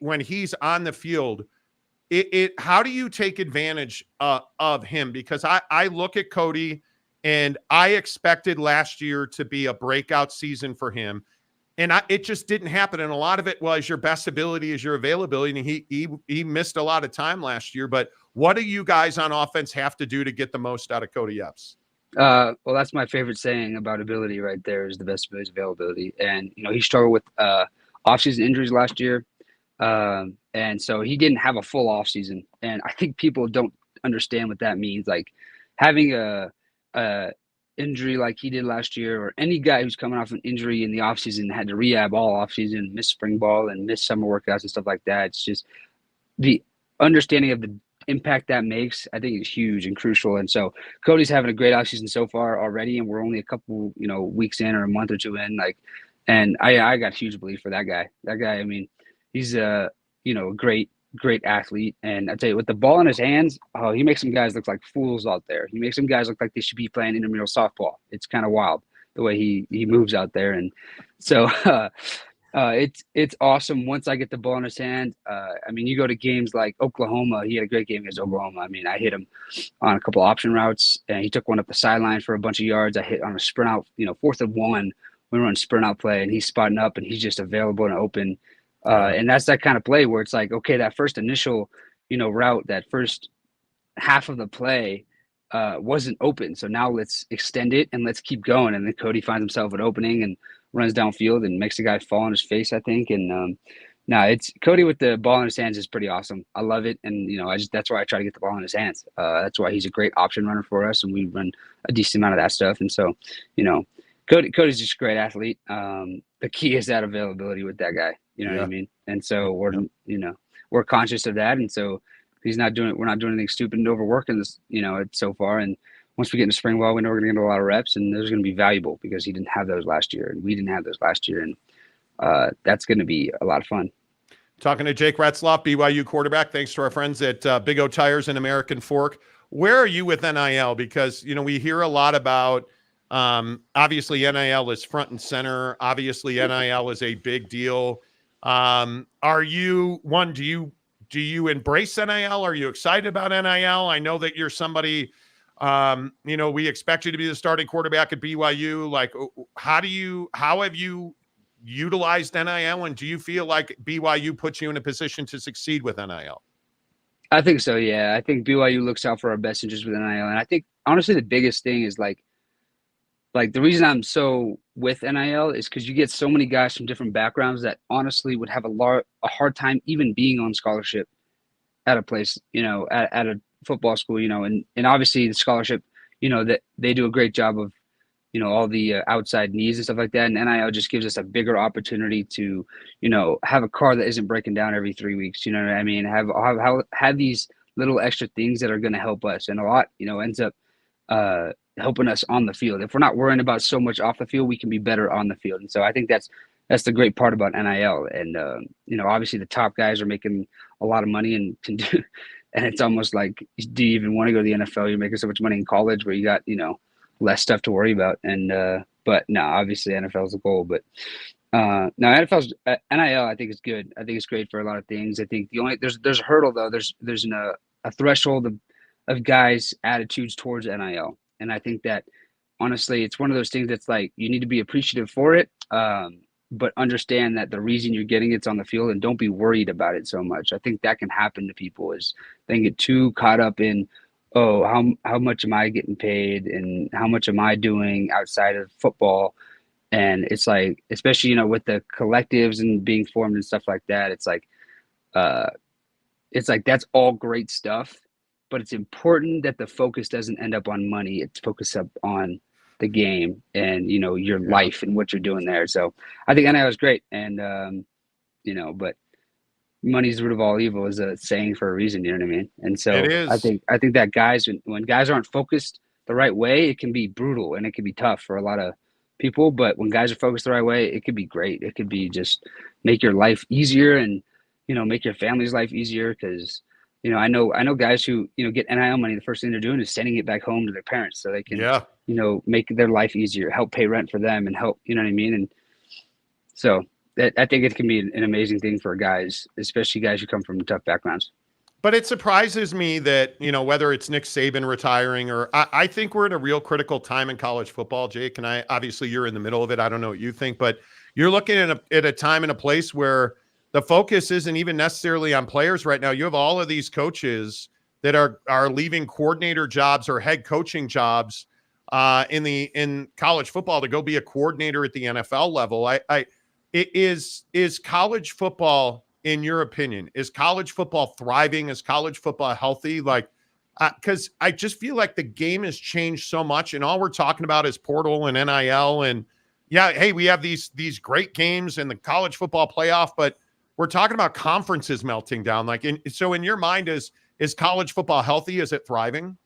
when he's on the field, how do you take advantage of him? Because I look at Cody and I expected last year to be a breakout season for him. And it just didn't happen. And a lot of it was your best ability is your availability. And he missed a lot of time last year. But what do you guys on offense have to do to get the most out of Cody Epps? Well, that's my favorite saying about ability right there is the best ability is availability. And, he struggled with offseason injuries last year. And so he didn't have a full offseason. And I think people don't understand what that means. Like having a injury like he did last year, or any guy who's coming off an injury in the offseason had to rehab all offseason, miss spring ball and miss summer workouts and stuff like that. It's just the understanding of the impact that makes, I think, is huge and crucial. And so Cody's having a great offseason so far already, and we're only a couple, weeks in or a month or two in. And I got huge belief for that guy. That guy, I mean, he's a great athlete. And I tell you, with the ball in his hands, he makes some guys look like fools out there. He makes some guys look like they should be playing intramural softball. It's kind of wild the way he moves out there. And so it's awesome once I get the ball in his hand. You go to games like Oklahoma. He had a great game against Oklahoma. I mean, I hit him on a couple option routes, and he took one up the sideline for a bunch of yards. I hit on a sprint out, 4th and 1. We run sprint out play, and he's spotting up, and he's just available and open. And that's that kind of play where it's like, okay, that first initial, route, that first half of the play wasn't open. So now let's extend it and let's keep going. And then Cody finds himself an opening and runs downfield and makes the guy fall on his face, I think. And it's Cody with the ball in his hands is pretty awesome. I love it. And, that's why I try to get the ball in his hands. That's why he's a great option runner for us. And we run a decent amount of that stuff. And so, Cody's just a great athlete. The key is that availability with that guy. You know what I mean? And so we're conscious of that. And so we're not doing anything stupid and overworking this, so far. And once we get into spring ball, we know we're going to get a lot of reps, and those are going to be valuable because he didn't have those last year and we didn't have those last year. And that's going to be a lot of fun. Talking to Jake Ratzloff, BYU quarterback. Thanks to our friends at Big O Tires and American Fork. Where are you with NIL? Because, we hear a lot about, obviously NIL is front and center. Obviously NIL is a big deal. Do you embrace NIL? Are you excited about NIL? I know that you're somebody, we expect you to be the starting quarterback at BYU. Like, how have you utilized NIL, and do you feel like BYU puts you in a position to succeed with NIL? I think so. Yeah. I think BYU looks out for our best interest with NIL. And I think honestly, the biggest thing is like the reason I'm so with NIL is because you get so many guys from different backgrounds that honestly would have a hard time even being on scholarship at a place, at a football school, and obviously the scholarship, that they do a great job of, all the outside needs and stuff like that. And NIL just gives us a bigger opportunity to, have a car that isn't breaking down every 3 weeks. You know what I mean? Have these little extra things that are going to help us. And a lot, ends up helping us on the field. If we're not worrying about so much off the field, we can be better on the field. And so I think that's the great part about NIL. And, obviously the top guys are making a lot of money and can do, and it's almost like, do you even want to go to the NFL? You're making so much money in college where you got, less stuff to worry about. And, but no, obviously NFL is the goal, but no, NIL I think is good. I think it's great for a lot of things. I think there's a hurdle though. There's a threshold of guys' attitudes towards NIL. And I think that honestly, it's one of those things that's like, you need to be appreciative for it, but understand that the reason you're getting it's on the field, and don't be worried about it so much. I think that can happen to people is they get too caught up in, how much am I getting paid and how much am I doing outside of football? And it's like, especially, with the collectives and being formed and stuff like that, it's like that's all great stuff. But it's important that the focus doesn't end up on money. It's focused up on the game and, your life and what you're doing there. So I think NIL is great. And, but money's the root of all evil is a saying for a reason. You know what I mean? And so I think that guys, when guys aren't focused the right way, it can be brutal and it can be tough for a lot of people, but when guys are focused the right way, it could be great. It could be just make your life easier and, make your family's life easier. Cause I know guys who, get NIL money. The first thing they're doing is sending it back home to their parents so they can, make their life easier, help pay rent for them and help, you know what I mean? And so I think it can be an amazing thing for guys, especially guys who come from tough backgrounds. But it surprises me that, whether it's Nick Saban retiring or I think we're at a real critical time in college football, Jake, and obviously you're in the middle of it. I don't know what you think, but you're looking at a time and a place where the focus isn't even necessarily on players right now. You have all of these coaches that are leaving coordinator jobs or head coaching jobs in college football to go be a coordinator at the NFL level. Is college football, in your opinion, is college football thriving? Is college football healthy? Because I just feel like the game has changed so much, and all we're talking about is portal and NIL. And hey, we have these great games in the college football playoff, but we're talking about conferences melting down. So in your mind, is college football healthy? Is it thriving?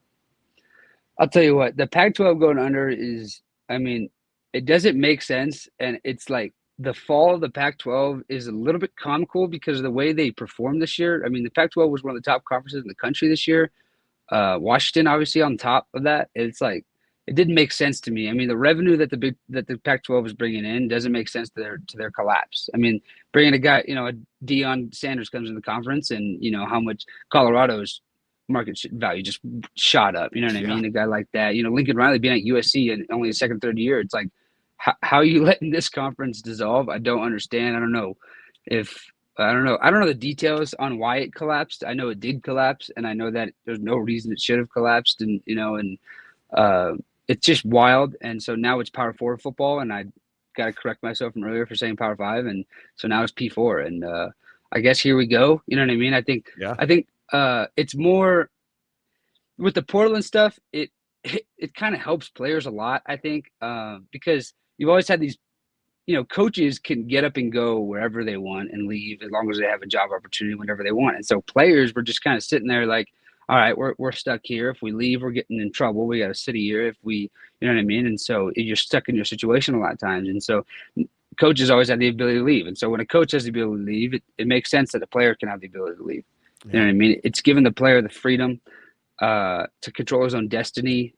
I'll tell you what, the Pac-12 going under is, it doesn't make sense, and it's like, the fall of the Pac-12 is a little bit comical because of the way they performed this year. The Pac-12 was one of the top conferences in the country this year. Washington, obviously, on top of that. It's like, it didn't make sense to me. The revenue that the Pac-12 is bringing in doesn't make sense to their collapse. Bringing a guy, a Deion Sanders comes in the conference, and how much Colorado's market value just shot up. You know what I mean? A guy like that, Lincoln Riley being at USC and only his second, third year. It's like, how are you letting this conference dissolve? I don't understand. I don't know the details on why it collapsed. I know it did collapse, and I know that there's no reason it should have collapsed. And it's just wild. And so now it's Power 4 football, and I got to correct myself from earlier for saying Power 5, and so now it's P4. And I guess here we go. You know what I mean? I think it's more with the Portland stuff. It kind of helps players a lot, I think, because you've always had these, coaches can get up and go wherever they want and leave as long as they have a job opportunity whenever they want. And so players were just kind of sitting there like, all right, we're stuck here. If we leave, we're getting in trouble. We got to sit here. If we, you know what I mean? And so you're stuck in your situation a lot of times. And so coaches always have the ability to leave. And so when a coach has the ability to leave, it makes sense that a player can have the ability to leave. You know what I mean? It's given the player the freedom to control his own destiny,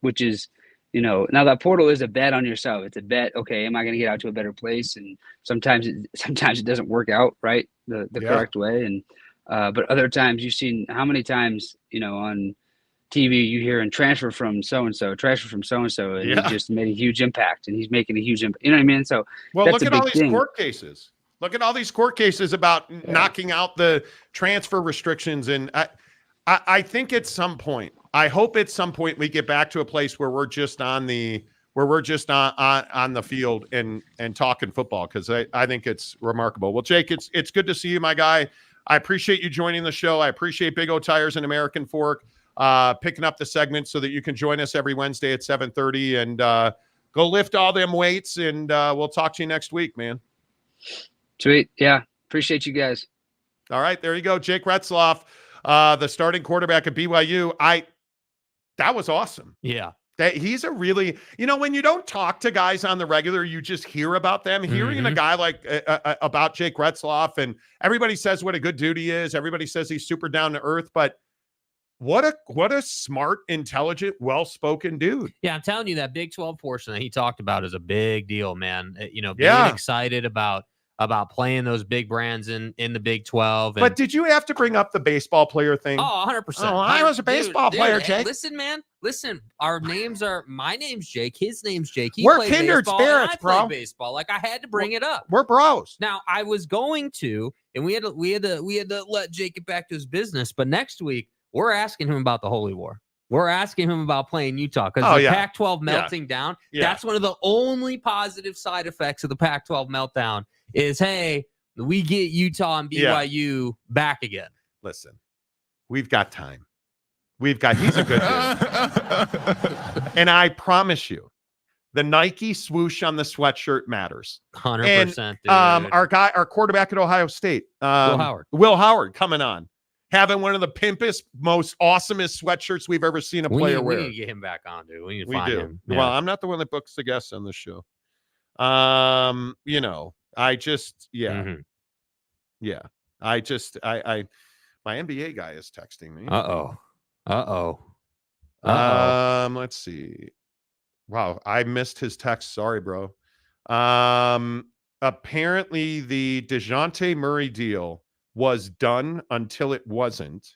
which is, now that portal is a bet on yourself. It's a bet. Okay, am I going to get out to a better place? And sometimes it doesn't work out right the correct way. And but other times you've seen how many times on TV you hear and transfer from so and so, and he just made a huge impact, and he's making a huge impact. You know what I mean? So look at all these court cases. Look at all these court cases about knocking out the transfer restrictions. And I think at some point, I hope at some point we get back to a place where we're just on the field and talking football, because I think it's remarkable. Well, Jake, it's good to see you, my guy. I appreciate you joining the show. I appreciate Big O Tires and American Fork picking up the segment so that you can join us every Wednesday at 7:30 and go lift all them weights. And we'll talk to you next week, man. Sweet. Yeah. Appreciate you guys. All right. There you go. Jake Ratzloff, the starting quarterback at BYU. That was awesome. Yeah. That he's a really, when you don't talk to guys on the regular, you just hear about them. Hearing a guy like about Jake Ratzloff, and everybody says what a good dude he is. Everybody says he's super down to earth, but what a smart, intelligent, well-spoken dude. Yeah, I'm telling you, that Big 12 portion that he talked about is a big deal, man. Being excited about playing those big brands in the Big 12. But did you have to bring up the baseball player thing? Oh, 100%. Oh, I was a baseball player, Jake. Listen, man. Listen, my name's Jake. His name's Jake. We're kindred spirits, bro. Baseball. Like, I had to bring it up. We're bros. Now, I was going to, and we had to let Jake get back to his business. But next week, we're asking him about the Holy War. We're asking him about playing Utah, because the Pac-12 melting down, that's one of the only positive side effects of the Pac-12 meltdown is, hey, we get Utah and BYU back again. Listen, we've got time. He's a good dude. And I promise you, the Nike swoosh on the sweatshirt matters. 100%. And, our quarterback at Ohio State, Will Howard coming on. having one of the pimpest, most awesomest sweatshirts we've ever seen a player wear. We need to get him back on, dude. We need to We find do. him. Well, I'm not the one that books the guests on this show. I just, yeah. I my NBA guy is texting me. Let's see. Wow, I missed his text. Sorry, bro. Apparently the DeJounte Murray deal was done until it wasn't.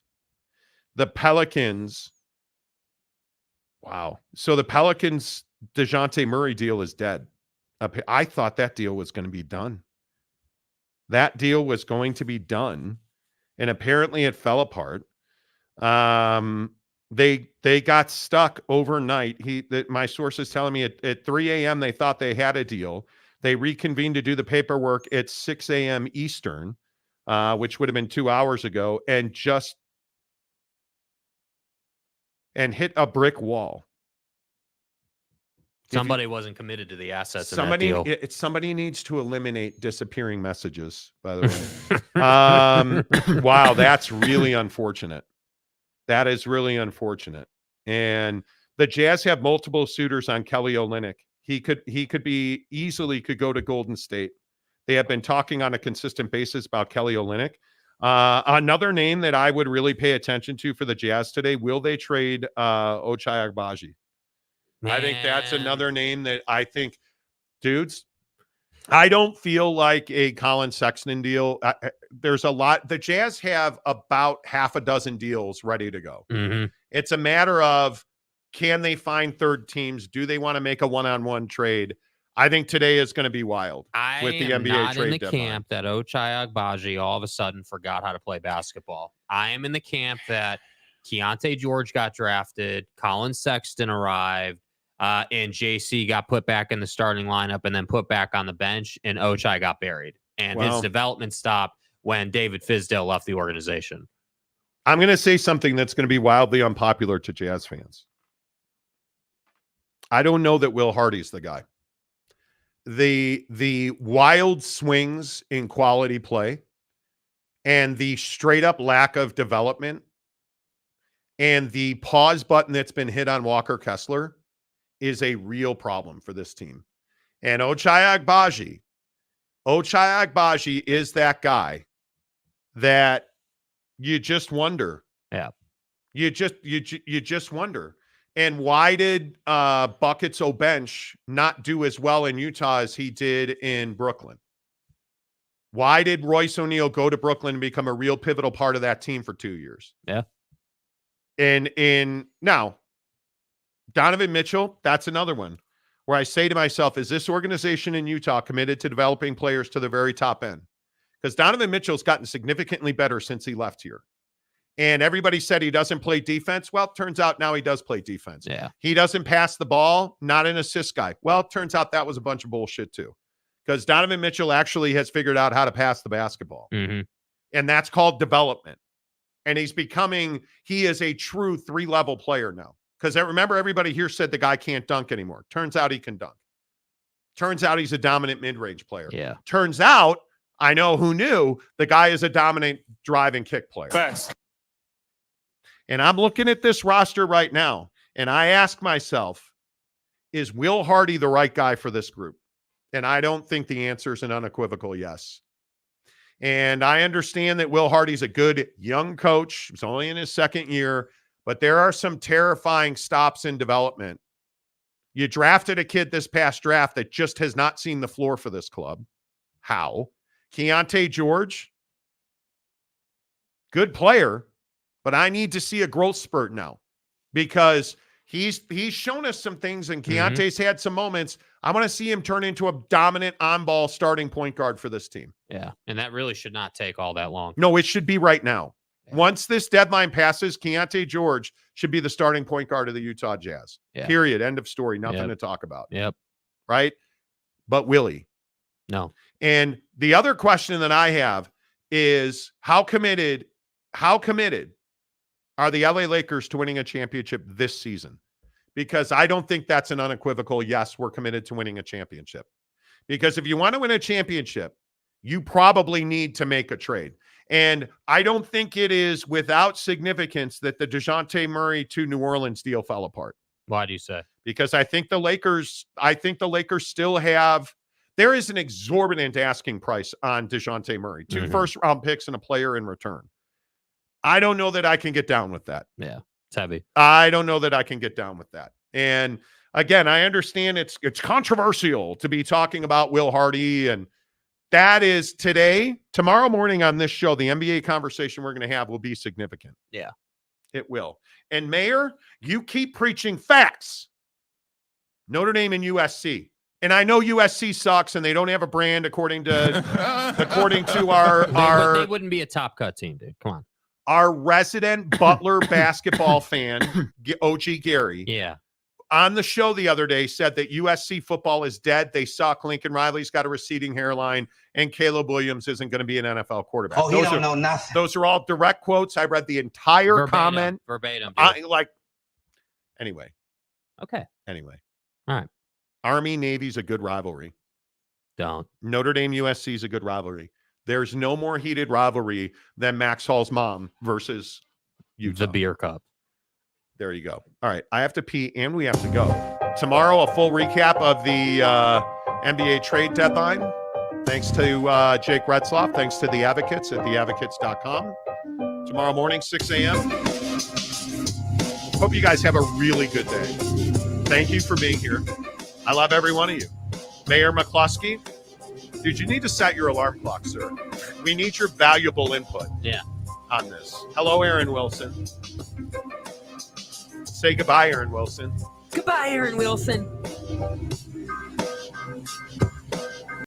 The Pelicans. Wow. So the Pelicans DeJounte Murray deal is dead. I thought that deal was going to be done. That deal was going to be done, and apparently it fell apart. They got stuck overnight. My source is telling me at 3 a.m. they thought they had a deal. They reconvened to do the paperwork at 6 a.m. Eastern, which would have been 2 hours ago, and hit a brick wall. Somebody wasn't committed to the assets in that deal. Somebody needs to eliminate disappearing messages, by the way. Wow, that's really unfortunate. That is really unfortunate. And the Jazz have multiple suitors on Kelly Olynyk. He could easily go to Golden State. They have been talking on a consistent basis about Kelly Olynyk. Another name that I would really pay attention to for the Jazz today, will they trade Ochai Agbaji? I think that's another name that I think, dudes, I don't feel like a Colin Sexton deal. There's a lot. The Jazz have about half a dozen deals ready to go. Mm-hmm. It's a matter of, can they find third teams? Do they want to make a one-on-one trade? I think today is going to be wild with the NBA not trade in the deadline. camp that Ochai Agbaji all of a sudden forgot how to play basketball. I am in the camp that Keontae George got drafted, Colin Sexton arrived, and JC got put back in the starting lineup and then put back on the bench, and Ochai got buried. And his development stopped when David Fizdale left the organization. I'm going to say something that's going to be wildly unpopular to Jazz fans. I don't know that Will Hardy's the guy. The wild swings in quality play and the straight up lack of development and the pause button that's been hit on Walker Kessler is a real problem for this team. And Ochai Agbaji is that guy that you just wonder. Yeah. You just wonder. And why did Buckets O'Bench not do as well in Utah as he did in Brooklyn? Why did Royce O'Neal go to Brooklyn and become a real pivotal part of that team for 2 years? Yeah. And now, Donovan Mitchell, that's another one where I say to myself, is this organization in Utah committed to developing players to the very top end? Because Donovan Mitchell's gotten significantly better since he left here. And everybody said he doesn't play defense. Well, it turns out now he does play defense. Yeah. He doesn't pass the ball, not an assist guy. Well, it turns out that was a bunch of bullshit too. Because Donovan Mitchell actually has figured out how to pass the basketball. Mm-hmm. And that's called development. And he is a true 3-level player now. Because remember, everybody here said the guy can't dunk anymore. Turns out he can dunk. Turns out he's a dominant mid-range player. Yeah. Turns out, I know who knew, the guy is a dominant drive and kick player. Facts. And I'm looking at this roster right now, and I ask myself, is Will Hardy the right guy for this group? And I don't think the answer is an unequivocal yes. And I understand that Will Hardy's a good young coach. He's only in his second year, but there are some terrifying stops in development. You drafted a kid this past draft that just has not seen the floor for this club. How? Keontae George, good player, but I need to see a growth spurt now because he's shown us some things and Keontae's had some moments. I want to see him turn into a dominant on-ball starting point guard for this team. Yeah, and that really should not take all that long. No, it should be right now. Yeah. Once this deadline passes, Keontae George should be the starting point guard of the Utah Jazz. Yeah. Period. End of story. Nothing to talk about. Yep. Right? But will he? No. And the other question that I have is how committed are the LA Lakers to winning a championship this season? Because I don't think that's an unequivocal yes, we're committed to winning a championship. Because if you want to win a championship, you probably need to make a trade. And I don't think it is without significance that the DeJounte Murray to New Orleans deal fell apart. Why do you say? Because I think the Lakers still have, there is an exorbitant asking price on DeJounte Murray, 2 first-round picks and a player in return. I don't know that I can get down with that. Yeah, it's heavy. I don't know that I can get down with that. And again, I understand it's controversial to be talking about Will Hardy, and that is tomorrow morning on this show, the NBA conversation we're going to have will be significant. Yeah. It will. And Mayor, you keep preaching facts. Notre Dame and USC. And I know USC sucks and they don't have a brand according to our they wouldn't be a top cut team, dude. Come on. Our resident Butler basketball fan, OG Gary. Yeah. On the show the other day said that USC football is dead. They suck. Lincoln Riley's got a receding hairline, and Caleb Williams isn't going to be an NFL quarterback. Oh, he don't know nothing. Those are all direct quotes. I read the entire comment. Verbatim. Anyway. Okay. Anyway. All right. Army-Navy's a good rivalry. Don't. Notre Dame USC is a good rivalry. There's no more heated rivalry than Max Hall's mom versus Utah. The beer cup. There you go. All right. I have to pee and we have to go. Tomorrow, a full recap of the NBA trade deadline. Thanks to Jake Ratzloff. Thanks to the Advocates at theadvocates.com. Tomorrow morning, 6 a.m. Hope you guys have a really good day. Thank you for being here. I love every one of you. Mayor McCluskey, dude, you need to set your alarm clock, sir. We need your valuable input on this. Hello, Aaron Wilson. Say goodbye, Aaron Wilson. Goodbye, Aaron Wilson.